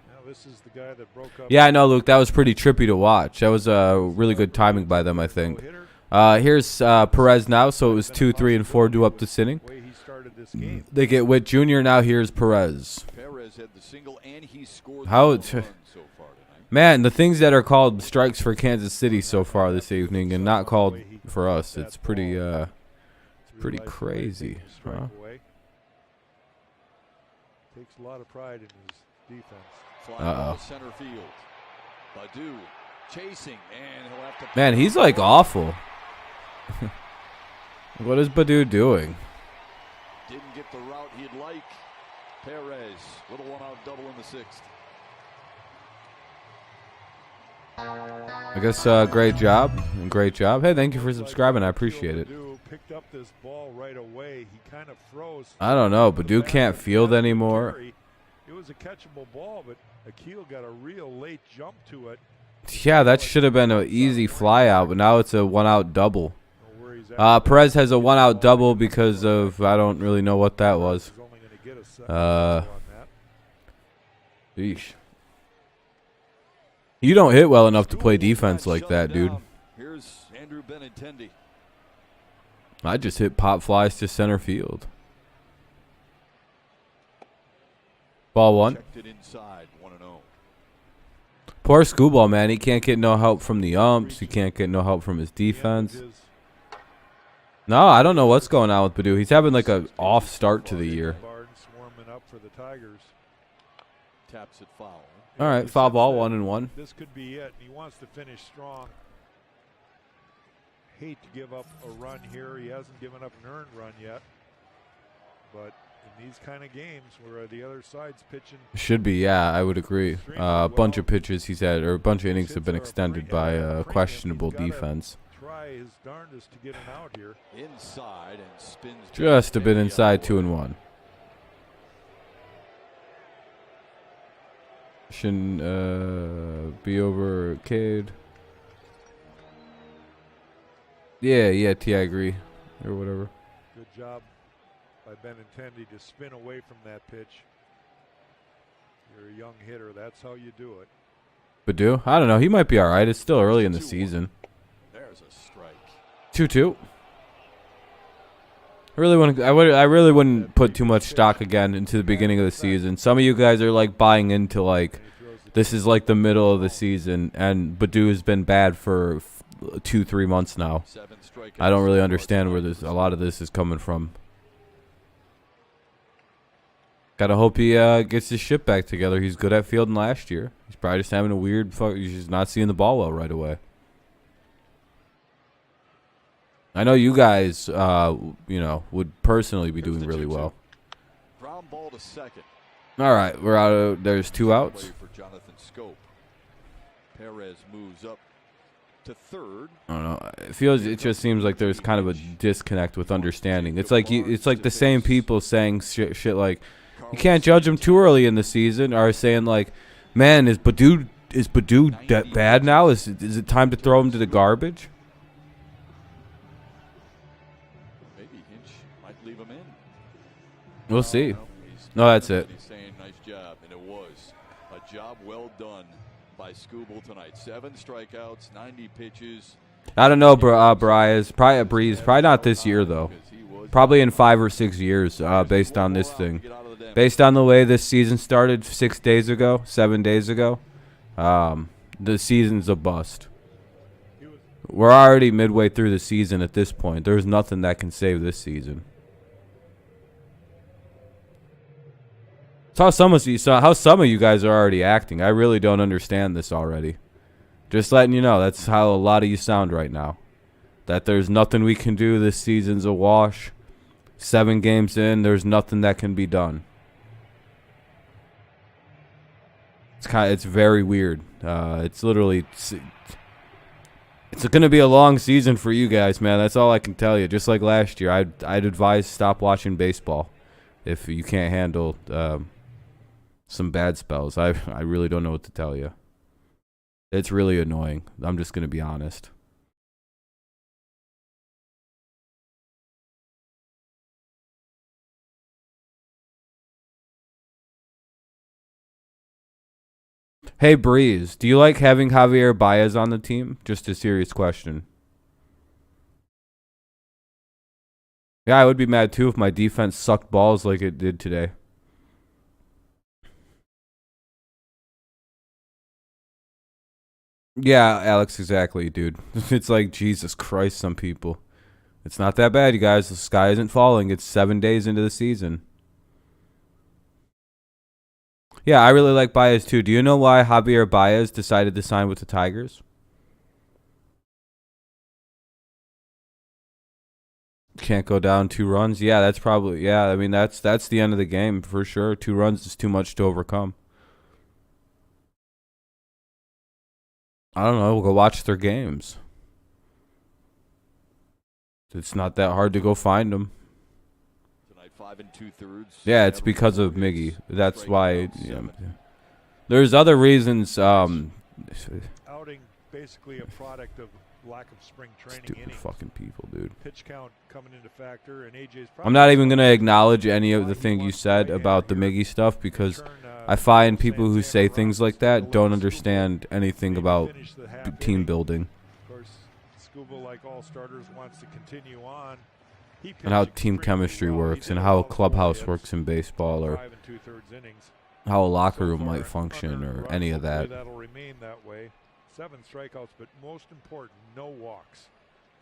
Now this is the guy that broke up. Yeah, I know, Luke. That was pretty trippy to watch. That was really good timing by them, I think. Here's Perez now, so it was 2, 3, and 4 due up this inning. The way he started this game. They get Witt Jr. Now here's Perez. Perez had the single and he scored How the run so far tonight. Man, the things that are called strikes for Kansas City so far this evening and not called for us, it's pretty crazy. Huh? Takes a lot of pride in his defense. Fly ball center field. Badu chasing, and he'll have to. Man, he's like awful. What is Badu doing? Didn't get the route he'd like. Perez, little one-out double in the 6th. I guess great job. Great job. Hey, thank you for subscribing. I appreciate it. Picked up this ball right away. He kind of froze. I don't know. Badu can't field anymore. It was a catchable ball, but Akil got a real late jump to it. Yeah, that should have been an easy fly out, but now it's a one-out double. Perez has a one-out double because of, I don't really know what that was. Yeesh. You don't hit well enough to play defense like that, dude. Here's Andrew Benintendi. I just hit pop flies to center field. Ball 1. Checked it inside, 1-0. Poor Screwball, man. He can't get no help from the umps. He can't get no help from his defense. No, I don't know what's going on with Badu. He's having like a off start to the year. Swarming up for the Tigers. Taps it foul. All right, foul ball, 1-1. This could be it. He wants to finish strong. Hate to give up a run here. He hasn't given up an earned run yet. But in these kind of games where the other side's pitching. Should be, yeah, I would agree. A bunch of pitches he's had, or a bunch of innings have been extended by questionable defense. Try his darndest to get him out here. Inside and spins. Just a bit inside, 2-1. Shouldn't be over Cade. Yeah, T, I agree. Or whatever. Good job by Benintendi to spin away from that pitch. You're a young hitter. That's how you do it. Badu? I don't know. He might be all right. It's still early in the season. There's a strike. 2-2. I really wouldn't put too much stock again into the beginning of the season. Some of you guys are like buying into like this is like the middle of the season, and Badu has been bad for 2-3 months now. I don't really understand where a lot of this is coming from. Gotta hope he gets his shit back together. He's good at fielding last year. He's probably just having a weird he's just not seeing the ball well right away. I know you guys, would personally be doing really well. Ground ball to second. All right, we're out. There's 2 outs. For Jonathan Scope. Perez moves up to third. I don't know. It just seems like there's kind of a disconnect with understanding. It's like the same people saying shit like you can't judge him too early in the season, or saying like, man, is Badu that bad now? Is it time to throw him to the garbage? Leave him in. We'll see. No, that's it. He's saying nice job, and it was a job well done by Scooble tonight. 7 strikeouts, 90 pitches. I don't know, Breeze. Probably not this year though. Probably in 5 or 6 years, based on this thing. Based on the way this season started 7 days ago, the season's a bust. We're already midway through the season at this point. There's nothing that can save this season. How some of you guys are already acting. I really don't understand this already. Just letting you know, that's how a lot of you sound right now. That there's nothing we can do. This season's a wash. 7 games in, there's nothing that can be done. It's very weird. It's literally it's going to be a long season for you guys, man. That's all I can tell you. Just like last year, I'd advise stop watching baseball if you can't handle some bad spells. I really don't know what to tell you. It's really annoying. I'm just going to be honest. Hey, Breeze, do you like having Javier Baez on the team? Just a serious question. Yeah, I would be mad too if my defense sucked balls like it did today. Yeah, Alex, exactly, dude. It's like, Jesus Christ, some people. It's not that bad, you guys. The sky isn't falling. It's 7 days into the season. Yeah, I really like Baez too. Do you know why Javier Baez decided to sign with the Tigers? Can't go down 2 runs. Yeah, that's probably, yeah, I mean that's the end of the game for sure. 2 runs is too much to overcome. I don't know, we'll go watch their games. It's not that hard to go find them. Tonight, 5 2/3. Yeah, it's because of Miggy. That's why. Yeah. There's other reasons. Outing basically a product of lack of spring training. Stupid innings. fucking people, dude. Pitch count coming into factor, and AJ's. I'm not even gonna acknowledge any of the thing you said about the Miggy stuff because I find people who say things like that don't understand anything about team building. Of course, Scooble, like all starters, wants to continue on. And how team chemistry works and how a clubhouse works in baseball or 5 2/3 innings. how a locker room might function or any of that. That'll remain that way. 7 strikeouts, but most important, no walks.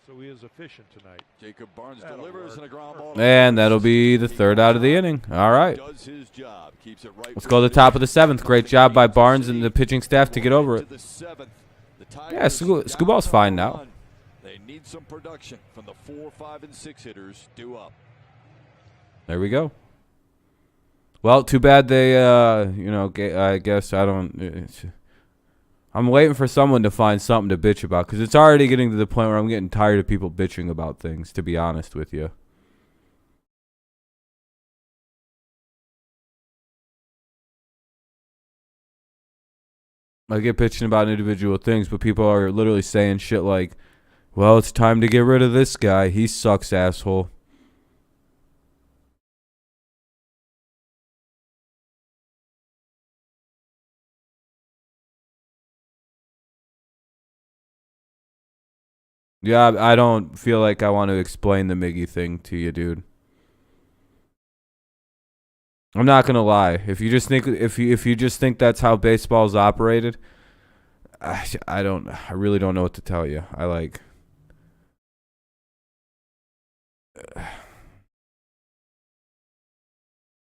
So he is efficient tonight. Jacob Barnes delivers and a ground ball. And that'll be the 3rd out of the inning. All right. Does his job. Keeps it right. Let's go to the top of the 7th. Great job by Barnes and the pitching staff to get over it. Yeah, Scooball's fine now. They need some production from the 4, 5, and 6 hitters due up. There we go. Well, too bad they, I guess I don't. I'm waiting for someone to find something to bitch about because it's already getting to the point where I'm getting tired of people bitching about things, to be honest with you. I get bitching about individual things, but people are literally saying shit like, well, it's time to get rid of this guy. He sucks, asshole. Yeah, I don't feel like I want to explain the Miggy thing to you, dude. I'm not gonna lie. If you just think that's how baseball's operated, I really don't know what to tell you.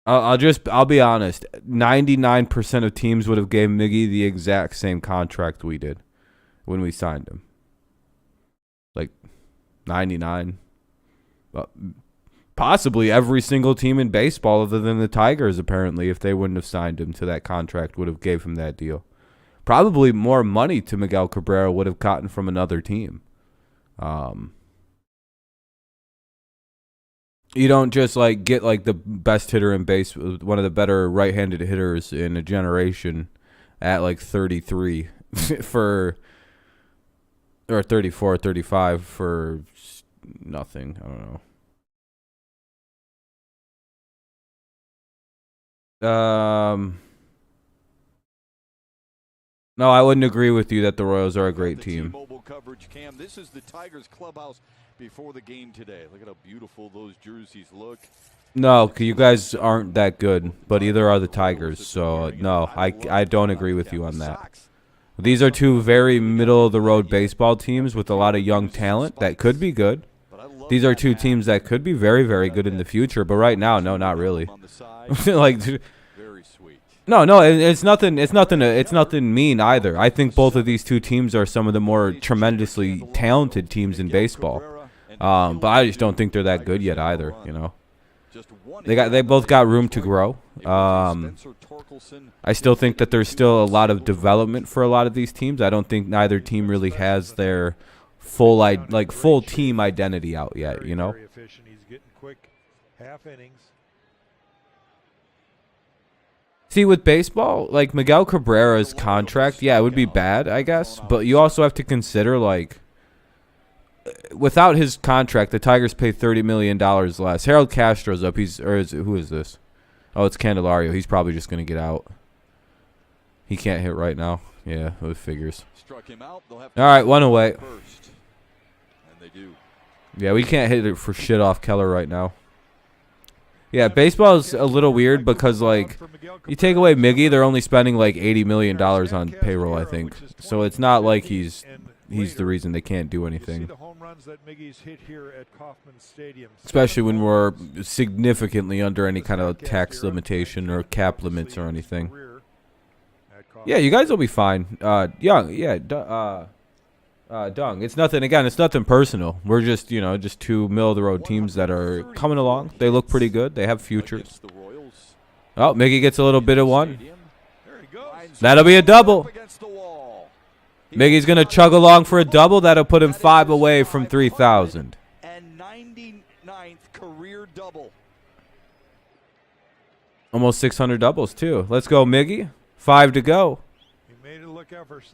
I'll be honest. 99% of teams would have gave Miggy the exact same contract we did when we signed him. Like 99. Well, possibly every single team in baseball other than the Tigers, apparently, if they wouldn't have signed him to that contract, would have gave him that deal. Probably more money to Miguel Cabrera would have gotten from another team. You don't just get the best hitter in base, one of the better right-handed hitters in a generation at 33 or 34, 35 for nothing. I don't know. No, I wouldn't agree with you that the Royals are a great team. Mobile coverage cam. This is the Tigers clubhouse before the game today. Look at how beautiful those jerseys look. No, you guys aren't that good, but either are the Tigers. So no, I don't agree with you on that. These are two very middle-of-the-road baseball teams with a lot of young talent that could be good. These are two teams that could be very, very good in the future, but right now, no, not really. Very sweet. No, it's nothing mean either. I think both of these two teams are some of the more tremendously talented teams in baseball. But I just don't think they're that good yet either, you know. They both got room to grow. I still think that there's still a lot of development for a lot of these teams. I don't think neither team really has their full team identity out yet, you know. Very efficient. He's getting quick half innings. See, with baseball, Miguel Cabrera's contract, yeah, it would be bad, I guess. But you also have to consider, without his contract, the Tigers pay $30 million less. Harold Castro's up. Who is this? Oh, it's Candelario. He's probably just going to get out. He can't hit right now. Yeah, it figures. Struck him out. All right, one away. First. And they do. Yeah, we can't hit it for shit off Keller right now. Yeah, baseball is a little weird because, like, you take away Miggy, they're only spending like $80 million on payroll, I think. So it's not like he's the reason they can't do anything. Especially when we're significantly under any kind of tax limitation or cap limits or anything. Yeah, you guys will be fine. Young, yeah, Dung. It's nothing. Again, it's nothing personal. We're just, just two middle-of-the-road teams that are coming along. They look pretty good. They have futures. Oh, Mickey gets a little bit of one. That'll be a double. Miggy's gonna chug along for a double. That'll put him 5 away from 3,000. And 99th career double. Almost 600 doubles too. Let's go, Miggy. 5 to go.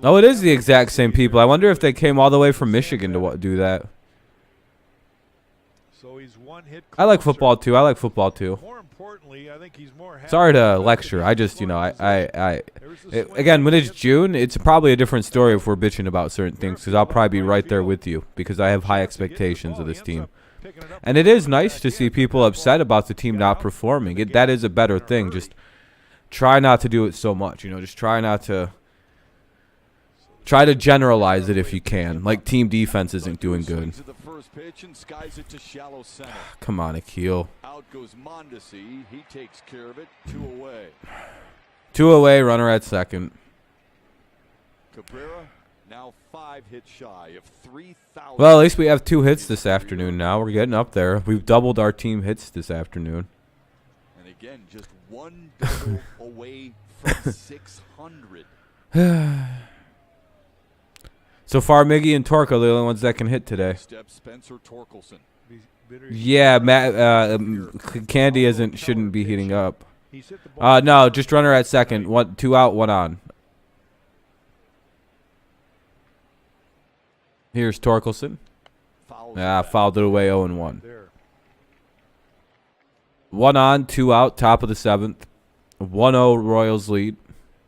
Oh, it is the exact same people. I wonder if they came all the way from Michigan to do that. I like football too. More importantly, I think he's more happy. Sorry to lecture. I just, again, when it's June, it's probably a different story if we're bitching about certain things because I'll probably be right there with you because I have high expectations of this team. And it is nice to see people upset about the team not performing. That is a better thing. Just try not to do it so much. Just try to generalize it if you can. Like team defense isn't doing good. Come on, Akil. Out goes Mondesi. He takes care of it. 2 away. 2 away, runner at second. Cabrera now 5 hits shy of 3,000. Well, at least we have 2 hits this afternoon now. We're getting up there. We've doubled our team hits this afternoon. And again, just 1 double away from 600. So far, Miggy and Torque are the only ones that can hit today. Step Spencer Torkelson. Yeah, Candy shouldn't be heating up. No, just runner at second. 2 out, 1 on. Here's Torkelson. Fouled it away, 0-1. 1 on, 2 out, top of the 7th. 1-0 Royals lead.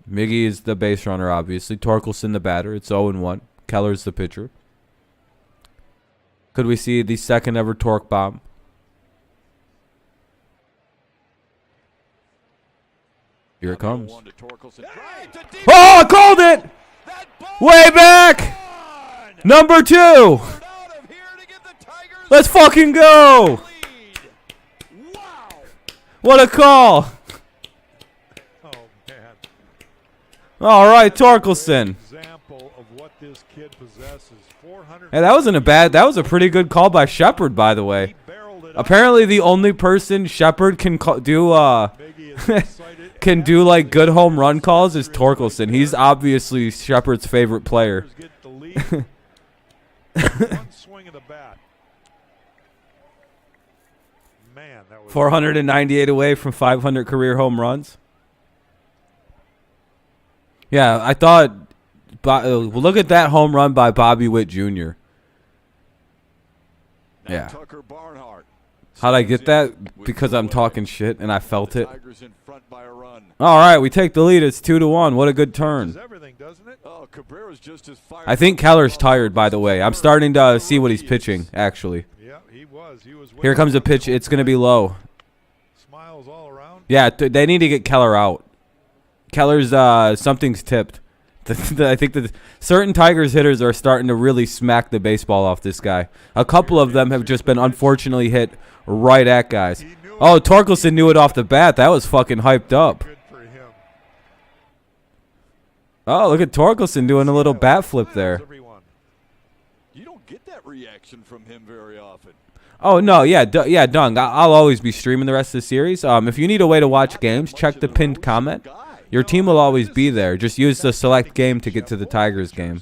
Miggy is the base runner, obviously. Torkelson the batter. It's 0-1. Keller's the pitcher. Could we see the second ever Torque bomb? Here it comes. Oh, I called it! Way back! Number 2! Let's fucking go! What a call! All right, Torkelson. Hey, that wasn't a bad. That was a pretty good call by Shepard, by the way. Apparently, the only person Shepard can can do like good home run calls is Torkelson. He's obviously Shepard's favorite player. 498 away from 500 career home runs. Yeah, I thought. Look at that home run by Bobby Witt Jr. Yeah. How'd I get that? Because I'm talking shit and I felt it. All right, we take the lead. It's 2-1. What a good turn. I think Keller's tired, by the way. I'm starting to see what he's pitching, actually. Here comes a pitch. It's going to be low. Yeah, they need to get Keller out. Keller's something's tipped. I think that certain Tigers hitters are starting to really smack the baseball off this guy. A couple of them have just been unfortunately hit right at guys. Oh, Torkelson knew it off the bat. That was fucking hyped up. Oh, look at Torkelson doing a little bat flip there. You don't get that reaction from him very often. Oh, no, yeah, Dung. I'll always be streaming the rest of the series. If you need a way to watch games, check the pinned comment. Your team will always be there. Just use the select game to get to the Tigers game.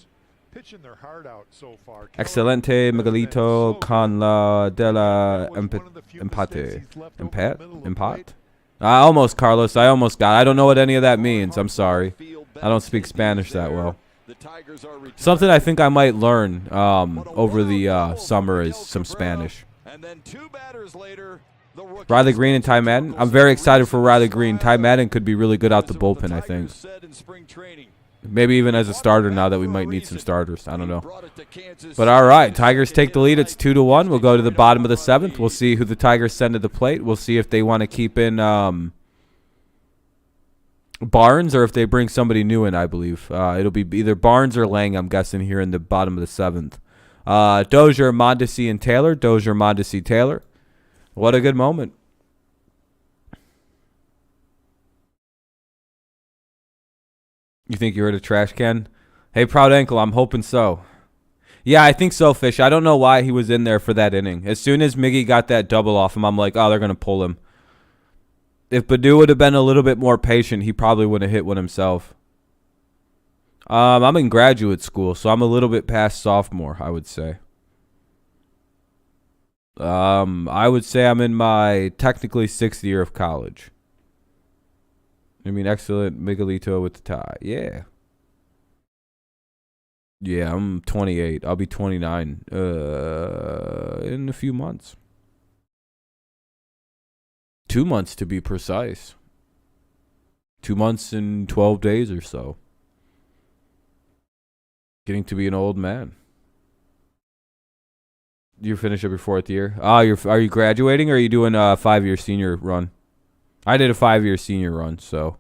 Excelente, Miguelito, con la de la empate. Empat? Almost, Carlos. I almost got it. I don't know what any of that means. I'm sorry. I don't speak Spanish that well. Something I think I might learn over the summer is some Spanish. Riley Green and Ty Madden. I'm very excited for Riley Green. Ty Madden could be really good out the bullpen, I think. Maybe even as a starter now that we might need some starters. I don't know. But all right, Tigers take the lead. It's 2-1. We'll go to the bottom of the 7th. We'll see who the Tigers send to the plate. We'll see if they want to keep in Barnes or if they bring somebody new in, I believe. It'll be either Barnes or Lang, I'm guessing, here in the bottom of the 7th. Dozier, Mondesi, and Taylor. Dozier, Mondesi, Taylor. What a good moment. You think you heard a trash can? Hey, Proud Ankle, I'm hoping so. Yeah, I think so, Fish. I don't know why he was in there for that inning. As soon as Miggy got that double off him, I'm like, oh, they're going to pull him. If Badu would have been a little bit more patient, he probably would have hit one himself. I'm in graduate school, so I'm a little bit past sophomore, I would say. I would say I'm in my technically 6th year of college. I mean, excellent Miguelito with the tie. Yeah. Yeah, I'm 28. I'll be 29 in a few months. 2 months to be precise. 2 months and 12 days or so. Getting to be an old man. You finish up your 4th year? Are you graduating or are you doing a 5-year senior run? I did a 5-year senior run, so.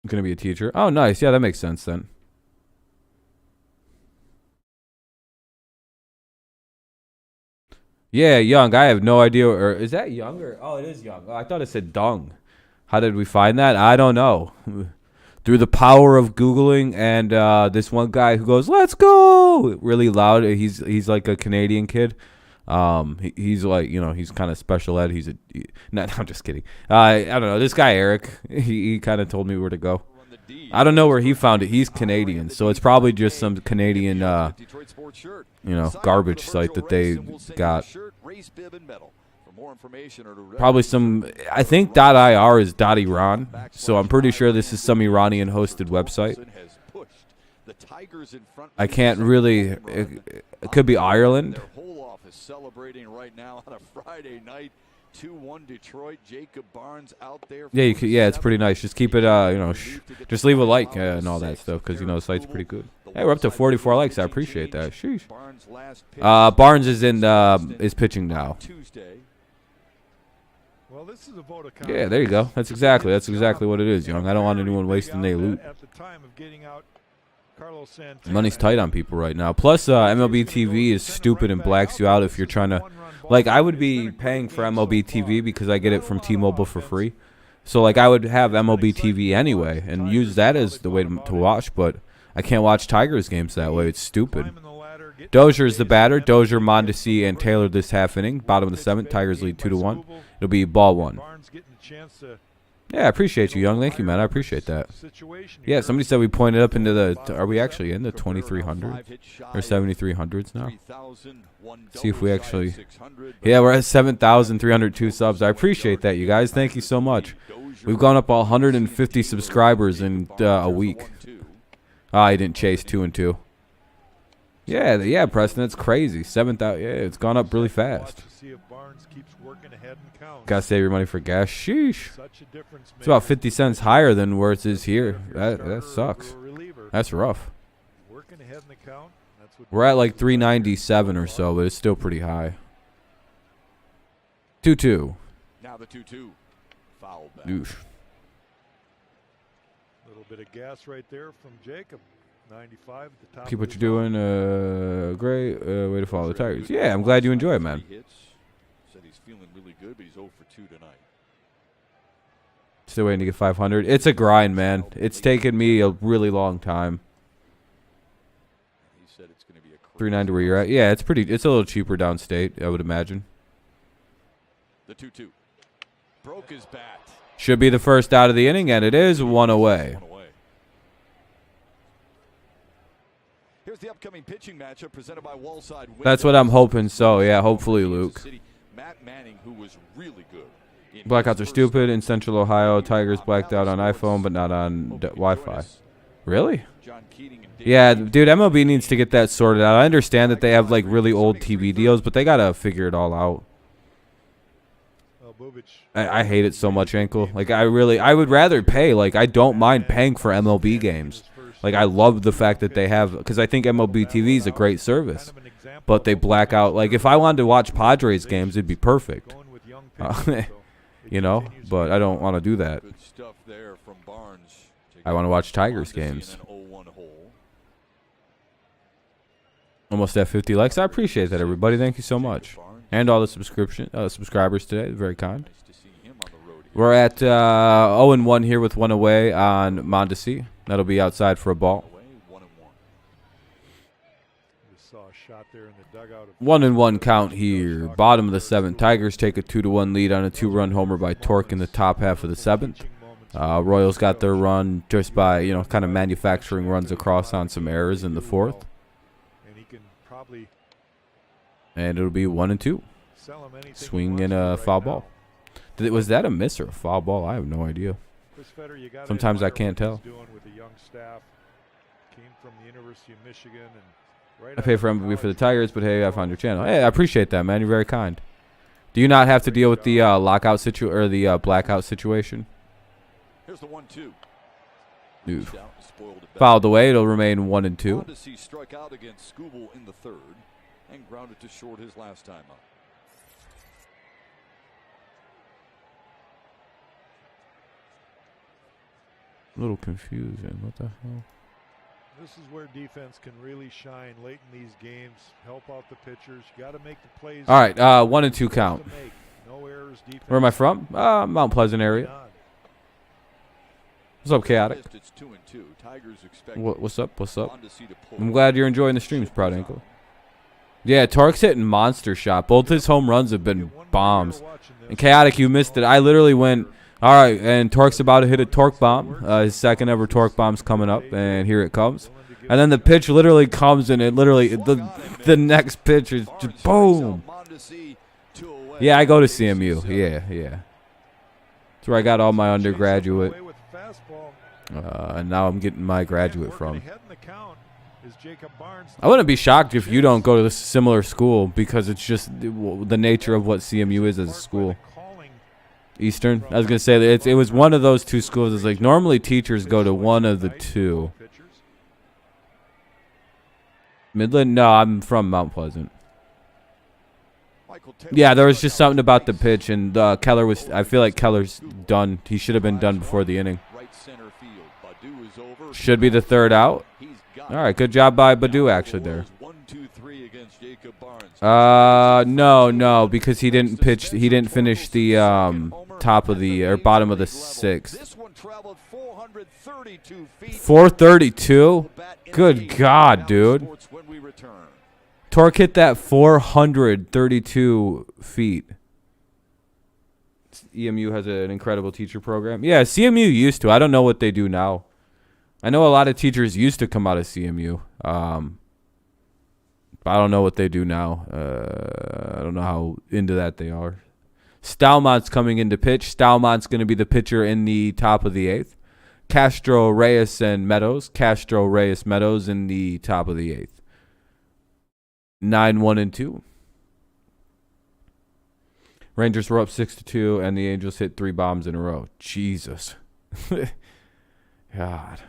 I'm going to be a teacher. Oh, nice. Yeah, that makes sense then. Yeah, Young. I have no idea. Or is that Young? Oh, it is Young. Oh, I thought it said Dung. How did we find that? I don't know. Through the power of Googling and this one guy who goes, "Let's go!" really loud. He's like a Canadian kid. He's like, you know, he's kind of special ed. No, I'm just kidding. I don't know. This guy, Eric, he kind of told me where to go. I don't know where he found it. He's Canadian, so it's probably just some Canadian, garbage site that they got. Probably some, I think .ir is .Iran, so I'm pretty sure this is some Iranian-hosted website. I can't really, it could be Ireland. Celebrating right now on a Friday night. 2-1 Detroit. Jacob Barnes out there. Yeah, you could, yeah, it's pretty nice. Just keep it, just leave a like and all that stuff because, the site's pretty good. Hey, we're up to 44 likes. I appreciate that. Sheesh. Barnes is is pitching now. Yeah, there you go. That's exactly what it is, Young. I don't want anyone wasting their loot. Money's tight on people right now. Plus, MLB TV is stupid and blacks you out if you're trying to. Like, I would be paying for MLB TV because I get it from T-Mobile for free. So, like, I would have MLB TV anyway and use that as the way to watch, but I can't watch Tigers games that way. It's stupid. Dozier is the batter. Dozier, Mondesi, and Taylor this half inning. Bottom of the 7th. Tigers lead 2-1. It'll be ball 1. Yeah, I appreciate you, Young. Thank you, man. I appreciate that. Yeah, somebody said we pointed up into the. Are we actually in the 2300s or 7300s now? See if we actually. Yeah, we're at 7,302 subs. I appreciate that, you guys. Thank you so much. We've gone up 150 subscribers in a week. I didn't chase 2 and 2. Yeah, Preston. It's crazy. 7,000. Yeah, it's gone up really fast. Gotta save your money for gas. Sheesh. It's about 50 cents higher than where it is here. That sucks. That's rough. We're at like 397 or so, but it's still pretty high. 2-2. Now the 2-2. Foul back. Oof. Little bit of gas right there from Jacob. 95 at the top. Keep what you're doing. Great way to follow the Tigers. Yeah, I'm glad you enjoy it, man. Said he's feeling really good, but he's 0 for 2 tonight. Still waiting to get 500. It's a grind, man. It's taken me a really long time. He said it's going to be a 390 where you're at. Yeah, it's a little cheaper downstate, I would imagine. The 2-2. Broke his bat. Should be the first out of the inning, and it is 1 away. Here's the upcoming pitching matchup presented by Wallside. That's what I'm hoping. So, yeah, hopefully, Luke. Matt Manning, who was really good. Blackouts are stupid. In Central Ohio, Tigers blacked out on iPhone, but not on Wi-Fi. Really? Yeah, dude, MLB needs to get that sorted out. I understand that they have, like, really old TV deals, but they got to figure it all out. I hate it so much, Ankle. Like, I would rather pay. Like, I don't mind paying for MLB games. Like, I love the fact that they have, because I think MLB TV is a great service. But they black out. Like, if I wanted to watch Padres games, it'd be perfect. You know, but I don't want to do that. I want to watch Tigers games. Almost at 50 likes. I appreciate that, everybody. Thank you so much. And all the subscribers today. Very kind. We're at 0-1 here with one away on Mondesi. That'll be outside for a ball. 1-1 count here. Bottom of the 7th. Tigers take a 2-1 lead on a 2-run homer by Torque in the top half of the 7th. Royals got their run just by, you know, kind of manufacturing runs across on some errors in the 4th. And it'll be 1-2. Swing and a foul ball. Was that a miss or a foul ball? I have no idea. Sometimes I can't tell. I pay for MLB for the Tigers, but hey, I found your channel. Hey, I appreciate that, man. You're very kind. Do you not have to deal with the lockout situation or the blackout situation? Here's the 1-2. Oof. Fouled away. It'll remain 1-2. Mondesi struck out against Skubal in the 3rd and grounded to short his last time up. A little confusion. What the hell? This is where defense can really shine late in these games. Help out the pitchers. You got to make the plays. All right, 1-2 count. No errors. Where am I from? Mount Pleasant area. What's up, Chaotic? What's up? What's up? I'm glad you're enjoying the streams, Proud Ankle. Yeah, Torque's hitting monster shot. Both his home runs have been bombs. And Chaotic, you missed it. I literally went, all right, and Torque's about to hit a Torque bomb. His second ever Torque bomb's coming up, and here it comes. And then the pitch literally comes, and it literally, the next pitch is just boom. Yeah, I go to CMU. Yeah. That's where I got all my undergraduate. And now I'm getting my graduate from. I wouldn't be shocked if you don't go to this similar school because it's just the nature of what CMU is as a school. Eastern. I was going to say that it was one of those two schools. It's like normally teachers go to one of the two. Midland? No, I'm from Mount Pleasant. Yeah, there was just something about the pitch, and Keller was. I feel like Keller's done. He should have been done before the inning. Should be the 3rd out. All right, good job by Badu actually there. No, because he didn't pitch. He didn't finish the top of the or bottom of the 6th. 432. Good God, dude. Torque hit that 432 feet. EMU has an incredible teacher program. Yeah, CMU used to. I don't know what they do now. I know a lot of teachers used to come out of CMU. But I don't know what they do now. I don't know how into that they are. Stalmont's coming into pitch. Stalmont's going to be the pitcher in the top of the 8th. Castro, Reyes, and Meadows. Castro, Reyes, Meadows in the top of the 8th. 9-1-2. Rangers were up 6-2, and the Angels hit 3 bombs in a row. Jesus. God.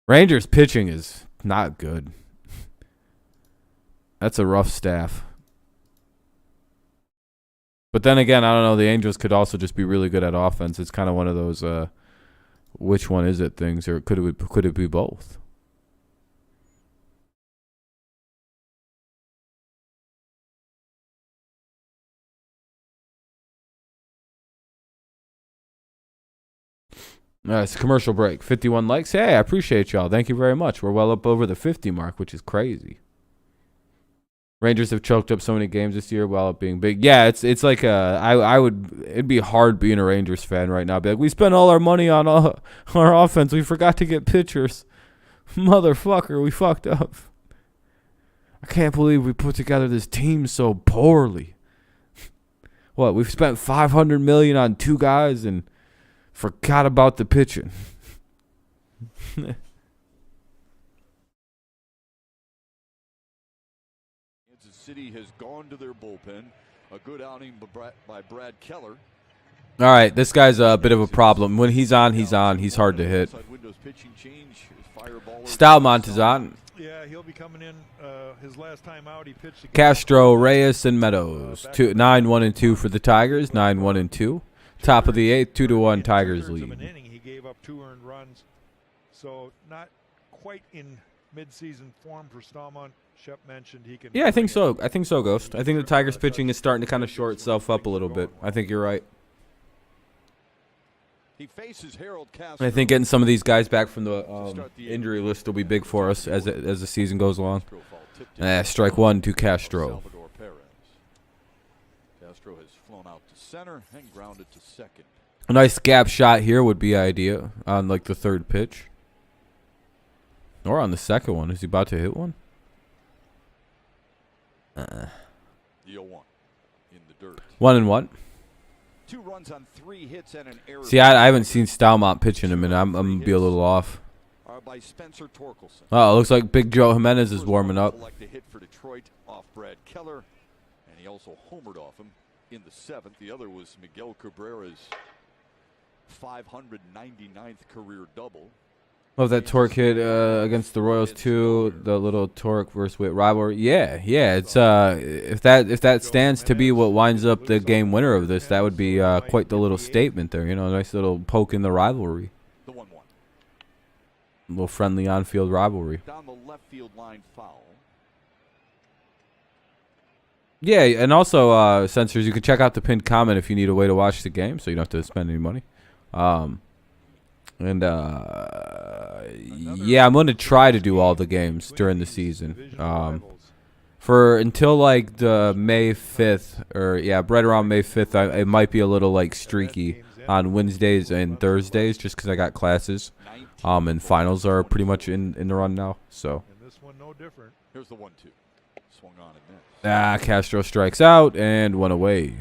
Rangers pitching is not good. That's a rough staff. But then again, I don't know. The Angels could also just be really good at offense. It's kind of one of those which one is it things, or could it be both? It's a commercial break. 51 likes. Hey, I appreciate y'all. Thank you very much. We're well up over the 50 mark, which is crazy. Rangers have choked up so many games this year while it being big. Yeah, it's like it'd be hard being a Rangers fan right now. Be like, we spent all our money on our offense. We forgot to get pitchers. Motherfucker, we fucked up. I can't believe we put together this team so poorly. What, we've spent $500 million on 2 guys and forgot about the pitching. Kansas City has gone to their bullpen. A good outing by Brad Keller. All right, this guy's a bit of a problem. When he's on, he's on. He's hard to hit. Stalmont is on. Yeah, he'll be coming in. His last time out, he pitched against Castro, Reyes, and Meadows. 9-1-2 for the Tigers. 9-1-2. Top of the 8th, 2-1 Tigers two-thirds of lead. an inning, he gave up 2 earned runs, so not quite in mid-season form for Stalmont. Shep mentioned he can. Yeah, I think so. I think so, Ghost. I think the Tigers pitching is starting to kind of short itself up a little bit. I think you're right. He faces Harold Castro. I think getting some of these guys back from the injury list will be big for us as the season goes along. Strike one to Castro. Castro has flown out to center and grounded to second. A nice gap shot here would be idea on like the third pitch. Or on the second one. Is he about to hit one? The 0-1 in the dirt. 1-1. 2 runs on 3 hits and an error. See, I haven't seen Stalmont pitch in a minute. I'm going to be a little off. By Spencer Torkelson. Oh, it looks like Big Joe Jimenez is warming up. Select a hit for Detroit off Brad Keller, and he also homered off him in the 7th. The other was Miguel Cabrera's 599th career double. Love that Torque hit against the Royals too. The little Torque versus Witt rivalry. Yeah. It's if that stands to be what winds up the game winner of this, that would be quite the little statement there. You know, a nice little poke in the rivalry. The 1-1. A little friendly on-field rivalry. Down the left field line foul. Yeah, and also, censors, you can check out the pinned comment if you need a way to watch the game, so you don't have to spend any money. Yeah, I'm going to try to do all the games during the season. For until like the May 5th, or right around May 5th, it might be a little like streaky on Wednesdays and Thursdays, just because I got classes. And finals are pretty much in the run now. So. And this one no different. Here's the 1-2. Swung on and missed. Castro strikes out and one away.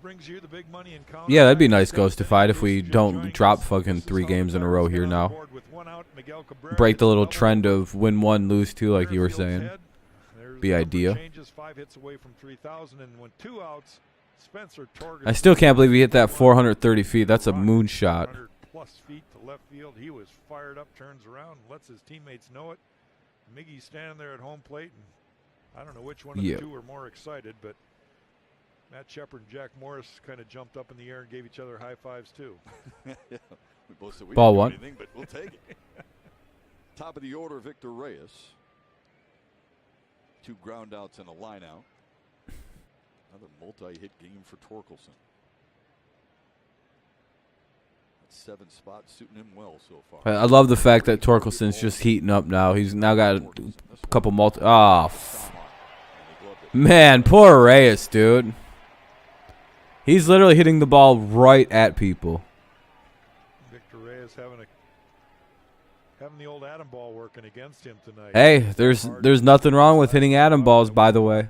Brings you the big money in yeah, that'd be nice, Ghostified, if we don't drop fucking 3 games in a row here now. Break the little trend of win 1, lose 2, like you were saying. Be idea. I still can't believe he hit that 430 feet. That's a moonshot. Plus feet to left field. He was fired up, turns around, lets his teammates know it. Miggy's standing there at home plate, and I don't know which one of the two are more excited, but Matt Shepard and Jack Morris kind of jumped up in the air and gave each other high fives too. We both said we Ball didn't do one. Anything, but we'll take it. Top of the order, Victor Reyes. 2 ground outs and a line out. Another multi-hit game for Torkelson. That 7th spot suiting him well so far. I love the fact that Torkelson's just heating up now. He's now got a couple man, poor Reyes, dude. He's literally hitting the ball right at people. Victor Reyes having the old atom ball working against him tonight. Hey, there's nothing wrong with hitting atom balls, by the way.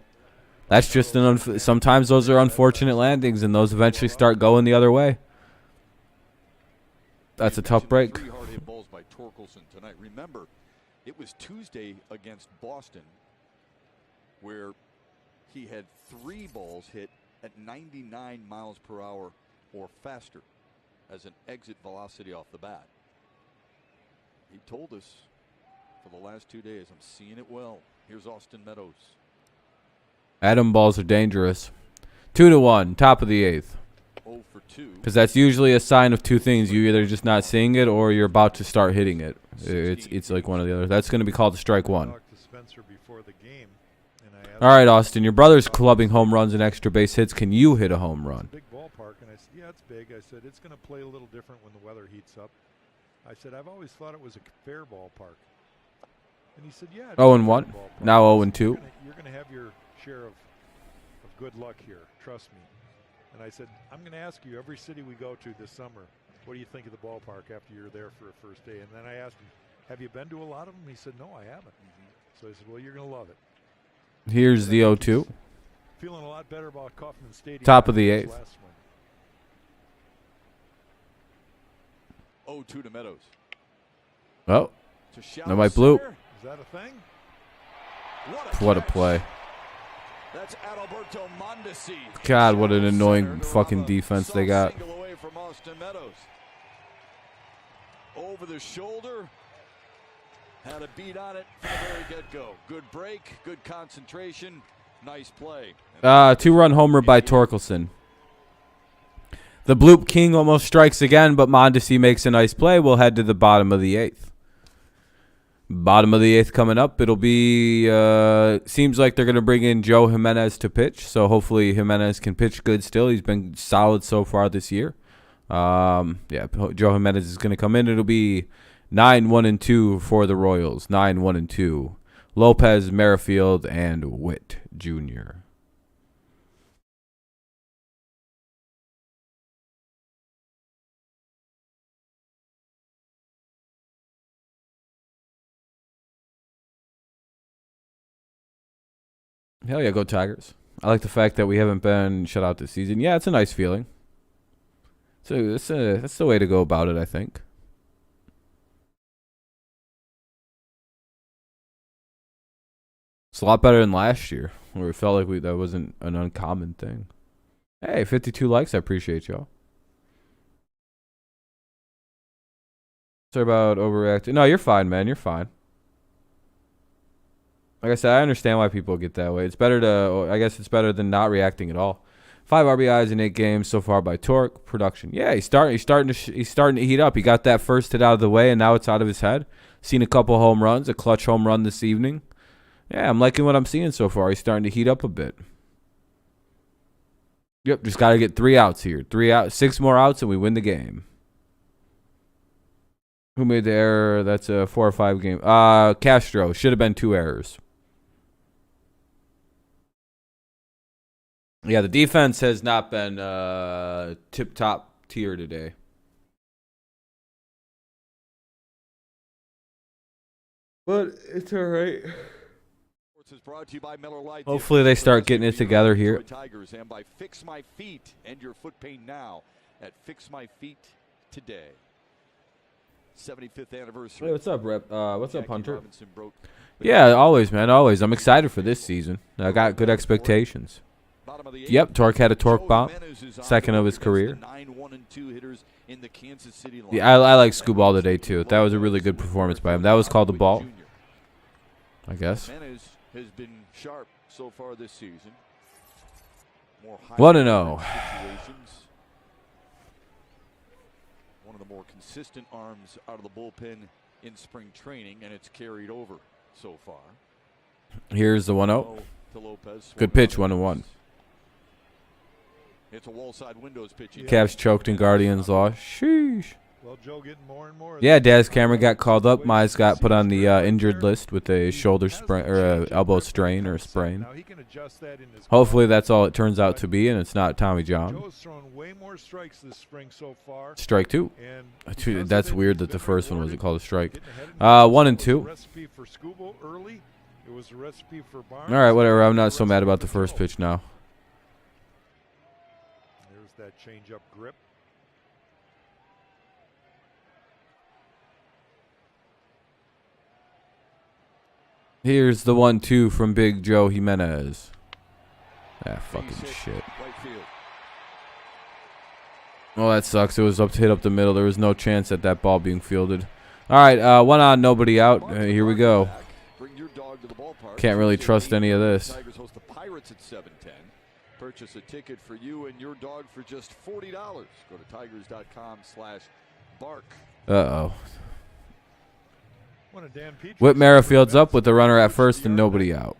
That's just sometimes those are unfortunate landings, and those eventually start going the other way. That's a tough break. 3 hard hit balls by Torkelson tonight. Remember, it was Tuesday against Boston where he had 3 balls hit at 99 miles per hour or faster as an exit velocity off the bat. He told us for the last 2 days, I'm seeing it well. Here's Austin Meadows. Atom balls are dangerous. 2-1, top of the 8th. 0 for 2. Because that's usually a sign of 2 things. You're either just not seeing it or you're about to start hitting it. It's like one or the other. That's going to be called a strike 1. All right, Austin, your brother's clubbing home runs and extra base hits. Can you hit a home run? Big ballpark, and I said, yeah, it's big. I said, it's going to play a little different when the weather heats up. I said, I've always thought it was a fair ballpark. And he said, yeah. 0-1, now 0-2. You're going to have your share of good luck here. Trust me. And I said, I'm going to ask you every city we go to this summer, what do you think of the ballpark after you're there for a first day? And then I asked him, have you been to a lot of them? He said, no, I haven't. So I said, well, you're going to love it. Here's the 0-2. Feeling a lot better about Kauffman Stadium. Top of the 8th. 0-2 to Meadows. Oh, that might bloop. Is that a thing? What a play. That's Adalberto Mondesi. God, what an annoying fucking defense they got. Single away from Austin Meadows. Over the shoulder. Had a beat on it from the very get-go. Good break, good concentration, nice play. 2-run homer by Torkelson. The Bloop King almost strikes again, but Mondesi makes a nice play. We'll head to the bottom of the 8th. Bottom of the 8th coming up. It'll be, seems like they're going to bring in Joe Jimenez to pitch. So hopefully Jimenez can pitch good still. He's been solid so far this year. Yeah, Joe Jimenez is going to come in. It'll be 9-1-2 for the Royals. 9-1-2. Lopez, Merrifield, and Witt Jr. Hell yeah, go Tigers. I like the fact that we haven't been shut out this season. Yeah, it's a nice feeling. So that's the way to go about it, I think. It's a lot better than last year, where it felt like that wasn't an uncommon thing. Hey, 52 likes. I appreciate y'all. Sorry about overreacting. No, you're fine, man. You're fine. Like I said, I understand why people get that way. It's better to, I guess it's better than not reacting at all. 5 RBIs in 8 games so far by Torque. Production. Yeah, he's starting to heat up. He got that first hit out of the way, and now it's out of his head. Seen a couple home runs, a clutch home run this evening. Yeah, I'm liking what I'm seeing so far. He's starting to heat up a bit. Yep, just got to get 3 outs here. 3 outs, 6 more outs, and we win the game. Who made the error? That's a 4 or 5 game. Castro. Should have been 2 errors. Yeah, the defense has not been tip-top tier today. But it's all right. Hopefully they start getting it together here. Tigers and by Fix My Feet. End your foot pain now at Fix My Feet today. 75th anniversary. Hey, what's up, Rep? What's up, Hunter? Yeah, always, man, always. I'm excited for this season. I got good expectations. Yep, Torque had a torque bomb, second of his career. Yeah, I like Scooball today too. That was a really good performance by him. That was called the ball, I guess. Has been sharp so far this season. 1-0. One of the more consistent arms out of the bullpen in spring training, and it's carried over so far. Here's the 1-0. Good pitch, 1-1. It's a wall side windows pitch. Cavs choked and Guardians lost. Sheesh. Well, Joe getting more and more. Yeah, Daz Cameron got called up. Mize got put on the injured list with a shoulder sprain or elbow strain or sprain. Hopefully that's all it turns out to be, and it's not Tommy John. Joe's thrown way more strikes this spring so far. Strike 2. That's weird that the first one wasn't called a strike. 1-2. All right, whatever. I'm not so mad about the first pitch now. That change-up grip. Here's the 1-2 from Big Joe Jimenez. Ah, fucking shit. Well, that sucks. It was hit up the middle. There was no chance at that ball being fielded. All right, 1 on, nobody out. Here we go. Can't really trust any of this. Tigers host the Pirates at 7:10. Purchase a ticket for you and your dog for just $40. Go to tigers.com/bark. Uh-oh. Whit Merrifield's up with the runner at first and nobody out.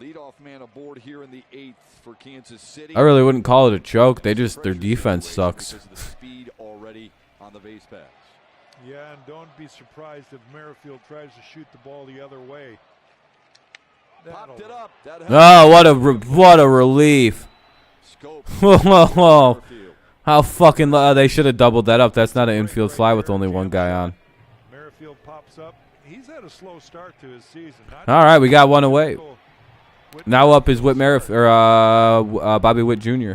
Leadoff man aboard here in the 8th for Kansas City. I really wouldn't call it a choke. Their defense sucks. Because of the speed already on the base pass. Yeah, and don't be surprised if Merrifield tries to shoot the ball the other way. Popped it up. Oh, what a relief. Whoa. How fucking they should have doubled that up. That's not an infield fly with only one guy on. Merrifield pops up. He's had a slow start to his season. All right, we got one away. Now up is Whit Merrifield or Bobby Witt Jr.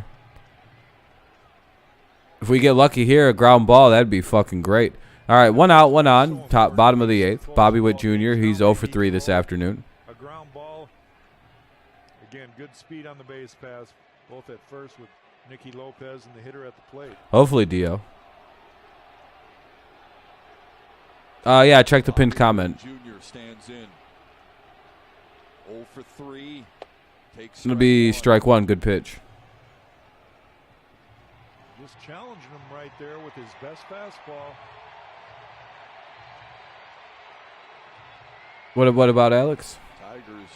If we get lucky here, a ground ball, that'd be fucking great. All right, 1 out, 1 on. Bottom of the 8th. Bobby Witt Jr., he's 0 for 3 this afternoon. A ground ball. Again, good speed on the base pass, both at first with Nicky Lopez and the hitter at the plate. Hopefully, Dio. Yeah, check the pinned comment. Junior stands in. 0 for 3. It's going to be strike 1. Good pitch. Just challenging him right there with his best fastball. What about Alex? Tigers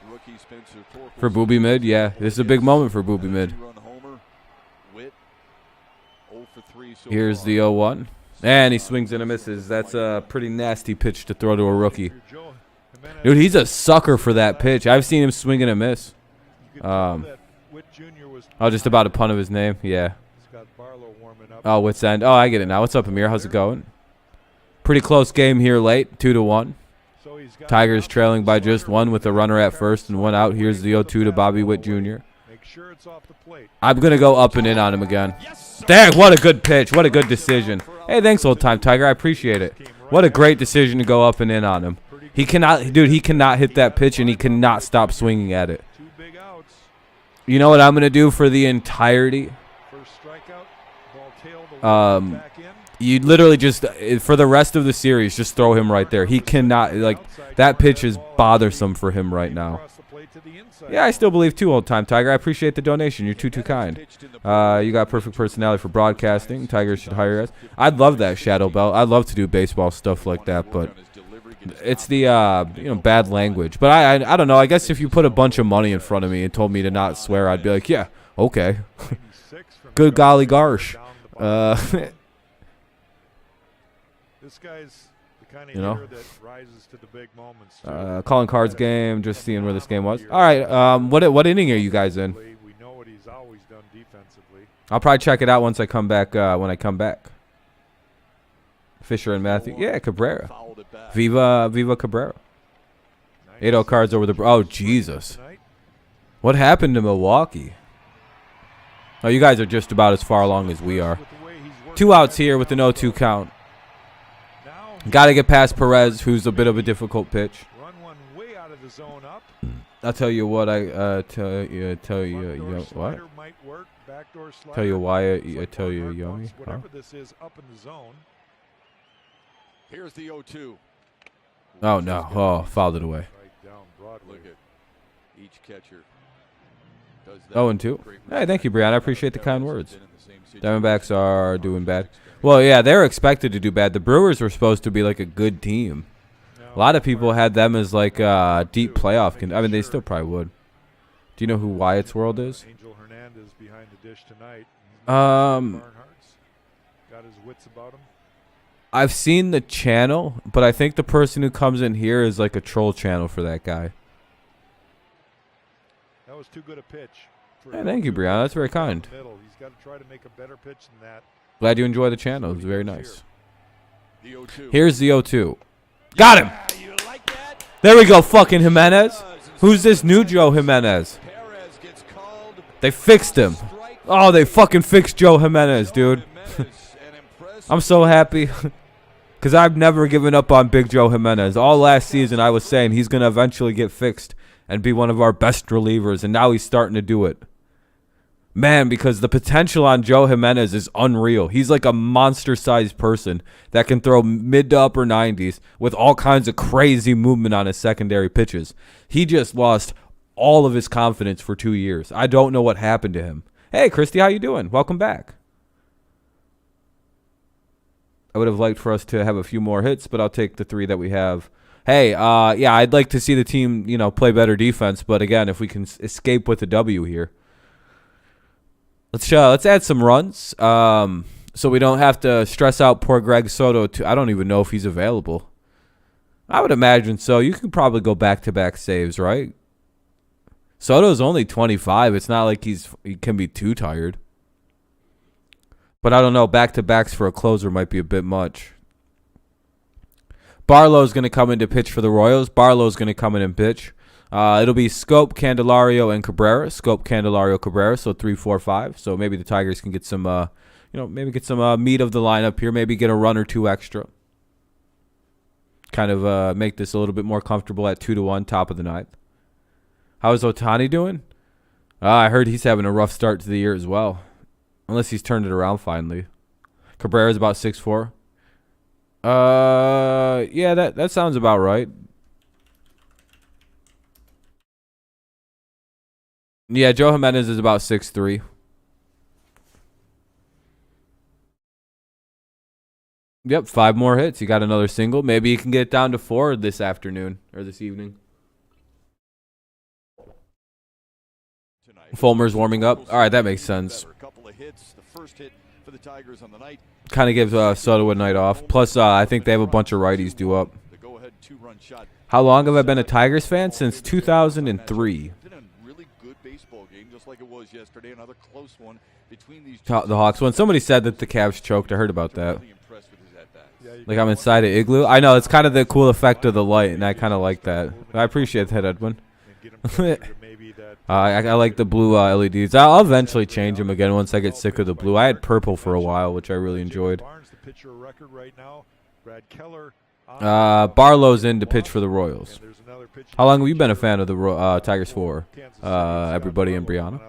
rookie Spencer Torkelson. For Booby Mid? Yeah, this is a big moment for Booby Mid. Here's the 0-1. And he swings and a misses. That's a pretty nasty pitch to throw to a rookie. Dude, he's a sucker for that pitch. I've seen him swing and a miss. Just about a pun of his name. Yeah. Oh, Wits End. Oh, I get it now. What's up, Amir? How's it going? Pretty close game here late. 2-1. Tigers trailing by just 1 with a runner at first and 1 out. Here's the 0-2 to Bobby Witt Jr. I'm going to go up and in on him again. Dang, what a good pitch. What a good decision. Hey, thanks, old time Tiger. I appreciate it. What a great decision to go up and in on him. He cannot hit that pitch, and he cannot stop swinging at it. You know what I'm going to do for the entirety? You literally just, for the rest of the series, just throw him right there. He cannot, like, that pitch is bothersome for him right now. Yeah, I still believe too, old time Tiger. I appreciate the donation. You're too kind. You got perfect personality for broadcasting. Tigers should hire us. I'd love that, Shadow Belt. I'd love to do baseball stuff like that, but it's the bad language. But I don't know. I guess if you put a bunch of money in front of me and told me to not swear, I'd be like, yeah, okay. Good golly gosh. This guy's the kind of hitter that rises to the big moments. Calling cards game, just seeing where this game was. All right, what inning are you guys in? We know what he's always done defensively. I'll probably check it out once I come back. When I come back. Fisher and Matthew. Yeah, Cabrera. Viva Cabrera. 8-0 cards over the. Oh Jesus! What happened to Milwaukee? Oh, you guys are just about as far along as we are. 2 outs here with an 0-2 count. Got to get past Perez, who's a bit of a difficult pitch. Run one way out of the zone up. I'll tell you what. Tell you what. Tell you why. I tell you, Yomi. Whatever this is up in the zone. Here's the 0-2. Oh no! Oh, fouled it away. Look at each catcher. 0-2. Hey, thank you, Brianna. I appreciate the kind words. Diamondbacks are doing bad. Well, yeah, they're expected to do bad. The Brewers were supposed to be like a good team. A lot of people had them as like deep playoff. I mean, they still probably would. Do you know who Wyatt's World is? Angel Hernandez behind the dish tonight. Got his wits about him. I've seen the channel, but I think the person who comes in here is like a troll channel for that guy. That was too good a pitch. Hey, thank you, Brianna. That's very kind. He's got to try to make a better pitch than that. Glad you enjoy the channel. It's very nice. Here's the 0-2. Got him. There we go, fucking Jimenez. Who's this new Joe Jimenez? They fixed him. Oh, they fucking fixed Joe Jimenez, dude. I'm so happy. Because I've never given up on Big Joe Jimenez. All last season I was saying he's going to eventually get fixed and be one of our best relievers, and now he's starting to do it. Man, because the potential on Joe Jimenez is unreal. He's like a monster-sized person that can throw mid to upper 90s with all kinds of crazy movement on his secondary pitches. He just lost all of his confidence for 2 years. I don't know what happened to him. Hey, Christy, how you doing? Welcome back. I would have liked for us to have a few more hits, but I'll take the 3 that we have. Hey, yeah, I'd like to see the team, play better defense, but again, if we can escape with a W here. Let's add some runs, so we don't have to stress out poor Greg Soto. I don't even know if he's available. I would imagine so. You can probably go back-to-back saves, right? Soto's only 25. It's not like he can be too tired. But I don't know. Back-to-backs for a closer might be a bit much. Barlow's going to come in to pitch for the Royals. Barlow's going to come in and pitch. It'll be Scope, Candelario, and Cabrera. Scope, Candelario, Cabrera, so 3, 4, 5. So maybe the Tigers can get some, maybe get some meat of the lineup here. Maybe get a run or two extra. Kind of make this a little bit more comfortable at 2-1, top of the ninth. How is Ohtani doing? I heard he's having a rough start to the year as well. Unless he's turned it around finally. Cabrera's about 6'4". Yeah, that sounds about right. Yeah, Joe Jimenez is about 6'3". Yep, 5 more hits. He got another single. Maybe he can get it down to 4 this afternoon or this evening. Fulmer's warming up. All right, that makes sense. Kind of gives Soto a night off. Plus, I think they have a bunch of righties due up. How long have I been a Tigers fan? Since 2003. The Hawks won. Somebody said that the Cavs choked. I heard about that. Like I'm inside an igloo. I know, it's kind of the cool effect of the light, and I kind of like that. I appreciate that, Edwin. I like the blue LEDs. I'll eventually change them again once I get sick of the blue. I had purple for a while, which I really enjoyed. Barlow's in to pitch for the Royals. How long have you been a fan of the Tigers for? Everybody in Brianna?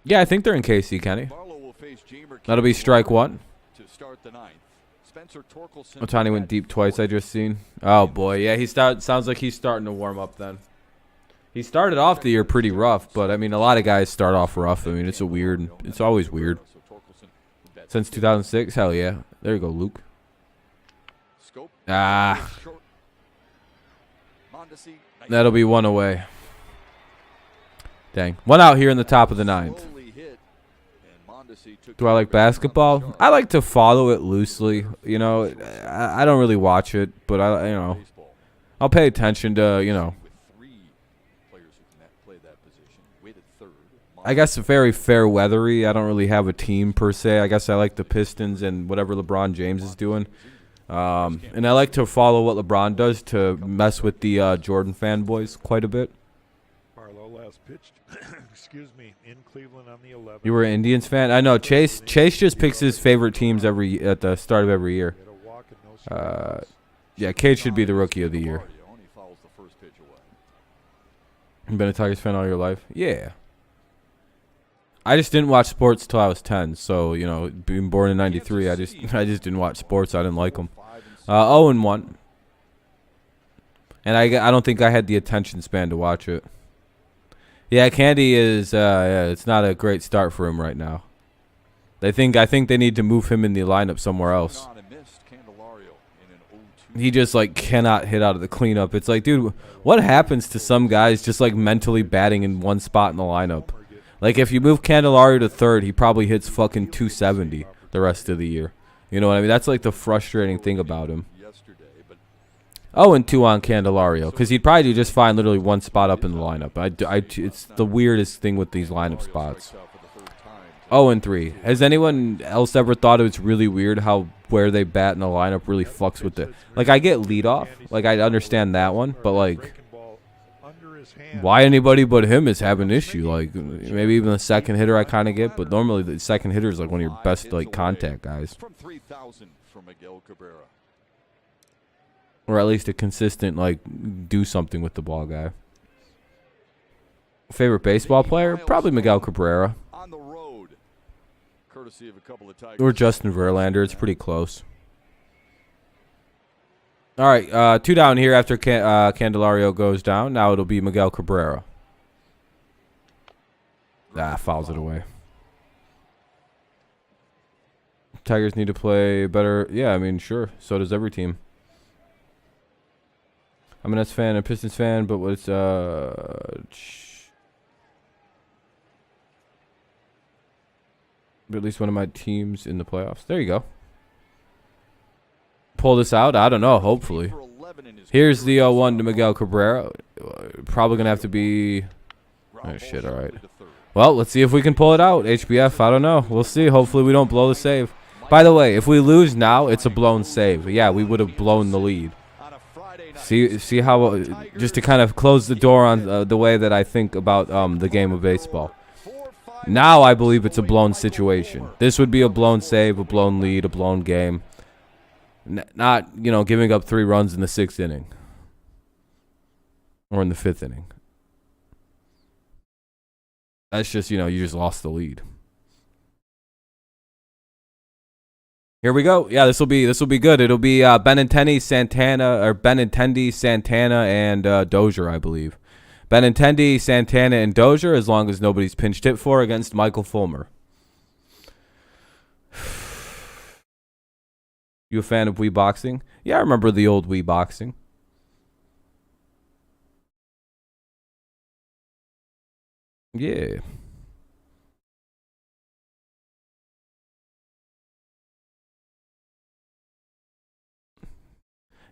Yeah, I think they're in KC, Kenny. That'll be strike 1. Ohtani went deep twice, I just seen. Oh, boy. Yeah, sounds like he's starting to warm up then. He started off the year pretty rough, but, I mean, a lot of guys start off rough. I mean, it's always weird. Since 2006? Hell yeah. There you go, Luke. That'll be 1 away. Dang. 1 out here in the top of the 9th. Do I like basketball? I like to follow it loosely. I don't really watch it, but I'll pay attention to, I guess very fair weathery. I don't really have a team per se. I guess I like the Pistons and whatever LeBron James is doing. And I like to follow what LeBron does to mess with the Jordan fanboys quite a bit. Barlow last pitched, excuse me, in Cleveland on the 11th. You were an Indians fan? I know. Chase just picks his favorite teams at the start of every year. Yeah, Cade should be the rookie of the year. You been a Tigers fan all your life? Yeah. I just didn't watch sports till I was 10. So, being born in 93, I just didn't watch sports. I didn't like them. 0-1. And I don't think I had the attention span to watch it. Yeah, Candy is it's not a great start for him right now. I think they need to move him in the lineup somewhere else. He just cannot hit out of the cleanup. It's like, dude, what happens to some guys just mentally batting in one spot in the lineup? Like, if you move Candelario to third, he probably hits fucking 270 the rest of the year. You know what I mean? That's the frustrating thing about him. 0-2 on Candelario, because he'd probably do just fine literally one spot up in the lineup. It's the weirdest thing with these lineup spots. 0-3. Has anyone else ever thought it was really weird how where they bat in the lineup really fucks with it? I get leadoff. I understand that one, but, why anybody but him is having an issue? Maybe even the second hitter I kind of get, but normally the second hitter is one of your best contact guys, or at least a consistent do something with the ball guy. Favorite baseball player? Probably Miguel Cabrera or Justin Verlander. It's pretty close. All right, 2 down here after Candelario goes down. Now it'll be Miguel Cabrera. Fouls it away. Tigers need to play better. Yeah, I mean, sure. So does every team. I'm a Nets fan, a Pistons fan, but what's but at least one of my teams in the playoffs. There you go. Pull this out? I don't know. Hopefully. Here's the 0-1 to Miguel Cabrera. Probably going to have to be... Oh, shit. All right. Well, let's see if we can pull it out. HBF, I don't know. We'll see. Hopefully we don't blow the save. By the way, if we lose now, it's a blown save. Yeah, we would have blown the lead. See how... just to kind of close the door on the way that I think about the game of baseball. Now I believe it's a blown situation. This would be a blown save, a blown lead, a blown game. Not, you know, giving up 3 runs in the 6th inning. Or in the 5th inning. That's just, you know, you just lost the lead. Here we go. Yeah, this will be good. It'll be Benintendi, Santana, and Dozier, I believe. Benintendi, Santana, and Dozier, as long as nobody's pinched hit for, against Michael Fulmer. You a fan of Wii Boxing? Yeah, I remember the old Wii Boxing. Yeah.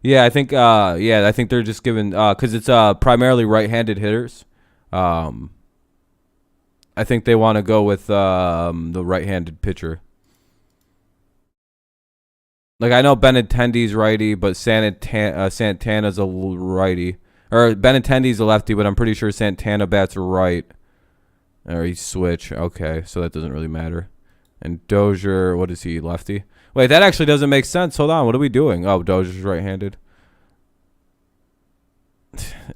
Yeah, I think they're just giving cuz it's primarily right-handed hitters. I think they want to go with the right-handed pitcher. Like, I know Benintendi's righty, but Santana's a righty. Or Benintendi's a lefty, but I'm pretty sure Santana bats right. Or he switch. Okay, so that doesn't really matter. And Dozier, what is he, lefty? Wait, that actually doesn't make sense. Hold on, what are we doing? Oh, Dozier's right-handed.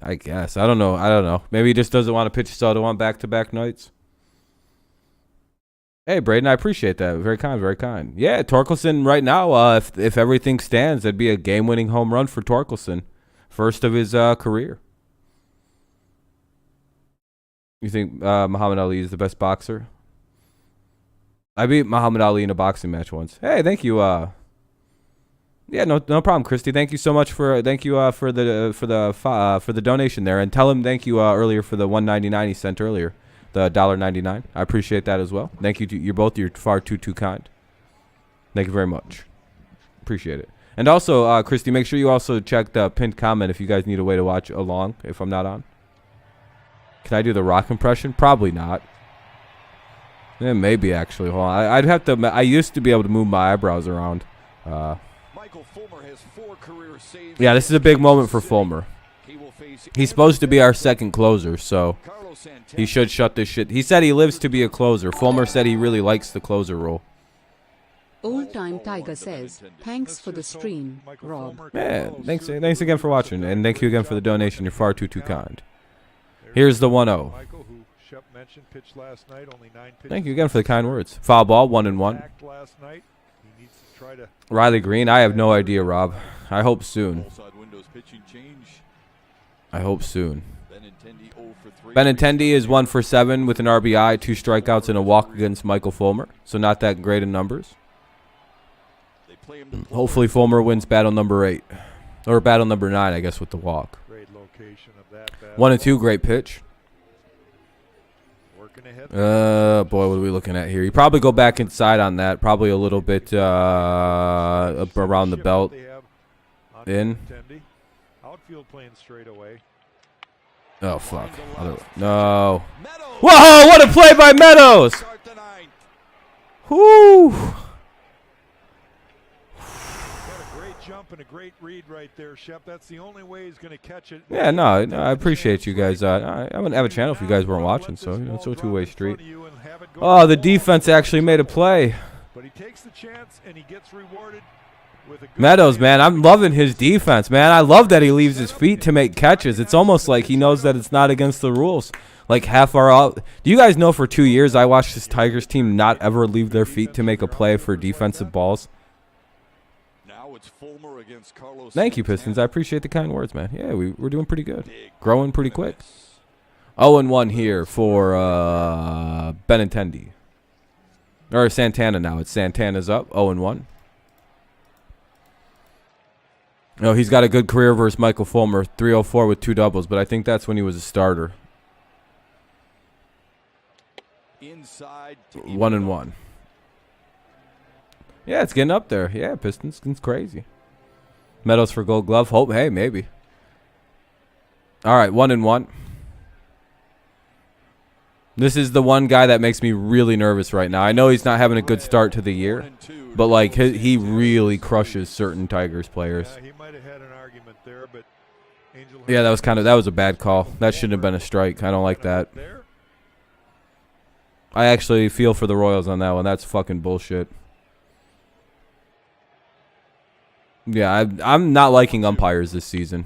I guess. I don't know. Maybe he just doesn't want to pitch Soto on back-to-back nights. Hey, Braden, I appreciate that. Very kind, very kind. Yeah, Torkelson right now, if everything stands, that'd be a game-winning home run for Torkelson. First of his career. You think Muhammad Ali is the best boxer? I beat Muhammad Ali in a boxing match once. Hey, thank you. Yeah, no problem, Christy. Thank you so much for for the donation there, and tell him thank you earlier for the $1.99 he sent earlier, the $1.99. I appreciate that as well. Thank you. You're far too kind. Thank you very much. Appreciate it. And also, Christy, make sure you also check the pinned comment if you guys need a way to watch along if I'm not on. Can I do the Rock impression? Probably not. Yeah, maybe actually. Hold on. I'd have to. I used to be able to move my eyebrows around. Michael Fulmer has 4 career saves. Yeah, this is a big moment for Fulmer. He's supposed to be our second closer, so he should shut this shit. He said he lives to be a closer. Fulmer said he really likes the closer role. Old Time Tiger says, thanks for the stream, Rob. Yeah, thanks again for watching, and thank you again for the donation. You're far too kind. Here's the 1-0. Thank you again for the kind words. Foul ball, 1-1. Riley Green, I have no idea, Rob. I hope soon. I hope soon. Benintendi is 1 for 7 with an RBI, 2 strikeouts, and a walk against Michael Fulmer. So not that great in numbers. Hopefully Fulmer wins battle number 8. Or battle number 9, I guess, with the walk. 1-2, great pitch. Boy, what are we looking at here? You probably go back inside on that. Probably a little bit around the belt. In. Oh, fuck. No. Whoa, what a play by Meadows! Whoo! And a great read right there, Shep. That's the only way he's going to catch it. Yeah, no, I appreciate you guys. I wouldn't have a channel if you guys weren't watching, so it's a two-way street. Oh, the defense actually made a play. But he takes the chance and he gets rewarded with a good Meadows, man, I'm loving his defense, man. I love that he leaves his feet to make catches. It's almost like he knows that it's not against the rules. Like half our out. Do you guys know for 2 years I watched this Tigers team not ever leave their feet to make a play for defensive balls? Thank you, Pistons. I appreciate the kind words, man. Yeah, we're doing pretty good. Growing pretty quick. 0-1 here for Benintendi. Or Santana now. It's Santana's up. 0-1. No, he's got a good career versus Michael Fulmer. 304 with 2 doubles, but I think that's when he was a starter. 1-1. Yeah, it's getting up there. Yeah, Pistons. It's crazy. Meadows for Gold Glove. Hope. Hey, maybe. All right, 1-1. This is the one guy that makes me really nervous right now. I know he's not having a good start to the year, but like he really crushes certain Tigers players. Yeah, that was a bad call. That shouldn't have been a strike. I don't like that. I actually feel for the Royals on that one. That's fucking bullshit. Yeah, I'm not liking umpires this season.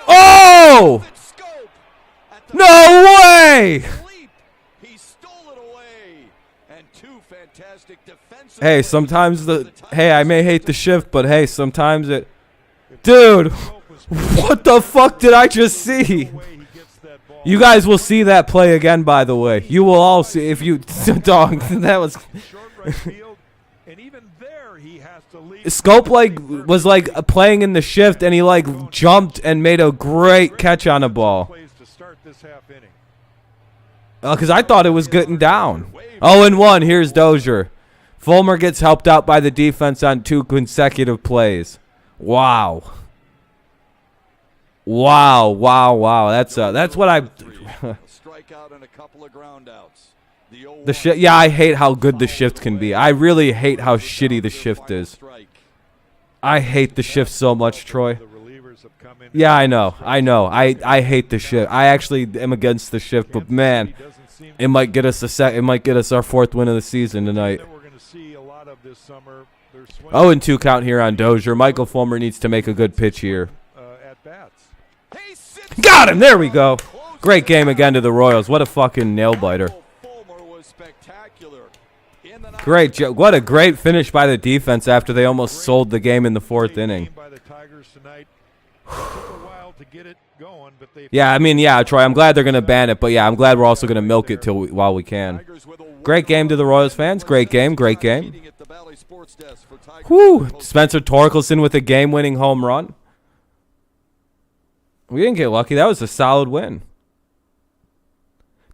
Oh! No way! Hey, sometimes hey, I may hate the shift, but hey, sometimes it. Dude, what the fuck did I just see? You guys will see that play again, by the way. You will all see if you dog. That was. Scope was playing in the shift, and he jumped and made a great catch on a ball. Because I thought it was getting down. 0-1. Here's Dozier. Fulmer gets helped out by the defense on 2 consecutive plays. Wow. Wow. That's what I. The shift. Yeah, I hate how good the shift can be. I really hate how shitty the shift is. I hate the shift so much, Troy. Yeah, I know. I hate the shift. I actually am against the shift, but man, it might get us It might get us our 4th win of the season tonight. 0-2 count here on Dozier. Michael Fulmer needs to make a good pitch here. Got him. There we go. Great game again to the Royals. What a fucking nail biter. Great. What a great finish by the defense after they almost sold the game in the 4th inning. Yeah, I mean, yeah, Troy, I'm glad they're going to ban it, but yeah, I'm glad we're also going to milk it while we can. Great game to the Royals fans. Great game. Whew. Spencer Torkelson with a game-winning home run. We didn't get lucky. That was a solid win.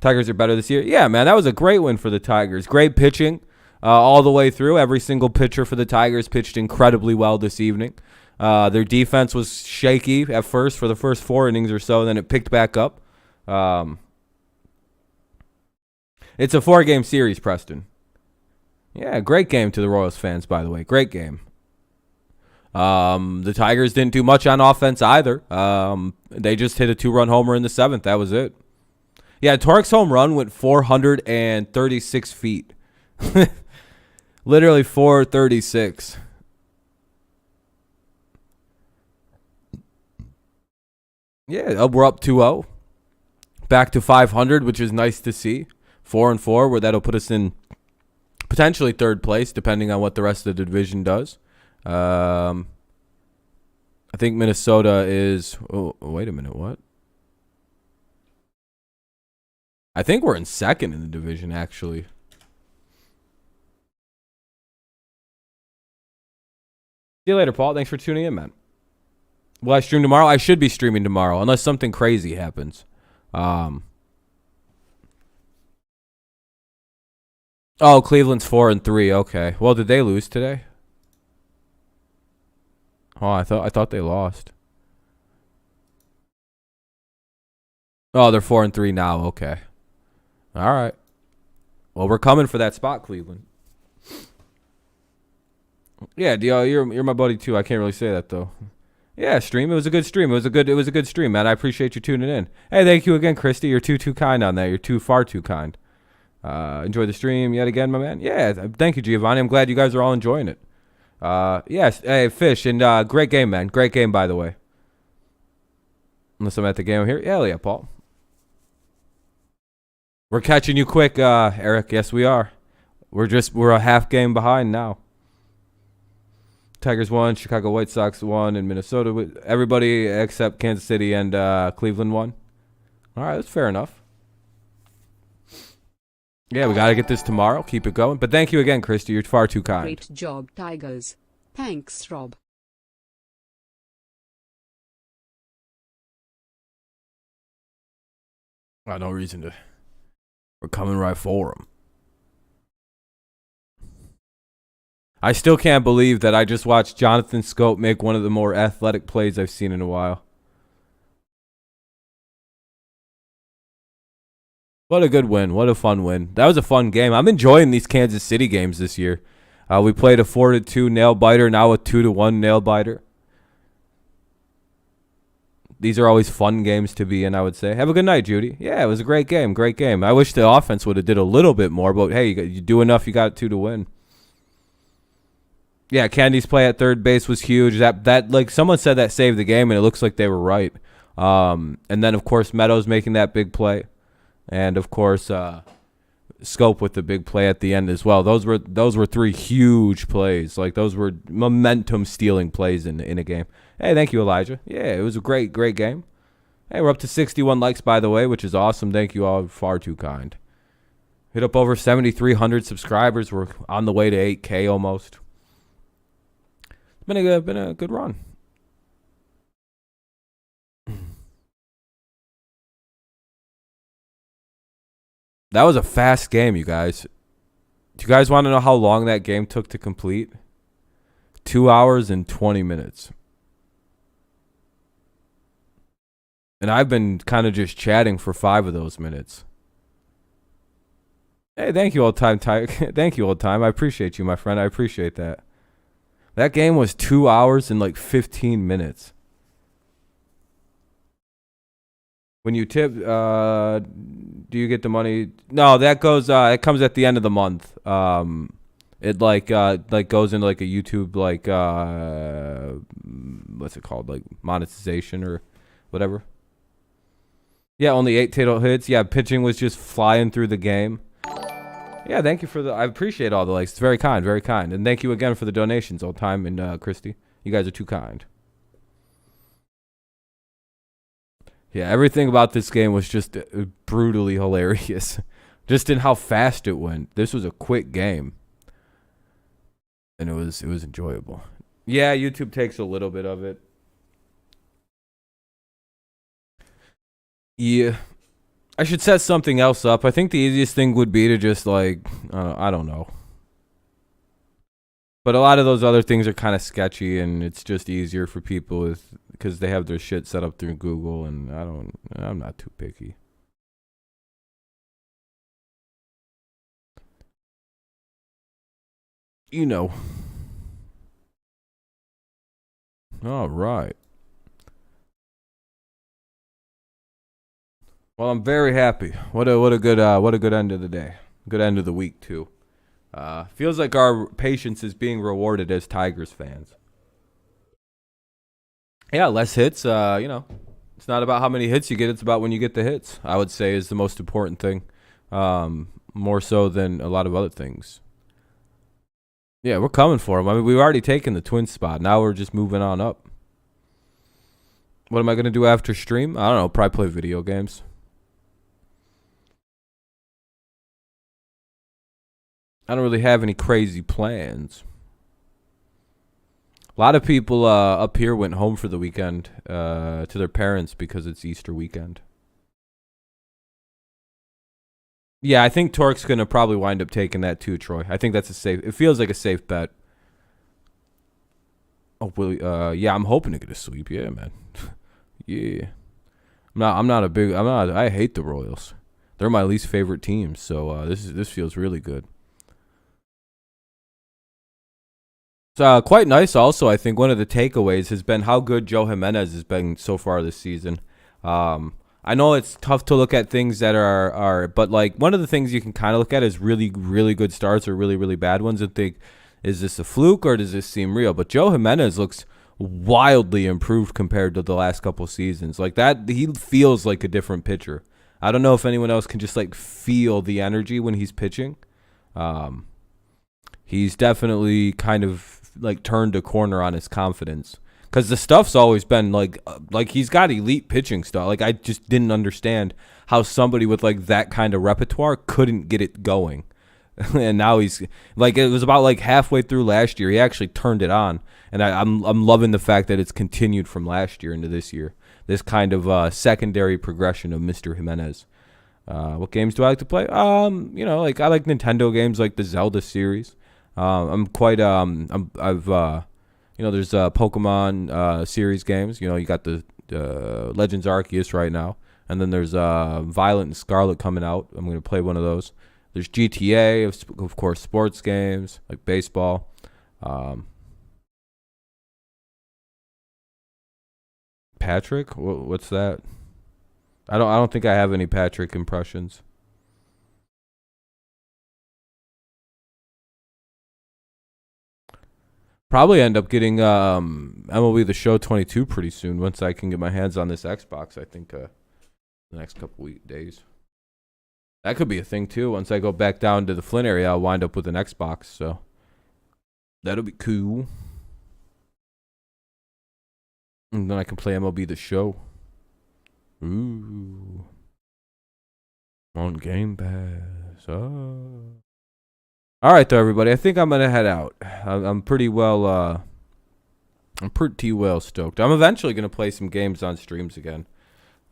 Tigers are better this year. Yeah, man, that was a great win for the Tigers. Great pitching all the way through. Every single pitcher for the Tigers pitched incredibly well this evening. Their defense was shaky at first for the first 4 innings or so, then it picked back up. It's a 4-game series, Preston. Yeah, great game to the Royals fans, by the way. Great game. The Tigers didn't do much on offense either. They just hit a 2-run homer in the 7th. That was it. Yeah, Tork's home run went 436 feet. Literally 436. Yeah, we're up 2-0. Back to 500, which is nice to see. 4-4, where that'll put us in potentially 3rd place, depending on what the rest of the division does. I think Minnesota is... Oh, wait a minute, what? I think we're in 2nd in the division, actually. See you later, Paul. Thanks for tuning in, man. Will I stream tomorrow? I should be streaming tomorrow, unless something crazy happens. Oh, Cleveland's 4-3. Okay. Well, did they lose today? Oh, I thought they lost. Oh, they're 4-3 now. Okay. All right. Well, we're coming for that spot, Cleveland. Yeah, you're my buddy too. I can't really say that though. Yeah, stream. It was a good stream. It was a good stream, man. I appreciate you tuning in. Hey, thank you again, Christy. You're too kind on that. You're far too kind. Enjoy the stream yet again, my man. Yeah, thank you, Giovanni. I'm glad you guys are all enjoying it. Yes. Hey, Fish, and great game, man. Great game, by the way. Unless I'm at the game here. Yeah, Paul. We're catching you quick, Eric. Yes, we are. We're a half game behind now. Tigers won, Chicago White Sox won, and Minnesota. Everybody except Kansas City and Cleveland won. All right, that's fair enough. Yeah, we got to get this tomorrow. Keep it going. But thank you again, Christy. You're far too kind. Great job, Tigers. Thanks, Rob. No reason to. We're coming right for them. I still can't believe that I just watched Jonathan Scope make one of the more athletic plays I've seen in a while. What a good win. What a fun win. That was a fun game. I'm enjoying these Kansas City games this year. We played a 4-2 nail biter, now a 2-1 nail biter. these are always fun games to be in, I would say. Have a good night, Judy. Yeah, it was a great game. Great game. I wish the offense would have did a little bit more, but hey, you do enough, you got to win. Yeah, Candy's play at third base was huge. That like someone said that saved the game, and it looks like they were right. And then of course Meadows making that big play, and of course Scope with the big play at the end as well. Those were three huge plays. Like those were momentum stealing plays in a game. Hey, thank you, Elijah. Yeah, it was a great game. Hey, we're up to 61 likes, by the way, which is awesome. Thank you all. Far too kind. Hit up over 7,300 subscribers. We're on the way to 8K almost. It's been a good run. That was a fast game, you guys. Do you guys want to know how long that game took to complete? 2 hours and 20 minutes. And I've been kind of just chatting for 5 of those minutes. Hey, thank you, old time. Thank you, old time. I appreciate you, my friend. I appreciate that. That game was 2 hours and like 15 minutes. When you tip, do you get the money? No, that goes. It comes at the end of the month. It like goes into like a YouTube like what's it called, like monetization or whatever. Yeah, only 8 total hits. Yeah, pitching was just flying through the game. Yeah, thank you for the. I appreciate all the likes. It's very kind, and thank you again for the donations, old time and Christy. You guys are too kind. Yeah, everything about this game was just brutally hilarious. Just in how fast it went. This was a quick game. And it was enjoyable. Yeah, YouTube takes a little bit of it. Yeah. I should set something else up. I think the easiest thing would be to just like, I don't know. But a lot of those other things are kind of sketchy, and it's just easier for people because they have their shit set up through Google, and I'm not too picky. You know. All right. Well, I'm very happy. What a good end of the day. Good end of the week too. Feels like our patience is being rewarded as Tigers fans. Yeah, less hits. It's not about how many hits you get. It's about when you get the hits. I would say is the most important thing, more so than a lot of other things. Yeah, we're coming for them. I mean, we've already taken the Twins spot. Now we're just moving on up. What am I gonna do after stream? I don't know. Probably play video games. I don't really have any crazy plans. A lot of people up here went home for the weekend to their parents because it's Easter weekend. Yeah, I think Torque's going to probably wind up taking that too, Troy. I think that's it feels like a safe bet. Oh, yeah, I'm hoping to get a sweep. Yeah, man. Yeah. I hate the Royals. They're my least favorite team, so this feels really good. It's quite nice also. I think one of the takeaways has been how good Joe Jimenez has been so far this season. I know it's tough to look at things that are but like one of the things you can kind of look at is really, really good starts or really, really bad ones and think, is this a fluke or does this seem real? But Joe Jimenez looks wildly improved compared to the last couple seasons. Like that, he feels like a different pitcher. I don't know if anyone else can just like feel the energy when he's pitching. He's definitely kind of like turned a corner on his confidence because the stuff's always been like he's got elite pitching stuff. Like I just didn't understand how somebody with like that kind of repertoire couldn't get it going. And now he's like, it was about like halfway through last year he actually turned it on, and I'm loving the fact that it's continued from last year into this year. This kind of secondary progression of Mr. Jimenez. What games do I like to play? Like I like Nintendo games like the Zelda series. There's Pokemon series games. You know, you got the Legends Arceus right now, and then there's Violet and Scarlet coming out. I'm going to play one of those. There's GTA, of course, sports games like baseball. Patrick? What's that? I don't think I have any Patrick impressions. Probably end up getting MLB The Show 22 pretty soon once I can get my hands on this Xbox. I think the next couple days. That could be a thing too. Once I go back down to the Flint area, I'll wind up with an Xbox. So that'll be cool. And then I can play MLB The Show. Ooh. On Game Pass. Oh. All right, though, everybody. I think I'm gonna head out. I'm pretty well. I'm pretty well stoked. I'm eventually gonna play some games on streams again.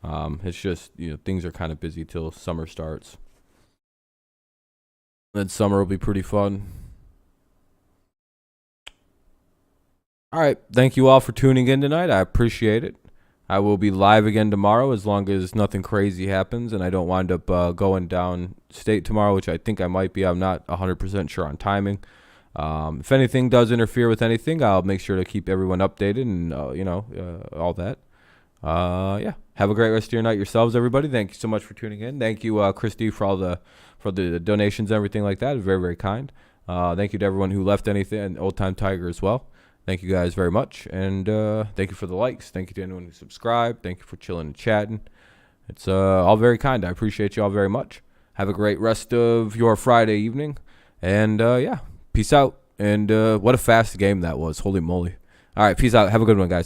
It's just things are kind of busy till summer starts. Then summer will be pretty fun. All right, thank you all for tuning in tonight. I appreciate it. I will be live again tomorrow as long as nothing crazy happens and I don't wind up going down state tomorrow, which I think I might be. I'm not 100% sure on timing. If anything does interfere with anything, I'll make sure to keep everyone updated and, all that. Yeah. Have a great rest of your night yourselves, everybody. Thank you so much for tuning in. Thank you, Christy, for the donations and everything like that. Very, very kind. Thank you to everyone who left anything, and Old Time Tiger as well. Thank you guys very much, and thank you for the likes. Thank you to anyone who subscribed. Thank you for chilling and chatting. It's all very kind. I appreciate you all very much. Have a great rest of your Friday evening, and yeah, peace out. And what a fast game that was. Holy moly. All right, peace out. Have a good one, guys.